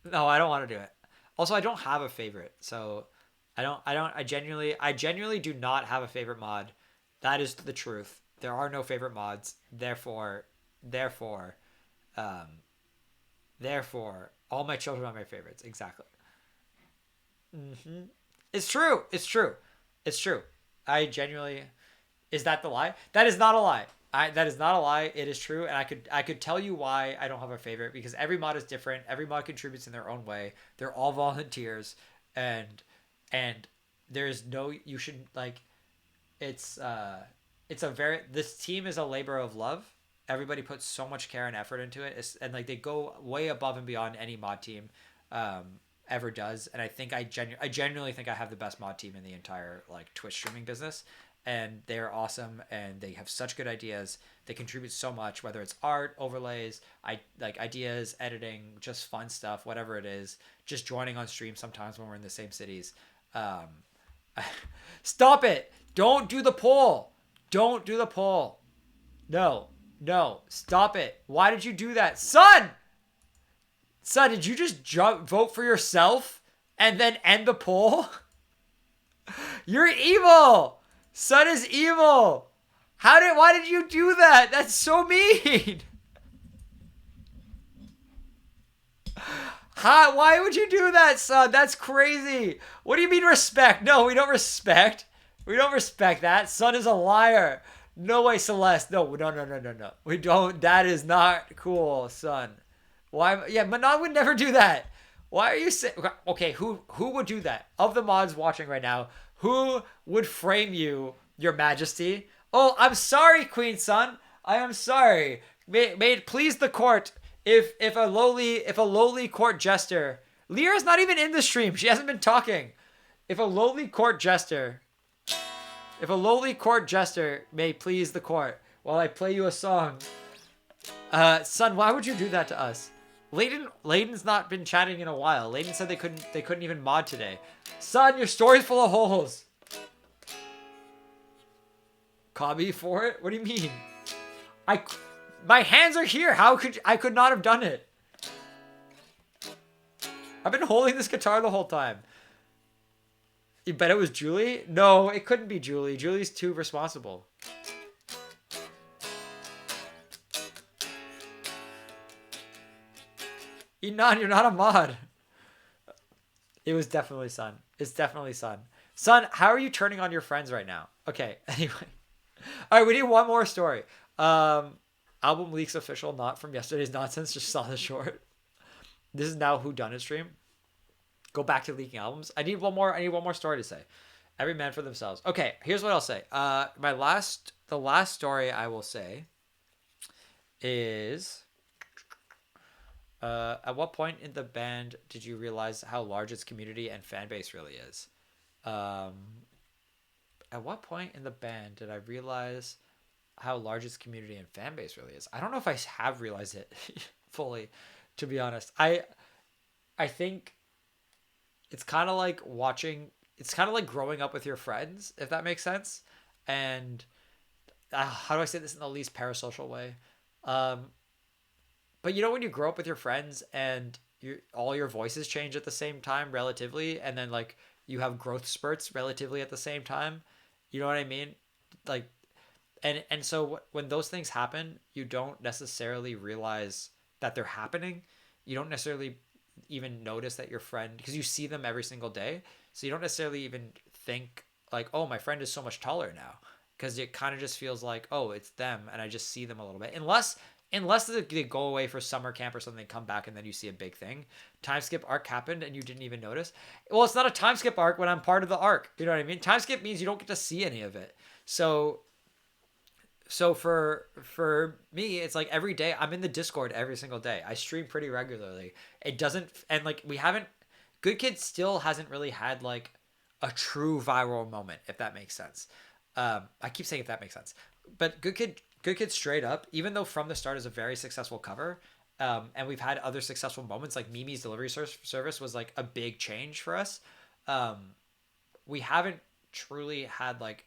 No, I don't want to do it. Also, I don't have a favorite. So I genuinely do not have a favorite mod. That is the truth. There are no favorite mods. Therefore, all my children are my favorites. Exactly. It's true. I genuinely... Is that the lie? That is not a lie. That is not a lie. It is true, and I could tell you why I don't have a favorite, because every mod is different. Every mod contributes in their own way. They're all volunteers, and there's no... You should, like... It's this team is a labor of love. Everybody puts so much care and effort into it, and like they go way above and beyond any mod team ever does. And I think I genuinely think I have the best mod team in the entire like Twitch streaming business, and they're awesome, and they have such good ideas. They contribute so much, whether it's art, overlays, ideas, editing, just fun stuff, whatever it is, just joining on stream sometimes when we're in the same cities. Stop it. Don't do the poll. Don't do the poll. No, stop it. Why did you do that? Son, did you just vote for yourself and then end the poll? You're evil. Son is evil. Why did you do that? That's so mean. Why would you do that, son? That's crazy. What do you mean respect? No, we don't respect. We don't respect that. Son is a liar. No way, Celeste. No. We don't. That is not cool, son. Why? Yeah, Manon would never do that. Why are you saying... Okay, who would do that? Of the mods watching right now, who would frame you, your majesty? Oh, I'm sorry, Queen Son. I am sorry. May it please the court if a lowly court jester... Lyra's not even in the stream. She hasn't been talking. If a lowly court jester may please the court while I play you a song. Son, why would you do that to us? Layden's not been chatting in a while. Layden said they couldn't even mod today. Son, your story's full of holes. Copy for it? What do you mean? My hands are here. I could not have done it. I've been holding this guitar the whole time. You bet it was Julie? No, it couldn't be Julie. Julie's too responsible. Enon, you're not a mod. It was definitely Sun. It's definitely Sun. Sun, how are you turning on your friends right now? Okay, anyway. All right, we need one more story. Album leaks official, not from yesterday's nonsense. Just saw the short. This is now whodunit stream. Go back to leaking albums. I need one more story to say. Every man for themselves. Okay, here's what I'll say. The last story I will say is, at what point in the band did you realize how large its community and fan base really is? At what point in the band did I realize how large its community and fan base really is? I don't know if I have realized it fully, to be honest. I think it's kind of like watching it's kind of like growing up with your friends, if that makes sense. And how do I say this in the least parasocial way? But you know, when you grow up with your friends and all your voices change at the same time relatively, and then like you have growth spurts relatively at the same time, you know what I mean? Like, and so when those things happen, you don't necessarily realize that they're happening. You don't necessarily even notice that your friend, because you see them every single day, so you don't necessarily even think like, oh, my friend is so much taller now, because it kind of just feels like, oh, it's them, and I just see them a little bit. Unless they go away for summer camp or something, come back, and then you see a big thing. Time skip arc happened and you didn't even notice. Well, it's not a time skip arc when I'm part of the arc. You know what I mean? Time skip means you don't get to see any of it. So for me, it's like every day I'm in the Discord every single day. I stream pretty regularly. It doesn't, and like we haven't, Good Kid still hasn't really had like a true viral moment, if that makes sense. I keep saying if that makes sense, but Good Kid straight up, even though From the Start is a very successful cover, and we've had other successful moments, like Mimi's delivery service was like a big change for us. We haven't truly had like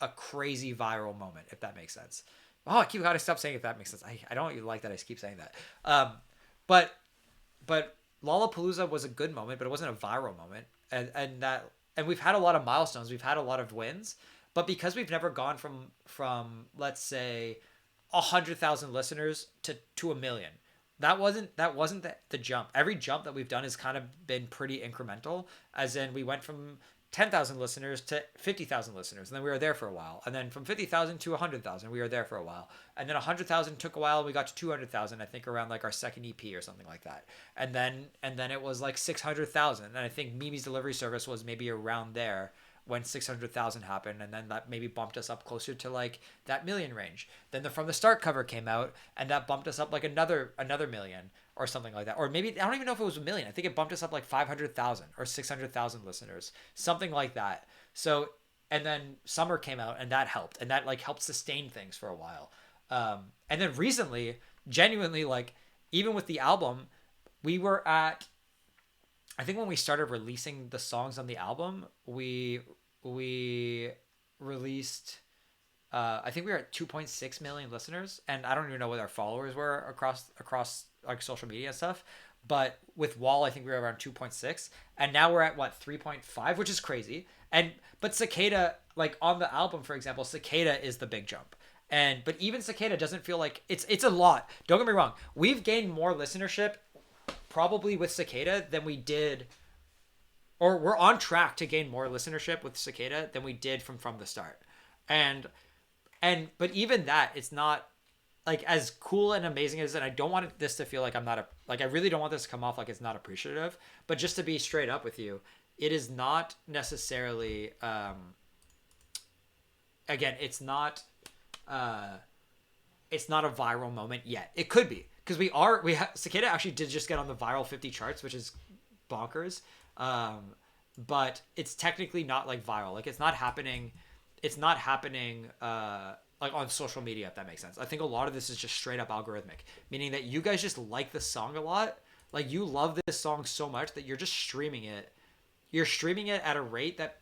a crazy viral moment, if that makes sense. Oh, I gotta stop saying if that makes sense. I don't even like that I keep saying that. But Lollapalooza was a good moment, but it wasn't a viral moment. And we've had a lot of milestones. We've had a lot of wins. But because we've never gone from let's say 100,000 listeners to a million, that wasn't the jump. Every jump that we've done has kind of been pretty incremental. As in, we went from 10,000 listeners to 50,000 listeners, and then we were there for a while. And then from 50,000 to 100,000, we were there for a while. And then 100,000 took a while, and we got to 200,000, I think, around like our second EP or something like that. And then it was like 600,000, and I think Mimi's delivery service was maybe around there when 600,000 happened, and then that maybe bumped us up closer to like that million range. Then the From the Start cover came out, and that bumped us up like another million or something like that. Or maybe, I don't even know if it was a million. I think it bumped us up like 500,000 or 600,000 listeners, something like that. So, and then Summer came out, and that helped, and that like helped sustain things for a while. And then recently, genuinely, like even with the album, we were at, I think when we started releasing the songs on the album, we released, I think we were at 2.6 million listeners, and I don't even know what our followers were across like social media and stuff. But with Wall, I think we were around 2.6, and now we're at what, 3.5, which is crazy. But Cicada, like on the album, for example, Cicada is the big jump. But even Cicada doesn't feel like it's a lot. Don't get me wrong. We've gained more listenership probably with Cicada than we did, or we're on track to gain more listenership with Cicada than we did from the start. But even that, it's not like as cool and amazing as it. I don't want this to feel like I really don't want this to come off like it's not appreciative, but just to be straight up with you, it is not necessarily, again, it's not a viral moment yet. It could be, because Cicada actually did just get on the viral 50 charts, which is bonkers. But it's technically not like viral. Like it's not happening like on social media, if that makes sense. I think a lot of this is just straight up algorithmic, meaning that you guys just like the song a lot. Like you love this song so much that you're just streaming it. You're streaming it at a rate that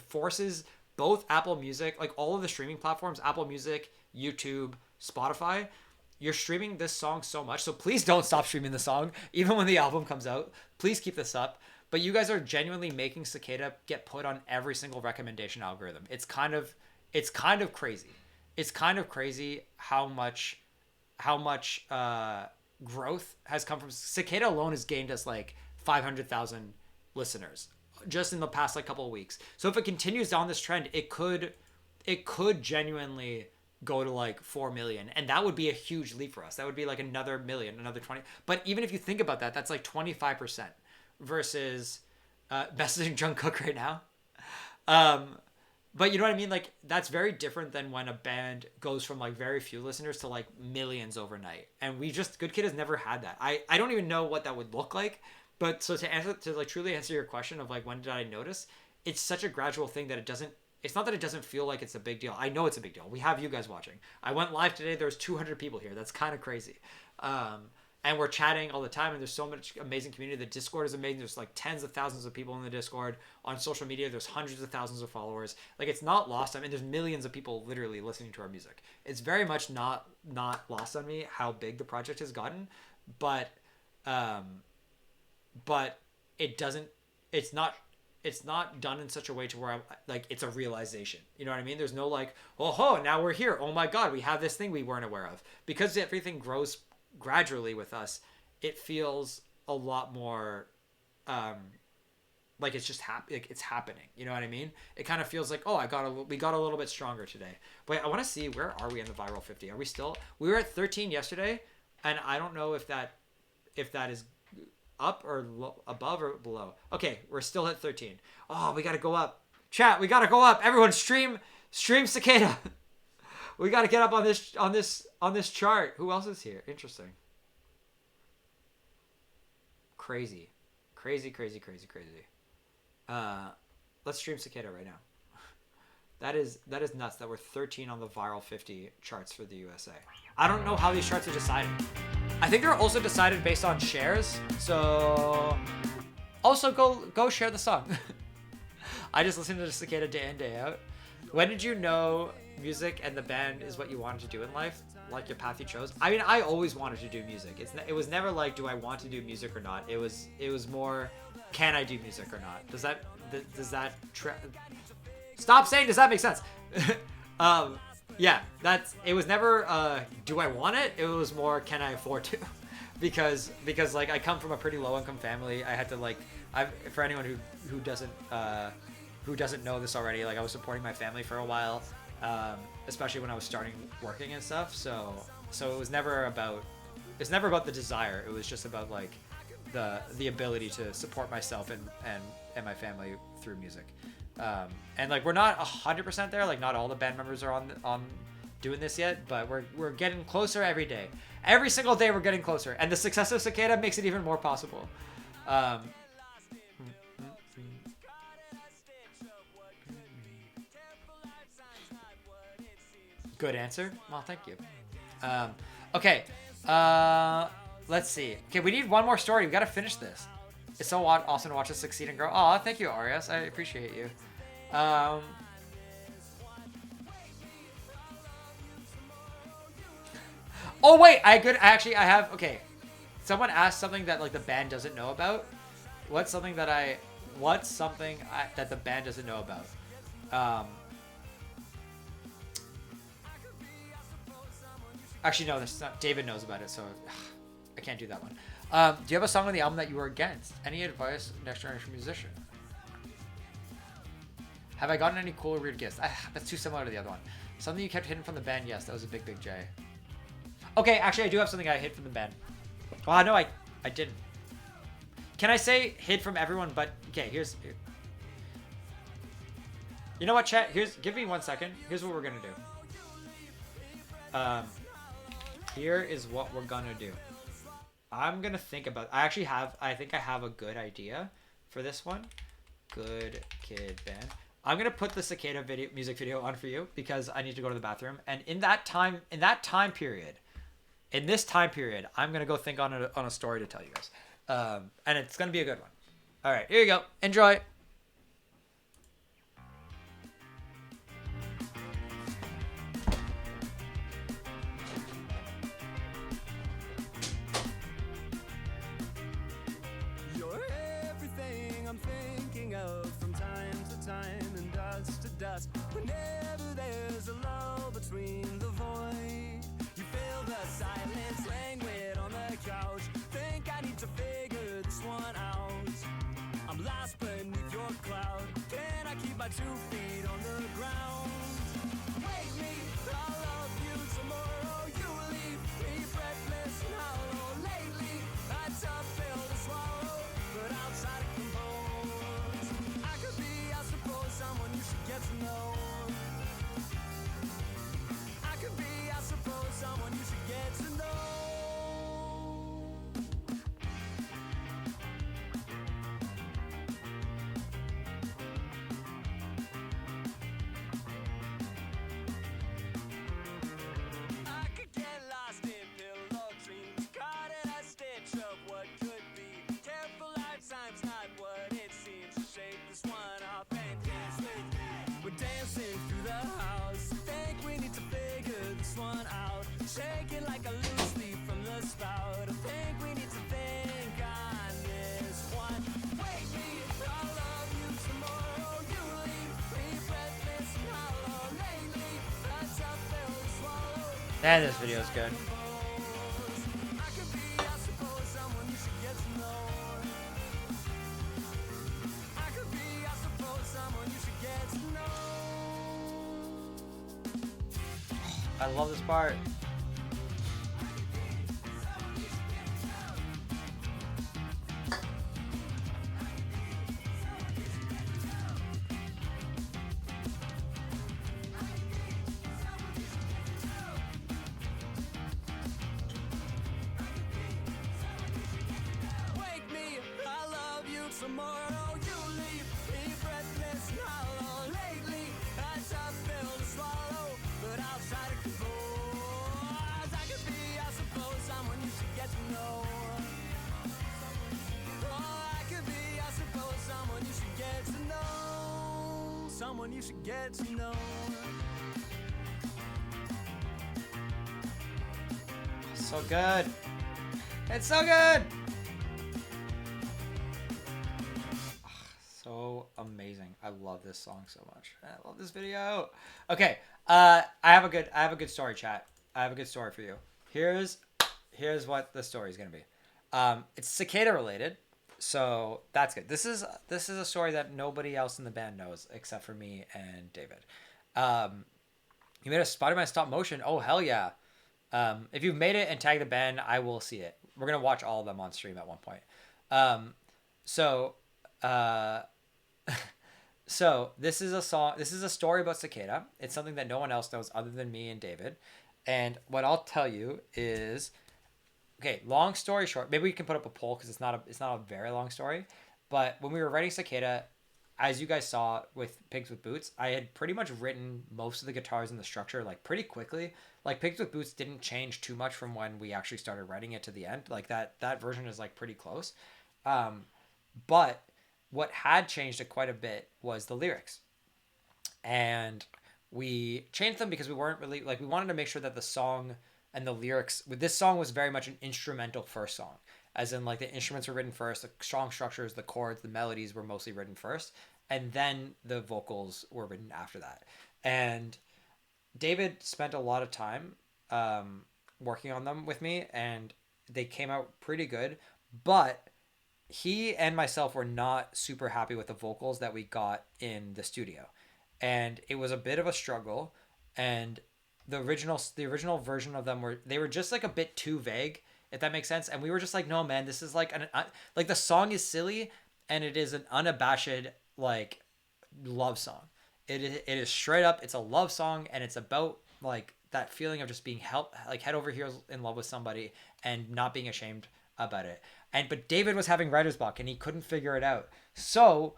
forces both Apple Music, like all of the streaming platforms, Apple Music, YouTube, Spotify, you're streaming this song so much. So please don't stop streaming the song, even when the album comes out. Please keep this up. But you guys are genuinely making Cicada get put on every single recommendation algorithm. It's kind of crazy. It's kind of crazy how much growth has come from Cicada alone. Has gained us like 500,000 listeners just in the past like couple of weeks. So if it continues down this trend, it could genuinely go to like 4 million, and that would be a huge leap for us. That would be like another million, another 20. But even if you think about that, that's like 25% versus messaging Jungkook right now. But you know what I mean? Like that's very different than when a band goes from like very few listeners to like millions overnight. And Good Kid has never had that. I don't even know what that would look like. But so to truly answer your question of like when did I notice, it's such a gradual thing that it's not that it doesn't feel like it's a big deal. I know it's a big deal. We have you guys watching. I went live today. There was 200 people here. That's kind of crazy. And and we're chatting all the time, and there's so much amazing community. The Discord is amazing. There's like tens of thousands of people in the Discord. On social media, there's hundreds of thousands of followers. Like, it's not lost. I mean, there's millions of people literally listening to our music. It's very much not lost on me how big the project has gotten, but it doesn't. It's not done in such a way to where I'm like, it's a realization. You know what I mean? There's no like, oh, now we're here. Oh my God, we have this thing we weren't aware of. Because everything grows gradually with us, it feels a lot more like it's just like it's happening. You know what I mean? It kind of feels like, oh, we got a little bit stronger today. But I want to see, where are we in the viral 50? Are we still? We were at 13 yesterday, and I don't know if that is up or above or below. Okay, we're still at 13. Oh, we gotta go up. Chat, we gotta go up. Everyone, stream Cicada. We gotta get up on this chart. Who else is here? Interesting. Crazy. Let's stream Cicada right now. That is nuts that we're 13 on the viral 50 charts for the USA. I don't know how these charts are decided. I think they're also decided based on shares. So also go share the song. I just listened to Cicada day in, day out. When did you know music and the band is what you wanted to do in life? Like your path you chose? I mean, I always wanted to do music. It was never like, do I want to do music or not? It was more, can I do music or not? Does that stop saying, does that make sense? Yeah, it was never, do I want it? It was more, can I afford to? because like, I come from a pretty low income family. I had to like, for anyone who doesn't know this already, like, I was supporting my family for a while, especially when I was starting working and stuff. So it was never about the desire. It was just about like the ability to support myself and my family through music. And like, we're not 100% there. Like, not all the band members are on doing this yet, but we're getting closer every day. Every single day we're getting closer, and the success of Cicada makes it even more possible. Good answer. Well, thank you. Okay. Let's see. Okay, we need one more story. We gotta finish this. It's so awesome to watch us succeed and grow. Oh, thank you, Arias. I appreciate you. Oh wait, I have. Okay, someone asked something that like the band doesn't know about. What's something that the band doesn't know about? Actually, no, that's not. David knows about it, so I can't do that one. Do you have a song on the album that you were against? Any advice, next generation musician? Have I gotten any cool or weird gifts? That's too similar to the other one. Something you kept hidden from the band? Yes, that was a big J. Okay, actually, I do have something I hid from the band. Well, no, I didn't. Can I say hid from everyone? But okay, here's. You know what, chat? Give me 1 second. Here's what we're gonna do. Here is what we're gonna do. I'm gonna think about. I think I have a good idea for this one. Good Kid Band. I'm gonna put the Cicada music video on for you because I need to go to the bathroom. And in this time period, I'm gonna go think on a story to tell you guys. And it's gonna be a good one. All right, here you go. Enjoy. Whenever there's a lull between the void, you feel the silence languid on the couch. Think I need to figure this one out. I'm lost beneath your cloud. Can I keep my 2 feet on the ground? Wake me, I'll love you tomorrow. You leave me breathless and hollow. Lately, I tough pill to swallow, but I'll try to compose. I could be, I suppose, someone you should get to know. Someone you should get to know. shaking like a loose leaf from the spout. I think we need to think on this one. Wake me, I'll love you tomorrow. You leave me breathless and hollow. Lately, that's a pill to swallow. Man, this video is good. I could be, I suppose, someone you should get to know. I could be, I suppose, someone you should get to know. I love this part. Wake me, I love you tomorrow. You leave me breathless and hollow. Lately, that's a pill to swallow, but I'll try to compose. I could be, I suppose, someone you should get to know. Oh, I could be, I suppose, someone you should get to know. Someone you should get to know. So good. It's so good. So amazing. I love this song so much. I love this video. Okay. I have a good story, chat. I have a good story for you. Here's what the story is gonna be. It's cicada related, so that's good. This is a story that nobody else in the band knows except for me and David. You made a Spider-Man stop motion. Oh hell yeah. If you've made it and tagged the band, I will see it. We're gonna watch all of them on stream at one point. So this is a song. This is a story about cicada. It's something that no one else knows other than me and David. And what I'll tell you is, okay. Long story short, maybe we can put up a poll because it's not a very long story. But when we were writing cicada, as you guys saw with Pigs with Boots, I had pretty much written most of the guitars and the structure like pretty quickly. Like Pigs with Boots didn't change too much from when we actually started writing it to the end. Like that version is like pretty close. But what had changed it quite a bit was the lyrics. And we changed them because we weren't really like, we wanted to make sure that the song and the lyrics with this song was very much an instrumental first song. As in like the instruments were written first, the strong structures, the chords, the melodies were mostly written first. And then the vocals were written after that. And David spent a lot of time working on them with me, and they came out pretty good. But he and myself were not super happy with the vocals that we got in the studio. And it was a bit of a struggle. And the original version of them they were just like a bit too vague, if that makes sense. And we were just like, no, man, this is like like the song is silly, and it is an unabashed like love song. It is straight up. It's a love song, and it's about like that feeling of just being like head over heels in love with somebody and not being ashamed about it. But David was having writer's block and he couldn't figure it out. So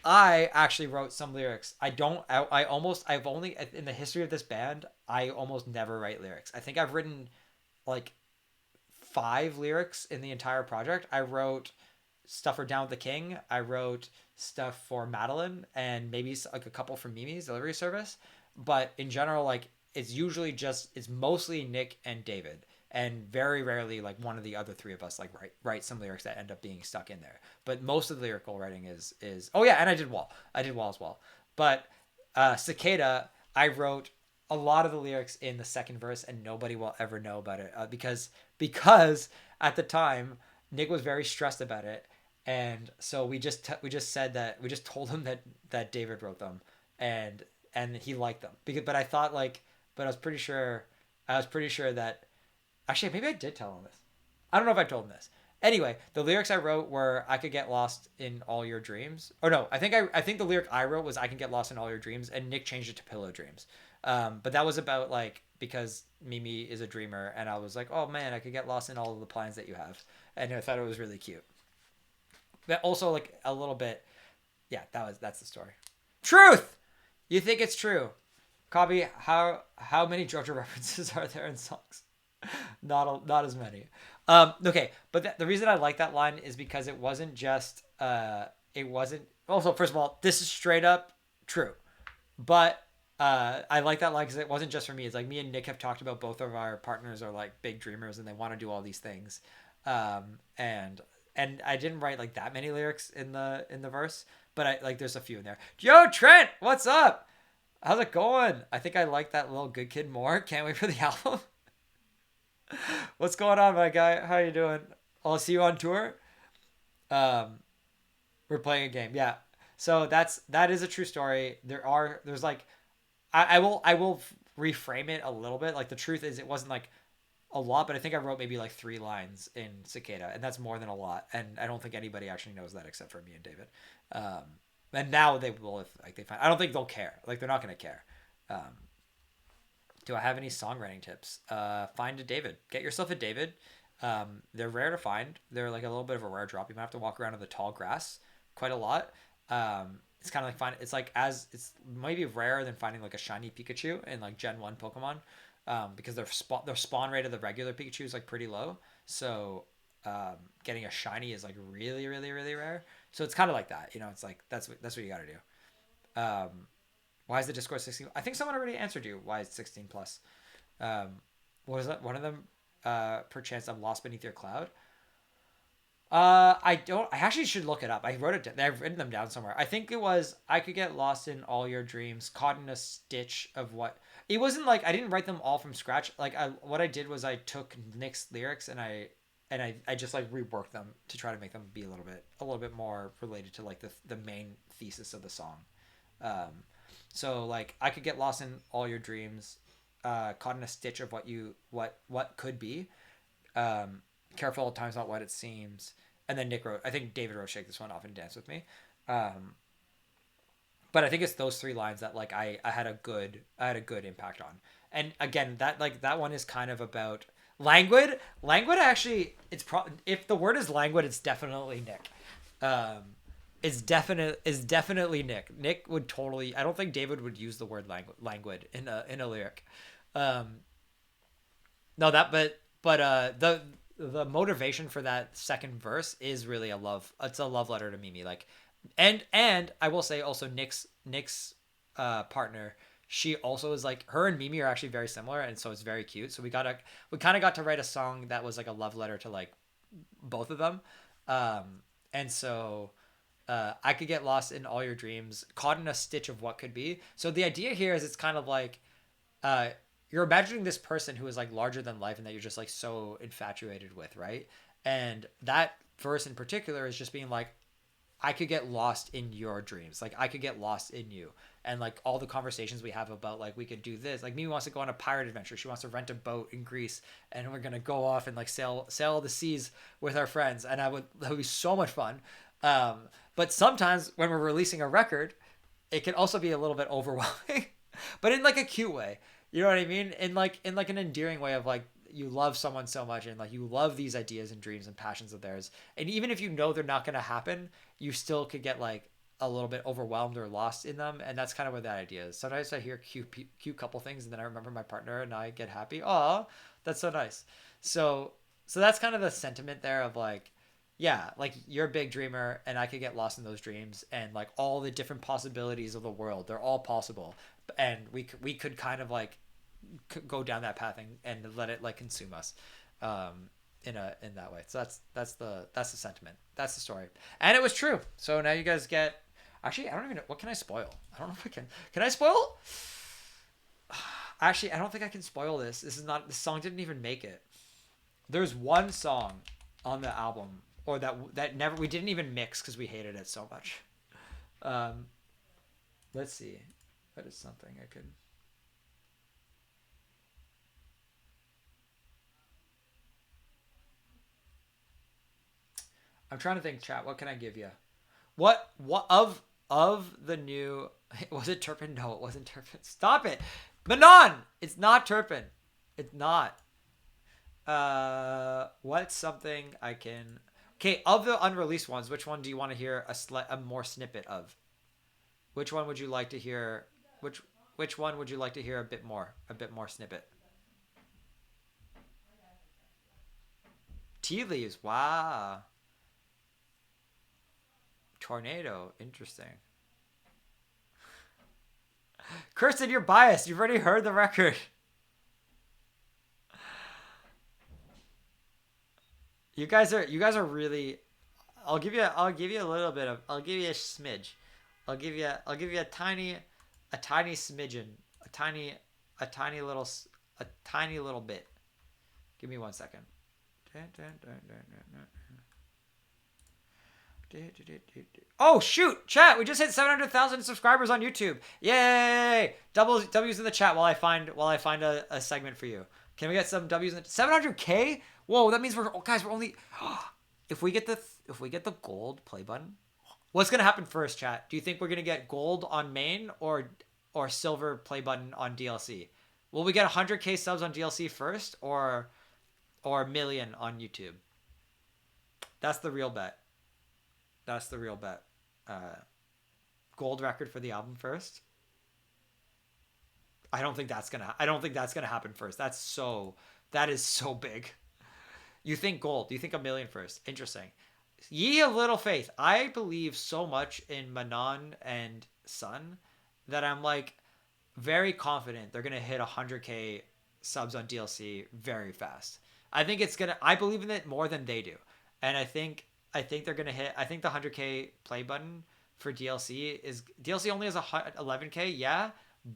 I actually wrote some lyrics. I've only in the history of this band, I almost never write lyrics. I think I've written like 5 lyrics in the entire project. I wrote stuff for Down with the King. I wrote stuff for Madeline and maybe like a couple for Mimi's delivery service. But in general, like it's mostly Nick and David. And very rarely, like one of the other 3 of us, like write some lyrics that end up being stuck in there. But most of the lyrical writing is oh yeah, and I did Wall as well. But Cicada, I wrote a lot of the lyrics in the second verse, and nobody will ever know about it because at the time Nick was very stressed about it, and so we just said that we just told him that David wrote them, and he liked them but I was pretty sure that. Actually, maybe I did tell him this. I don't know if I told him this. Anyway, the lyrics I wrote were "I could get lost in all your dreams." Or no, I think the lyric I wrote was "I can get lost in all your dreams," and Nick changed it to "Pillow Dreams." But that was about like because Mimi is a dreamer, and I was like, "Oh man, I could get lost in all of the plans that you have," and I thought it was really cute. But also like a little bit, yeah. That's the story. Truth. You think it's true, Cobby? How many JoJo references are there in songs? Not as many. Okay, but the reason I like that line is because it wasn't just also, first of all, this is straight up true, but I like that line because it wasn't just for me. It's like me and Nick have talked about both of our partners are like big dreamers and they want to do all these things. And I didn't write like that many lyrics in the verse, but I like there's a few in there. Yo, Trent, what's up? How's it going? I think I like that little good kid more. Can't wait for the album. What's going on, my guy? How you doing? I'll see you on tour. Um, we're playing a game. Yeah. So that is a true story. There's like I will reframe it a little bit. Like the truth is it wasn't like a lot, but I think I wrote maybe like 3 lines in Cicada, and that's more than a lot. And I don't think anybody actually knows that except for me and David. And now they will if like they find. I don't think they'll care. Like they're not gonna care. Do I have any songwriting tips? Find a David. Get yourself a David. They're rare to find. They're like a little bit of a rare drop. You might have to walk around in the tall grass quite a lot. It's kind of like it's like it's maybe rarer than finding like a shiny Pikachu in like Gen 1 Pokemon, because their spawn rate of the regular Pikachu is like pretty low. So getting a shiny is like really really really rare. So it's kind of like that, it's like that's what you got to do. Why is the Discord 16? I think someone already answered you. Why it's 16 plus? What is that? One of them, perchance I'm lost beneath your cloud. I actually should look it up. I've written them down somewhere. I think it was, I could get lost in all your dreams, caught in a stitch of what, it wasn't like, I didn't write them all from scratch. Like what I did was I took Nick's lyrics and I just like reworked them to try to make them be a little bit more related to like the main thesis of the song. So like I could get lost in all your dreams, caught in a stitch of what could be, careful at times not what it seems. And then I think David wrote shake this one off and dance with me. But I think it's those 3 lines that like I had a good impact on. And again, that one is kind of about languid actually. If the word is languid, it's definitely Nick. It's definitely Nick. Nick would totally, I don't think David would use the word languid in a lyric. No, but the motivation for that second verse is really it's a love letter to Mimi. Like, and I will say also Nick's partner, she also is like, her and Mimi are actually very similar, and so it's very cute. So we kind of got to write a song that was like a love letter to like both of them. And so I could get lost in all your dreams, caught in a stitch of what could be. So the idea here is it's kind of like you're imagining this person who is like larger than life and that you're just like so infatuated with, right? And that verse in particular is just being like, I could get lost in your dreams. Like I could get lost in you. And like all the conversations we have about like we could do this. Like Mimi wants to go on a pirate adventure. She wants to rent a boat in Greece and we're gonna go off and like sail the seas with our friends. And that would be so much fun. But sometimes when we're releasing a record, it can also be a little bit overwhelming, but in like a cute way. You know what I mean? In like an endearing way of like you love someone so much and like you love these ideas and dreams and passions of theirs. And even if you know they're not going to happen, you still could get like a little bit overwhelmed or lost in them. And that's kind of what that idea is. Sometimes I hear cute couple things and then I remember my partner and I get happy. Oh, that's so nice. So that's kind of the sentiment there of like, yeah, like you're a big dreamer and I could get lost in those dreams and like all the different possibilities of the world, they're all possible. And we could kind of like go down that path and let it like consume us in that way. So that's the sentiment. That's the story. And it was true. So now you guys get, actually, I don't even know, what can I spoil? I don't know if I can I spoil? Actually, I don't think I can spoil this. This song didn't even make it. There's one song on the album or that never, we didn't even mix because we hated it so much. Let's see. That is something I could. I'm trying to think, chat. What can I give you? What of the new? Was it Turpin? No, it wasn't Turpin. Stop it, Manon. It's not Turpin. It's not. What's something I can? Okay, of the unreleased ones, which one do you want to hear a more snippet of? Which one would you like to hear? Which one would you like to hear a bit more snippet? Tea leaves. Wow. Tornado. Interesting. Kirsten, you're biased. You've already heard the record. You guys are really. I'll give you a little bit of. I'll give you a smidge. I'll give you a tiny smidgen. A tiny little bit. Give me 1 second. Oh shoot, chat! We just hit 700,000 subscribers on YouTube. Yay! W's in the chat while I find a segment for you. Can we get some W's in the 700K? Whoa, that means we're only if we get the gold play button. What's gonna happen first, chat? Do you think we're gonna get gold on main or silver play button on DLC? Will we get 100K subs on DLC first or a million on YouTube? That's the real bet. Gold record for the album first. I don't think that's gonna happen first. That is so big. You think gold? You think a million first? Interesting. Ye of little faith. I believe so much in Manon and Sun that I'm like very confident they're gonna hit 100K subs on DLC very fast. I believe in it more than they do, and I think they're gonna hit. I think the 100K play button for DLC only has 11K, yeah,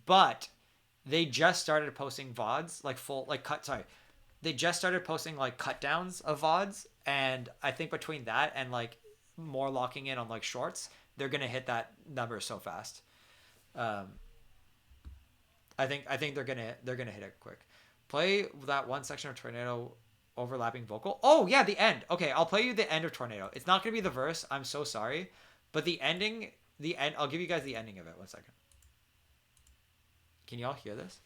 but they just started posting VODs they just started posting like cut downs of VODs, and I think between that and like more locking in on like shorts, they're gonna hit that number so fast. I think they're gonna hit it quick. Play that one section of Tornado overlapping vocal. Oh yeah, the end. Okay, I'll play you the end of Tornado. It's not gonna be the verse. I'm so sorry, but the end. I'll give you guys the ending of it. 1 second. Can y'all hear this?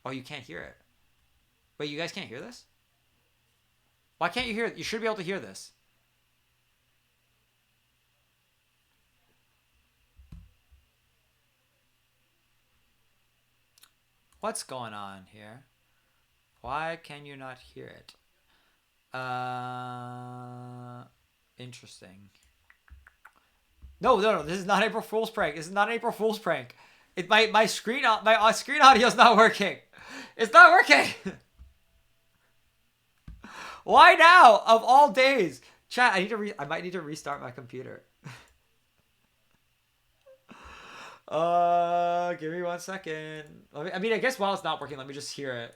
Oh, you can't hear it. Wait, you guys can't hear this? Why can't you hear it? You should be able to hear this. What's going on here? Why can you not hear it? Interesting. No. This is not April Fool's prank. My screen audio is not working. It's not working. Why now? Of all days, chat. I might need to restart my computer. Give me 1 second. I guess while it's not working, let me just hear it.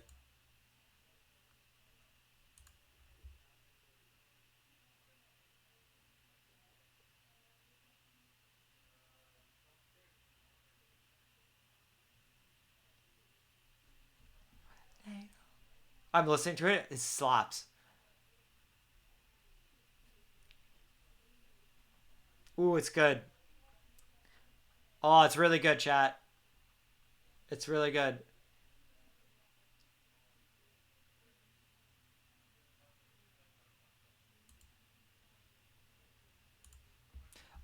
I'm listening to it. It slaps. Ooh, it's good. Oh, it's really good, chat. It's really good.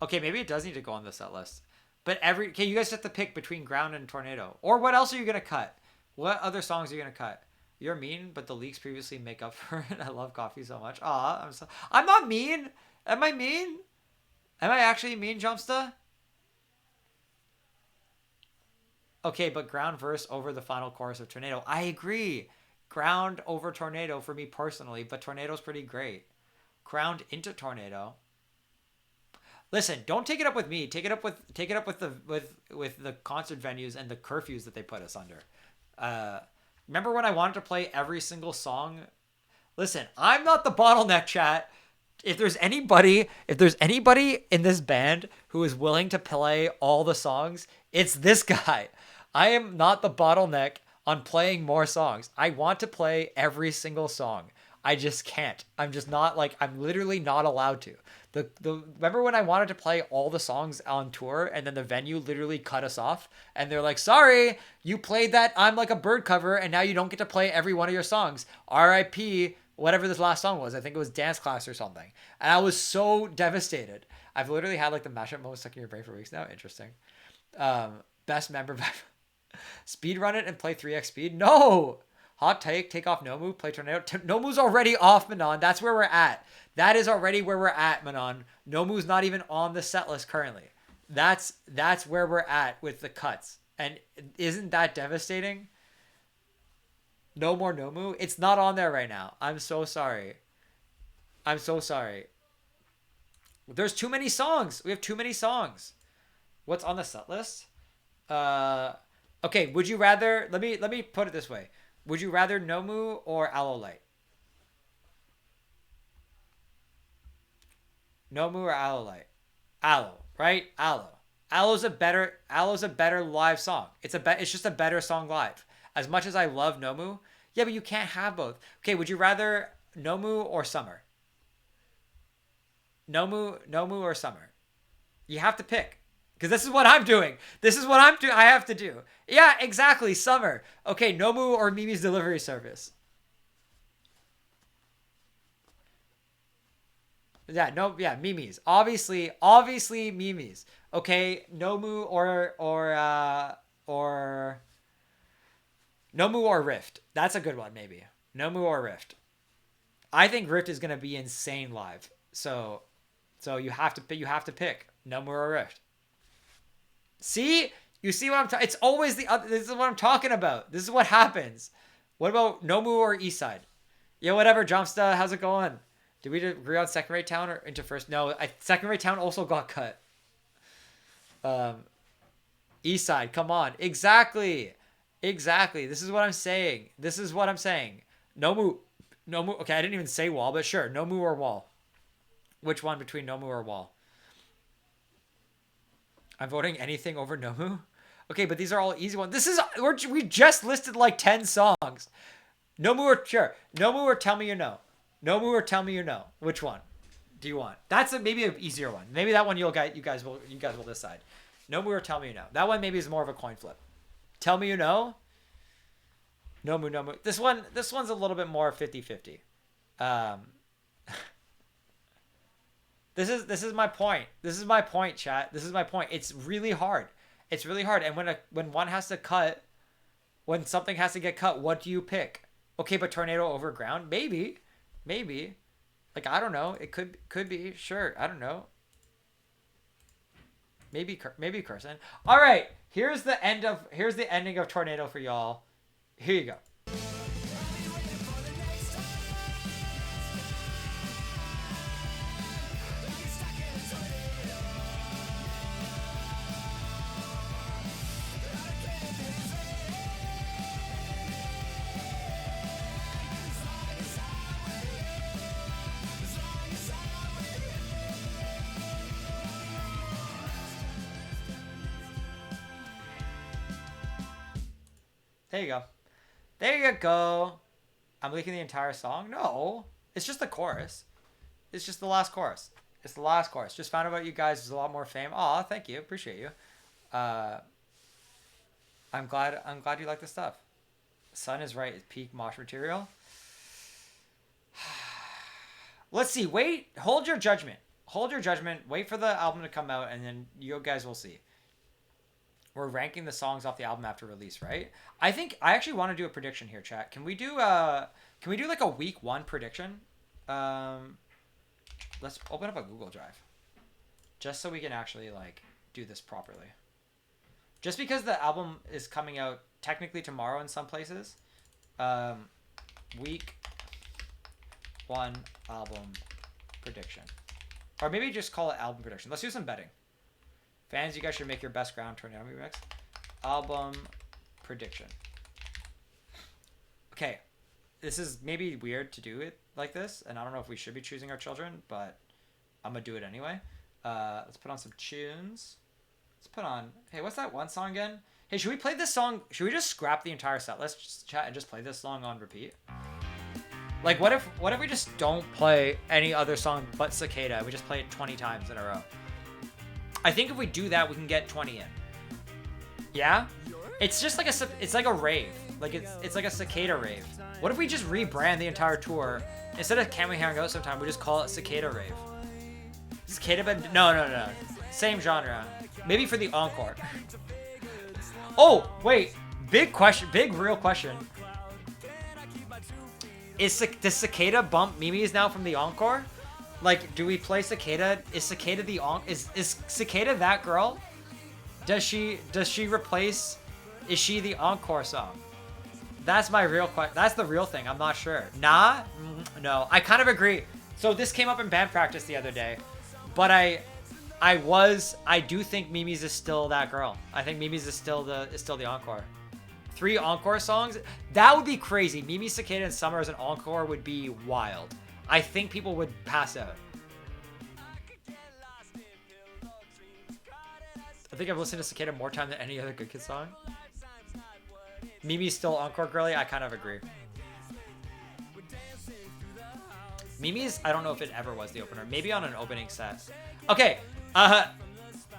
Okay, maybe it does need to go on the set list. But okay, you guys have to pick between Ground and Tornado. Or what else are you gonna cut? What other songs are you gonna cut? You're mean, but the leaks previously make up for it. I love coffee so much. Aw, I'm not mean. Am I mean? Am I actually mean, Jumpsta? Okay, but Ground verse over the final chorus of Tornado. I agree. Ground over Tornado for me personally, but Tornado's pretty great. Ground into Tornado. Listen, don't take it up with me. Take it up with the concert venues and the curfews that they put us under. Remember when I wanted to play every single song? Listen, I'm not the bottleneck, chat. If there's anybody in this band who is willing to play all the songs, it's this guy. I am not the bottleneck on playing more songs. I want to play every single song. I just can't. I'm just not I'm literally not allowed to. Remember when I wanted to play all the songs on tour and then the venue literally cut us off and they're like, sorry, you played that I'm Like a Bird cover and now you don't get to play every one of your songs. RIP, whatever this last song was. I think it was Dance Class or something. And I was so devastated. I've literally had the mashup mode stuck in your brain for weeks now. Interesting. Best member. Speed run it and play 3x speed? No! Hot take off Nomu, play Tornado. Nomu's already off, Manon. That's where we're at. That is already where we're at, Manon. Nomu's not even on the set list currently. That's where we're at with the cuts. And isn't that devastating? No more Nomu. It's not on there right now. I'm so sorry. I'm so sorry. There's too many songs. We have too many songs. What's on the set list? Okay, would you rather, let me put it this way. Would you rather Nomu or Aloe Light? Nomu or Aloe Light? Aloe, right? Aloe. Aloe's a better live song. It's just a better song live. As much as I love Nomu, yeah, but you can't have both. Okay, would you rather Nomu or Summer? Nomu or Summer? You have to pick. Because this is what I'm doing. I have to do. Yeah, exactly. Summer. Okay, Nomu or Mimi's Delivery Service? Yeah, Mimi's. Obviously Mimi's. Okay, Nomu or Nomu or Rift. That's a good one, maybe. Nomu or Rift. I think Rift is gonna be insane live. So you have to pick Nomu or Rift. See? You see what I'm it's always the other. This is what I'm talking about. This is what happens. What about Nomu or Eastside? Yeah, whatever, Jumpsta, how's it going? Did we agree on Second Rate Town or into first? No, Second Rate Town also got cut. Eastside, come on. Exactly. This is what I'm saying. Nomu. Okay, I didn't even say Wall, but sure. Nomu or Wall? Which one between Nomu or Wall? I'm voting anything over Nomu. Okay, but these are all easy ones. We just listed like 10 songs. Nomu or sure. Nomu or Tell Me You Know. Nomu or Tell Me You Know. Which one do you want? That's maybe an easier one. Maybe that one you guys will decide. Nomu or Tell Me You Know. That one maybe is more of a coin flip. Tell Me You Know. Nomu. This one's a little bit more 50-50. This is my point. Chat. This is my point. It's really hard. And when one has to cut, when something has to get cut, what do you pick? Okay, but Tornado over Ground? Maybe. Like, I don't know. It could be. Sure. I don't know. Maybe Curson. All right. Here's the ending of Tornado for y'all. Here you go. There you go. I'm leaking the entire song? No. It's just the chorus. It's just the last chorus. Just found out about you guys. There's a lot more fame. Aw, thank you. Appreciate you. I'm glad you like the stuff. Sun is right. It's peak mosh material. Let's see. Wait. Hold your judgment. Wait for the album to come out, and then you guys will see. We're ranking the songs off the album after release, right? I actually want to do a prediction here, chat. Can we do like a week 1 prediction? Let's open up a Google Drive. Just so we can actually like do this properly. Just because the album is coming out technically tomorrow in some places. Week 1 album prediction. Or maybe just call it album prediction. Let's do some betting. Fans, you guys should make your best Ground Tornado remix. Album prediction. Okay. This is maybe weird to do it like this, and I don't know if we should be choosing our children, but I'm going to do it anyway. Let's put on some tunes. Let's put on... Hey, what's that one song again? Hey, should we play this song? Should we just scrap the entire set? Let's just chat and just play this song on repeat. Like, what if we just don't play any other song but Cicada? We just play it 20 times in a row. I think if we do that, we can get 20 in. Yeah? It's just like a rave. Like it's like a Cicada rave. What if we just rebrand the entire tour? Instead of Can We Hang Out Sometime, we just call it Cicada Rave. Cicada, but no. Same genre. Maybe for the encore. Oh, wait. Big real question. Does Cicada bump Mimi's now from the encore? Like, do we play Cicada? Is Cicada the is Cicada that girl? Does she replace? Is she the encore song? That's my real question. That's the real thing. I'm not sure. Nah, no. I kind of agree. So this came up in band practice the other day, but I do think Mimi's is still that girl. I think Mimi's is still the encore. 3 encore songs. That would be crazy. Mimi, Cicada, and Summer as an encore would be wild. I think people would pass out. I think I've listened to Cicada more time than any other Good Kid song. Mimi's still encore girly. I kind of agree. Mimi's, I don't know if it ever was the opener. Maybe on an opening set. Okay,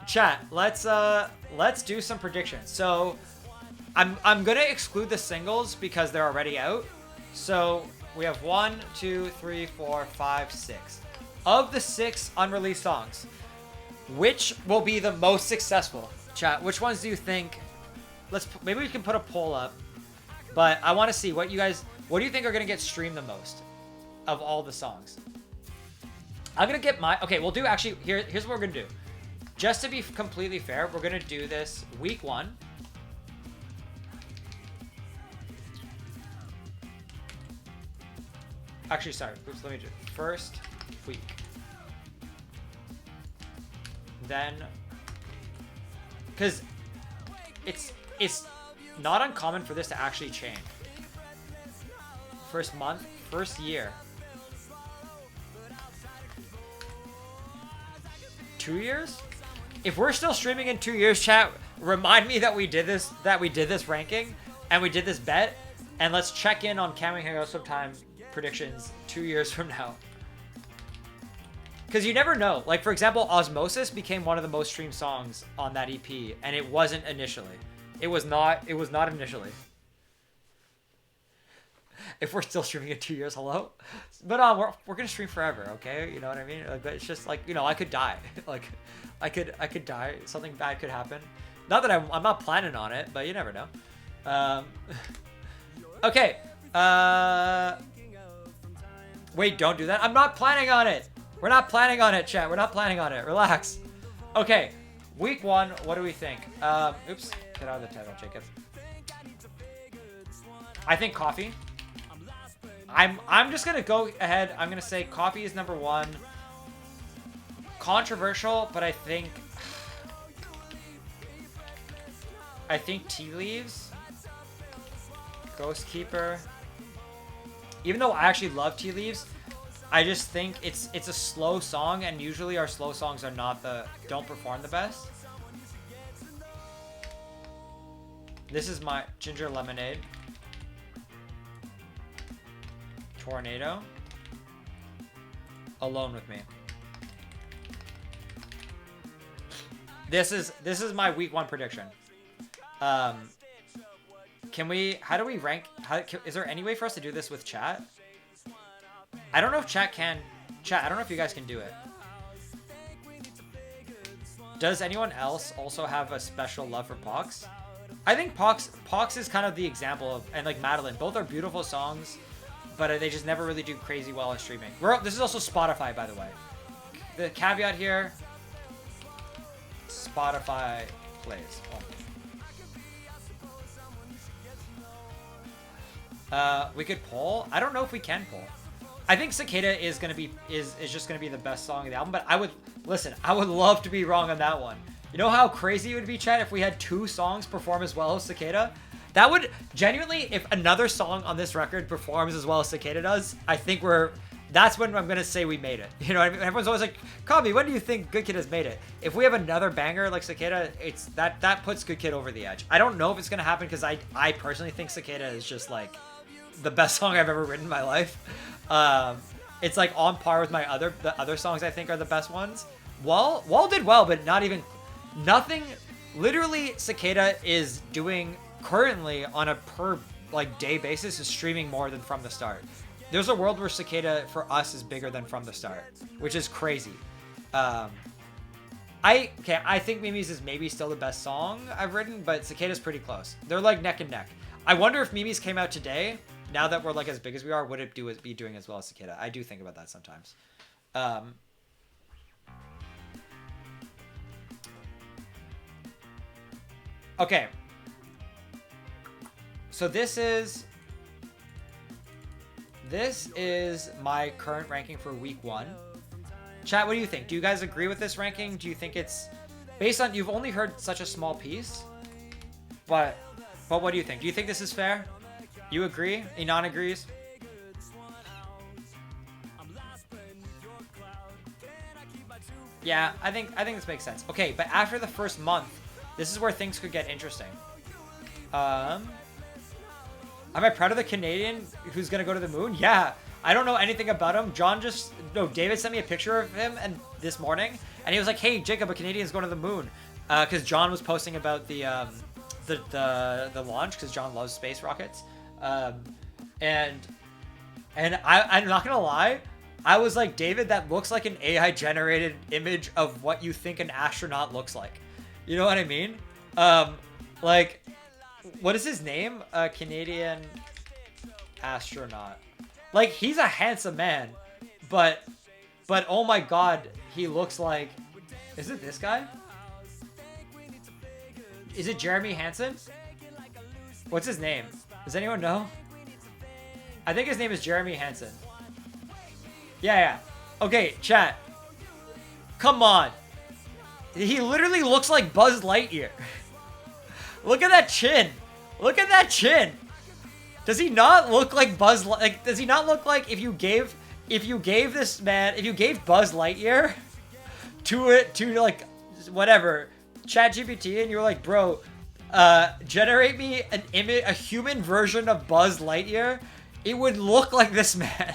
chat. Let's do some predictions. So, I'm gonna exclude the singles because they're already out. So we have 1, 2, 3, 4, 5, 6. Of the 6 unreleased songs, which will be the most successful? Chat. Which ones do you think? Maybe we can put a poll up. But I want to see what do you think are gonna get streamed the most of all the songs? I'm gonna get okay, we'll do actually here's what we're gonna do. Just to be completely fair, we're gonna do this week 1. Actually, sorry. Oops, let me do first week. Then, because it's not uncommon for this to actually change. First month, first year. 2 years? If we're still streaming in 2 years, chat, remind me that we did this ranking and we did this bet, and let's check in on Camming Hangout sometime predictions 2 years from now. Because you never know. Like, for example, Osmosis became one of the most streamed songs on that EP, and it wasn't initially. It was not initially. If we're still streaming in 2 years, hello? But we're gonna stream forever, okay? You know what I mean? Like, but it's just like, I could die. Like, I could die. Something bad could happen. Not that I'm not planning on it, but you never know. Okay. Wait, don't do that. I'm not planning on it. We're not planning on it, chat. We're not planning on it. Relax. Okay. Week 1, what do we think? Oops. Get out of the title, Jacob. I think Coffee. I'm just gonna go ahead. I'm gonna say Coffee is number 1. Controversial, but I think Tea Leaves, Ghost Keeper. Even though I actually love Tea Leaves, I just think it's a slow song, and usually our slow songs are don't perform the best. This is my Ginger Lemonade. Tornado. Alone with Me. This is my week 1 prediction. How do we rank? Is there any way for us to do this with chat? I don't know if chat, I don't know if you guys can do it. Does anyone else also have a special love for Pox? I think Pox is kind of the example of, and like Madeline, both are beautiful songs, but they just never really do crazy well in streaming. This is also Spotify, by the way. The caveat here, Spotify plays. We could poll. I don't know if we can poll. I think Cicada is just gonna be the best song of the album. But I would love to be wrong on that one. You know how crazy it would be, chat, if we had 2 songs perform as well as Cicada? That would genuinely, if another song on this record performs as well as Cicada does, I think that's when I'm gonna say we made it. You know what I mean? Everyone's always like, Kabi, when do you think Good Kid has made it? If we have another banger like Cicada, it's that puts Good Kid over the edge. I don't know if it's gonna happen because I personally think Cicada is just like the best song I've ever written in my life. It's like on par with the other songs I think are the best ones. Wall did well, but nothing. Literally, Cicada is doing currently on a per day basis is streaming more than From the Start. There's a world where Cicada for us is bigger than From the Start, which is crazy. I think Mimi's is maybe still the best song I've written, but Cicada's pretty close. They're like neck and neck. I wonder if Mimi's came out today, now that we're like as big as we are, would it be doing as well as Cicada? I do think about that sometimes. Um, okay. So this is my current ranking for week 1. Chat, what do you think? Do you guys agree with this ranking? Do you think it's based on, you've only heard such a small piece, but what do you think? Do you think this is fair? You agree? Inan agrees? Yeah, I think this makes sense. Okay, but after the first month, this is where things could get interesting. Am I proud of the Canadian who's gonna go to the moon? Yeah. I don't know anything about him. David sent me a picture of him this morning, and he was like, "Hey, Jacob, a Canadian's going to the moon," because John was posting about the launch, because John loves space rockets, and I'm not gonna lie, I was like, David, that looks like an AI generated image of what you think an astronaut looks like. You know what I mean? Like, what is his name? Canadian astronaut. Like, he's a handsome man, but oh my god, he looks like, is it this guy? Is it Jeremy Hansen? What's his name? Does anyone know? I think his name is Jeremy Hansen. Yeah. Okay, chat. Come on. He literally looks like Buzz Lightyear. Look at that chin. Look at that chin. Does he not look like Buzz? Like, does he not look like if you gave Buzz Lightyear to like whatever ChatGPT, and you were like, bro, generate me an image, a human version of Buzz Lightyear, it would look like this man.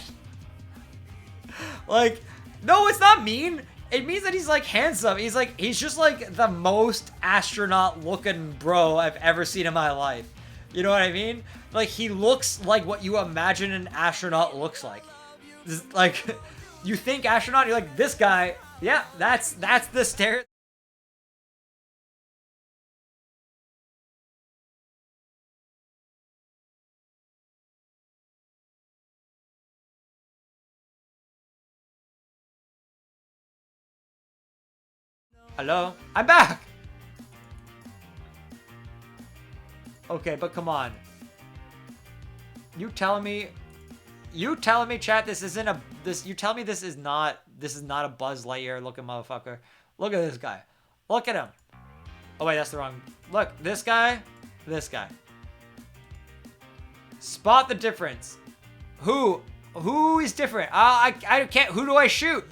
Like, no, it's not mean. It means that he's like handsome. He's just like the most astronaut looking bro I've ever seen in my life. You know what I mean? Like, he looks like what you imagine an astronaut looks like. Like, you think astronaut, you're like, this guy, yeah, that's the stereotype. Hello? I'm back! Okay, but come on. You telling me, chat, you tell me this is not a Buzz Lightyear looking motherfucker. Look at this guy. Look at him. Oh wait, that's the wrong. Look, this guy. Spot the difference. Who is different? I can't. Who do I shoot?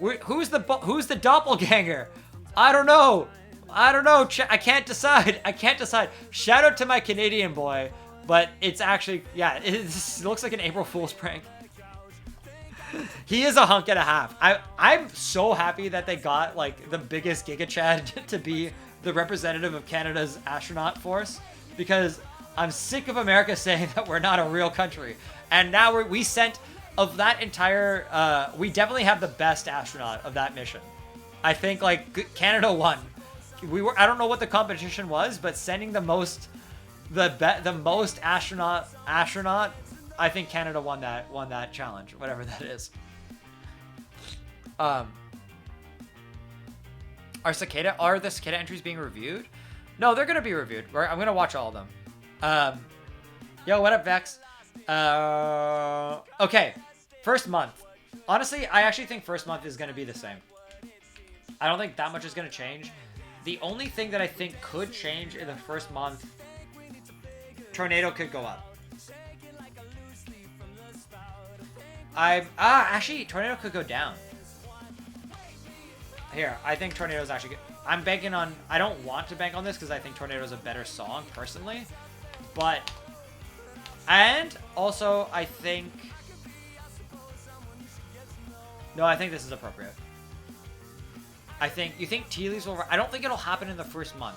Who's the doppelganger? I don't know. I can't decide. Shout out to my Canadian boy, but it's actually, yeah, it looks like an April Fool's prank. He is a hunk and a half. I'm so happy that they got like the biggest Giga Chad to be the representative of Canada's astronaut force, because I'm sick of America saying that we're not a real country. And now we sent, of that entire, we definitely have the best astronaut of that mission. I think like Canada won. I don't know what the competition was, but sending the most astronaut, I think Canada won that challenge, whatever that is. Are the cicada entries being reviewed? No, they're gonna be reviewed. I'm gonna watch all of them. Yo, what up, Vex? Okay, first month. Honestly, I actually think first month is gonna be the same. I don't think that much is gonna change. The only thing that I think could change in the first month, Tornado could go up. Actually, Tornado could go down. Here, I think Tornado's actually good. I'm banking on, I don't want to bank on this because I think Tornado's a better song, personally. But, and also, I think, no, I think this is appropriate. You think Tea Leaves will, I don't think it'll happen in the first month.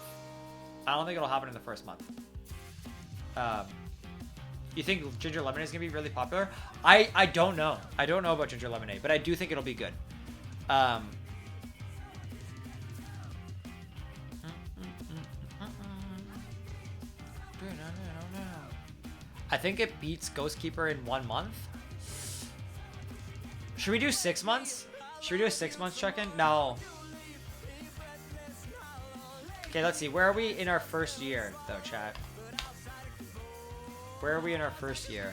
You think Ginger Lemonade is going to be really popular? I don't know. I don't know about Ginger Lemonade, but I do think it'll be good. I think it beats Ghost Keeper in 1 month. Should we do 6 months? Should we do a 6 months check-in? No. Okay, let's see. Where are we in our first year, though, chat? Where are we in our first year?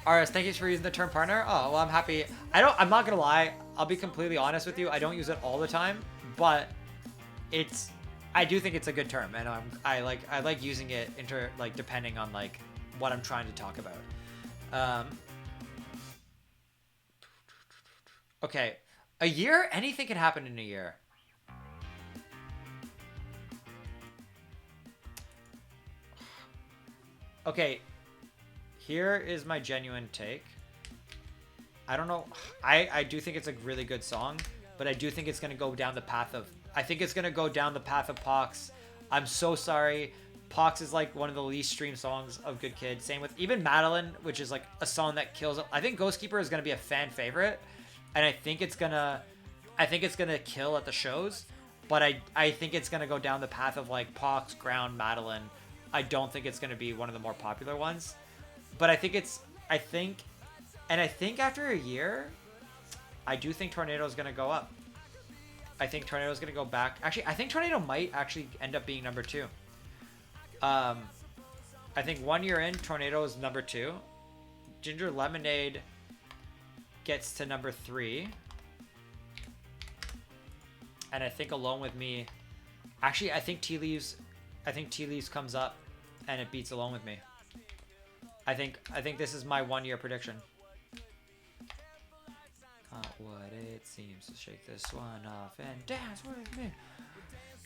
Aris, thank you for using the term partner. Oh, well, I'm happy. I'm not gonna lie. I'll be completely honest with you. I don't use it all the time, but I do think it's a good term, and I like using it depending on like what I'm trying to talk about. Okay, a year. Anything can happen in a year. Okay, here is my genuine take. I don't know. I do think it's a really good song, but I do think it's gonna go down the path of. I think it's gonna go down the path of Pox. I'm so sorry. Pox is like one of the least streamed songs of Good Kid. Same with even Madeline, which is like a song that kills. I think Ghost Keeper is gonna be a fan favorite, and I think it's gonna kill at the shows. But I think it's gonna go down the path of like Pox, Ground, Madeline. I don't think it's gonna be one of the more popular ones. But I think after a year, I do think Tornado is gonna go up. I think Tornado is gonna go back. Actually, I think Tornado might actually end up being number 2. I think 1 year in, Tornado is number 2. Ginger Lemonade gets to number 3. And I think Alone With Me. Actually, I think Tea Leaves comes up and it beats Alone With Me. I think this is my 1 year prediction. What it seems to shake this one off and dance with me.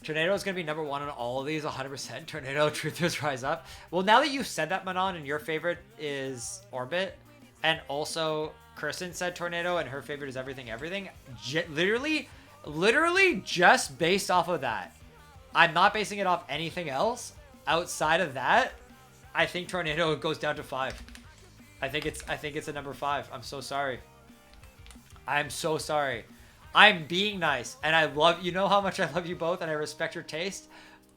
Tornado is going to be number 1 on all of these, 100%. Tornado, Truthers Rise Up. Well, now that you've said that, Manon, and your favorite is Orbit, and also Kirsten said Tornado, and her favorite is Everything, Everything. Literally just based off of that. I'm not basing it off anything else. Outside of that, I think Tornado goes down to 5. I think it's a number 5. I'm so sorry. I'm so sorry. I'm being nice, and you know how much I love you both, and I respect your taste.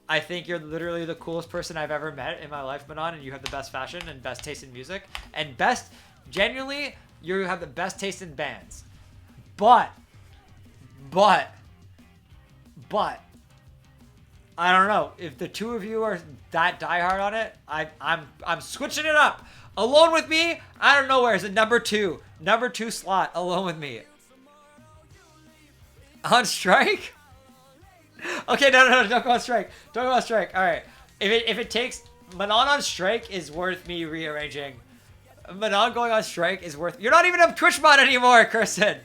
I think you're literally the coolest person I've ever met in my life, Manon, and you have the best fashion and best taste in music, and genuinely, you have the best taste in bands. But, I don't know. If the two of you are that diehard on it, I'm switching it up. Alone With Me, I don't know where. Is it number 2? Number 2 slot, Alone With Me. On strike? Okay, no, don't go on strike. Don't go on strike. All right. If it takes Manon on strike is worth me rearranging. Manon going on strike is worth. You're not even a Twitch bot anymore, Kirsten.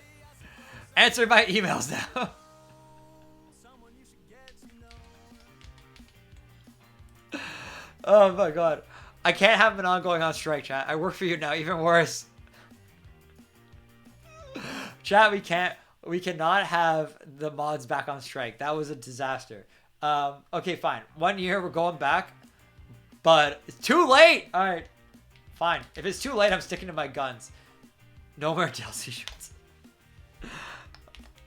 Answer my emails now. Oh my god. I can't have Manon going on strike, chat. I work for you now. Even worse. Chat, we cannot have the mods back on strike. That was a disaster. Okay, fine. 1 year, we're going back. But it's too late. All right. Fine. If it's too late, I'm sticking to my guns. No more DLC shorts.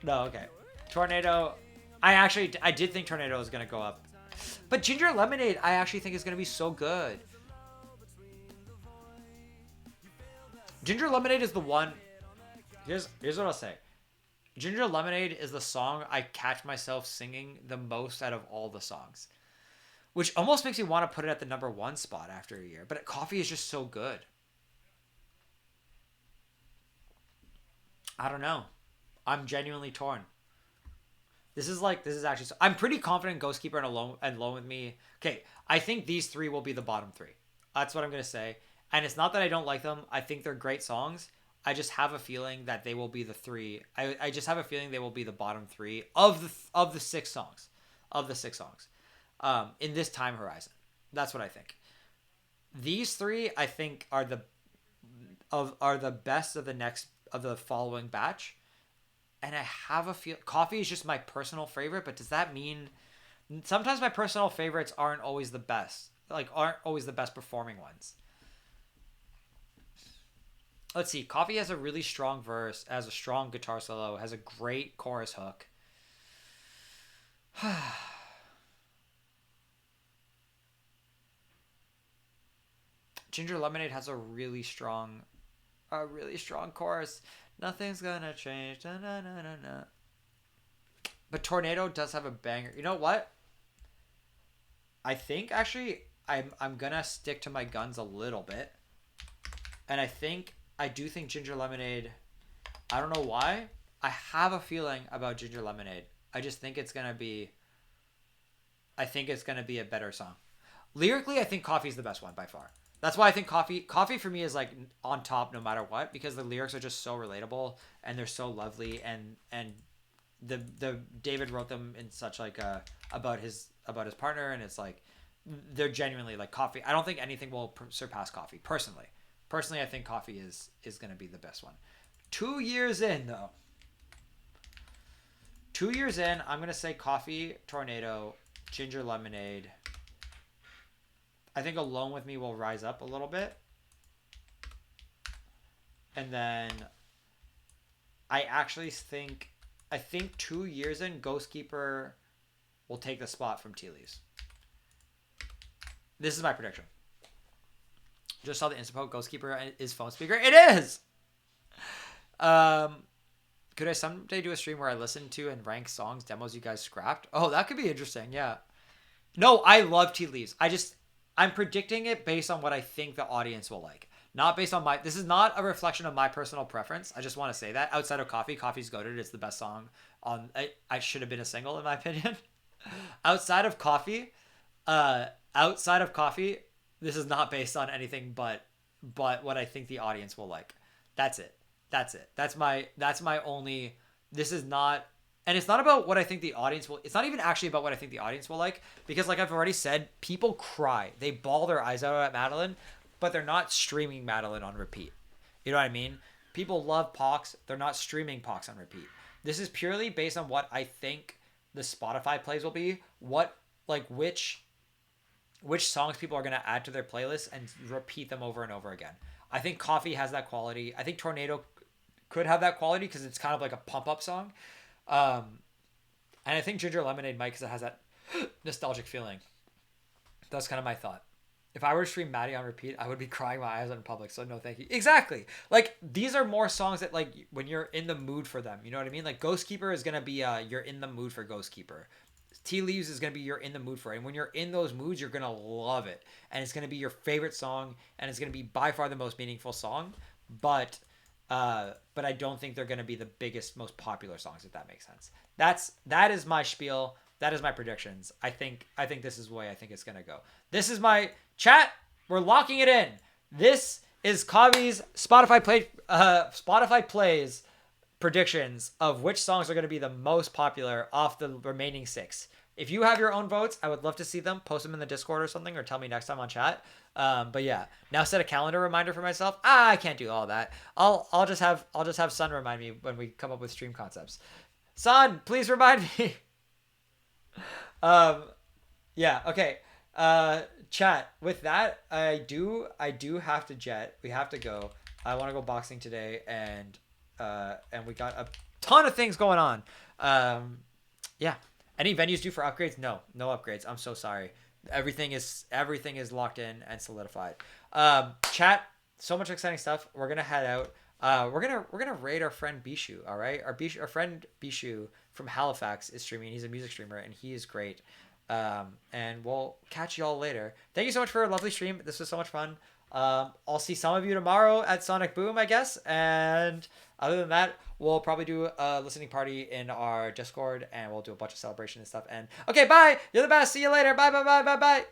No, okay. Tornado. I did think Tornado was going to go up. But Ginger Lemonade, I actually think is going to be so good. Ginger Lemonade is the one. Here's what I'll say. Ginger Lemonade is the song I catch myself singing the most out of all the songs. Which almost makes me want to put it at the number 1 spot after a year. But Coffee is just so good. I don't know. I'm genuinely torn. This is actually... I'm pretty confident Ghost Keeper and Alone With Me. Okay, I think these 3 will be the bottom 3. That's what I'm going to say. And it's not that I don't like them. I think they're great songs. I just have a feeling that they will be the 3. I just have a feeling they will be the bottom 3 of the 6 songs. Of the 6 songs. In this time horizon. That's what I think. These 3, I think, are the best of the following batch. And I have a feel Coffee is just my personal favorite, but does that mean sometimes my personal favorites aren't always the best? Aren't always the best performing ones. Let's see. Coffee has a really strong verse, has a strong guitar solo, has a great chorus hook. Ginger Lemonade has a really strong a really strong chorus. Nothing's gonna change. Na, na, na, na, na. But Tornado does have a banger. You know what? I think actually I'm gonna stick to my guns a little bit. And I do think Ginger Lemonade, I don't know why. I have a feeling about Ginger Lemonade. I just think it's gonna be a better song. Lyrically, I think Coffee's the best one by far. That's why I think Coffee for me is like on top no matter what, because the lyrics are just so relatable and they're so lovely, and the David wrote them in such like about his partner, and it's like they're genuinely like Coffee. I don't think anything will surpass Coffee personally. I think Coffee is going to be the best one. 2 years in though. 2 years in, I'm going to say Coffee, Tornado, Ginger Lemonade. I think Alone With Me will rise up a little bit. And then I think 2 years in, Ghost Keeper will take the spot from Tea Leaves. This is my prediction. Just saw the Instapo. Ghost Keeper is phone speaker. It is! Could I someday do a stream where I listen to and rank songs, demos you guys scrapped? Oh, that could be interesting, yeah. No, I love Tea Leaves. I'm predicting it based on what I think the audience will like. Not based on this is not a reflection of my personal preference. I just want to say that. Outside of Coffee's goated. It's the best song on, I should have been a single in my opinion. Outside of Coffee, this is not based on anything but what I think the audience will like. That's it. That's my only, this is not, and it's not about what I think the audience will, it's not even actually about what I think the audience will like, because like I've already said, people cry. They bawl their eyes out at Madeline, but they're not streaming Madeline on repeat. You know what I mean? People love Pox. They're not streaming Pox on repeat. This is purely based on what I think the Spotify plays will be, which songs people are going to add to their playlist and repeat them over and over again. I think Coffee has that quality. I think Tornado could have that quality because it's kind of like a pump-up song. And I think Ginger Lemonade might because it has that nostalgic feeling. That's kind of my thought. If I were to stream Maddie on repeat, I would be crying my eyes out in public, so no thank you. Exactly. Like, these are more songs that, like, when you're in the mood for them, you know what I mean? Like, Ghost Keeper is going to be, you're in the mood for Ghost Keeper. Tea Leaves is going to be you're in the mood for it. And when you're in those moods, you're going to love it. And it's going to be your favorite song, and it's going to be by far the most meaningful song. But I don't think they're going to be the biggest, most popular songs, if that makes sense. That is my spiel. That is my predictions. I think this is the way I think it's going to go. This is my chat. We're locking it in. This is Kavi's Spotify plays predictions of which songs are going to be the most popular off the remaining 6. If you have your own votes, I would love to see them. Post them in the Discord or something, or tell me next time on chat. But yeah, now set a calendar reminder for myself. I can't do all that. I'll just have Sun remind me when we come up with stream concepts. Sun, please remind me. Yeah, okay. Chat, with that, I do have to jet. We have to go. I want to go boxing today, and we got a ton of things going on. Yeah. Any venues due for upgrades? No upgrades. I'm so sorry. Everything is locked in and solidified. Chat, so much exciting stuff. We're gonna head out. We're gonna raid our friend Bishu. All right, our friend Bishu from Halifax is streaming. He's a music streamer and he is great. And we'll catch y'all later. Thank you so much for a lovely stream. This was so much fun. I'll see some of you tomorrow at Sonic Boom, I guess. And other than that, we'll probably do a listening party in our Discord, and we'll do a bunch of celebration and stuff. And okay, bye. You're the best. See you later. Bye.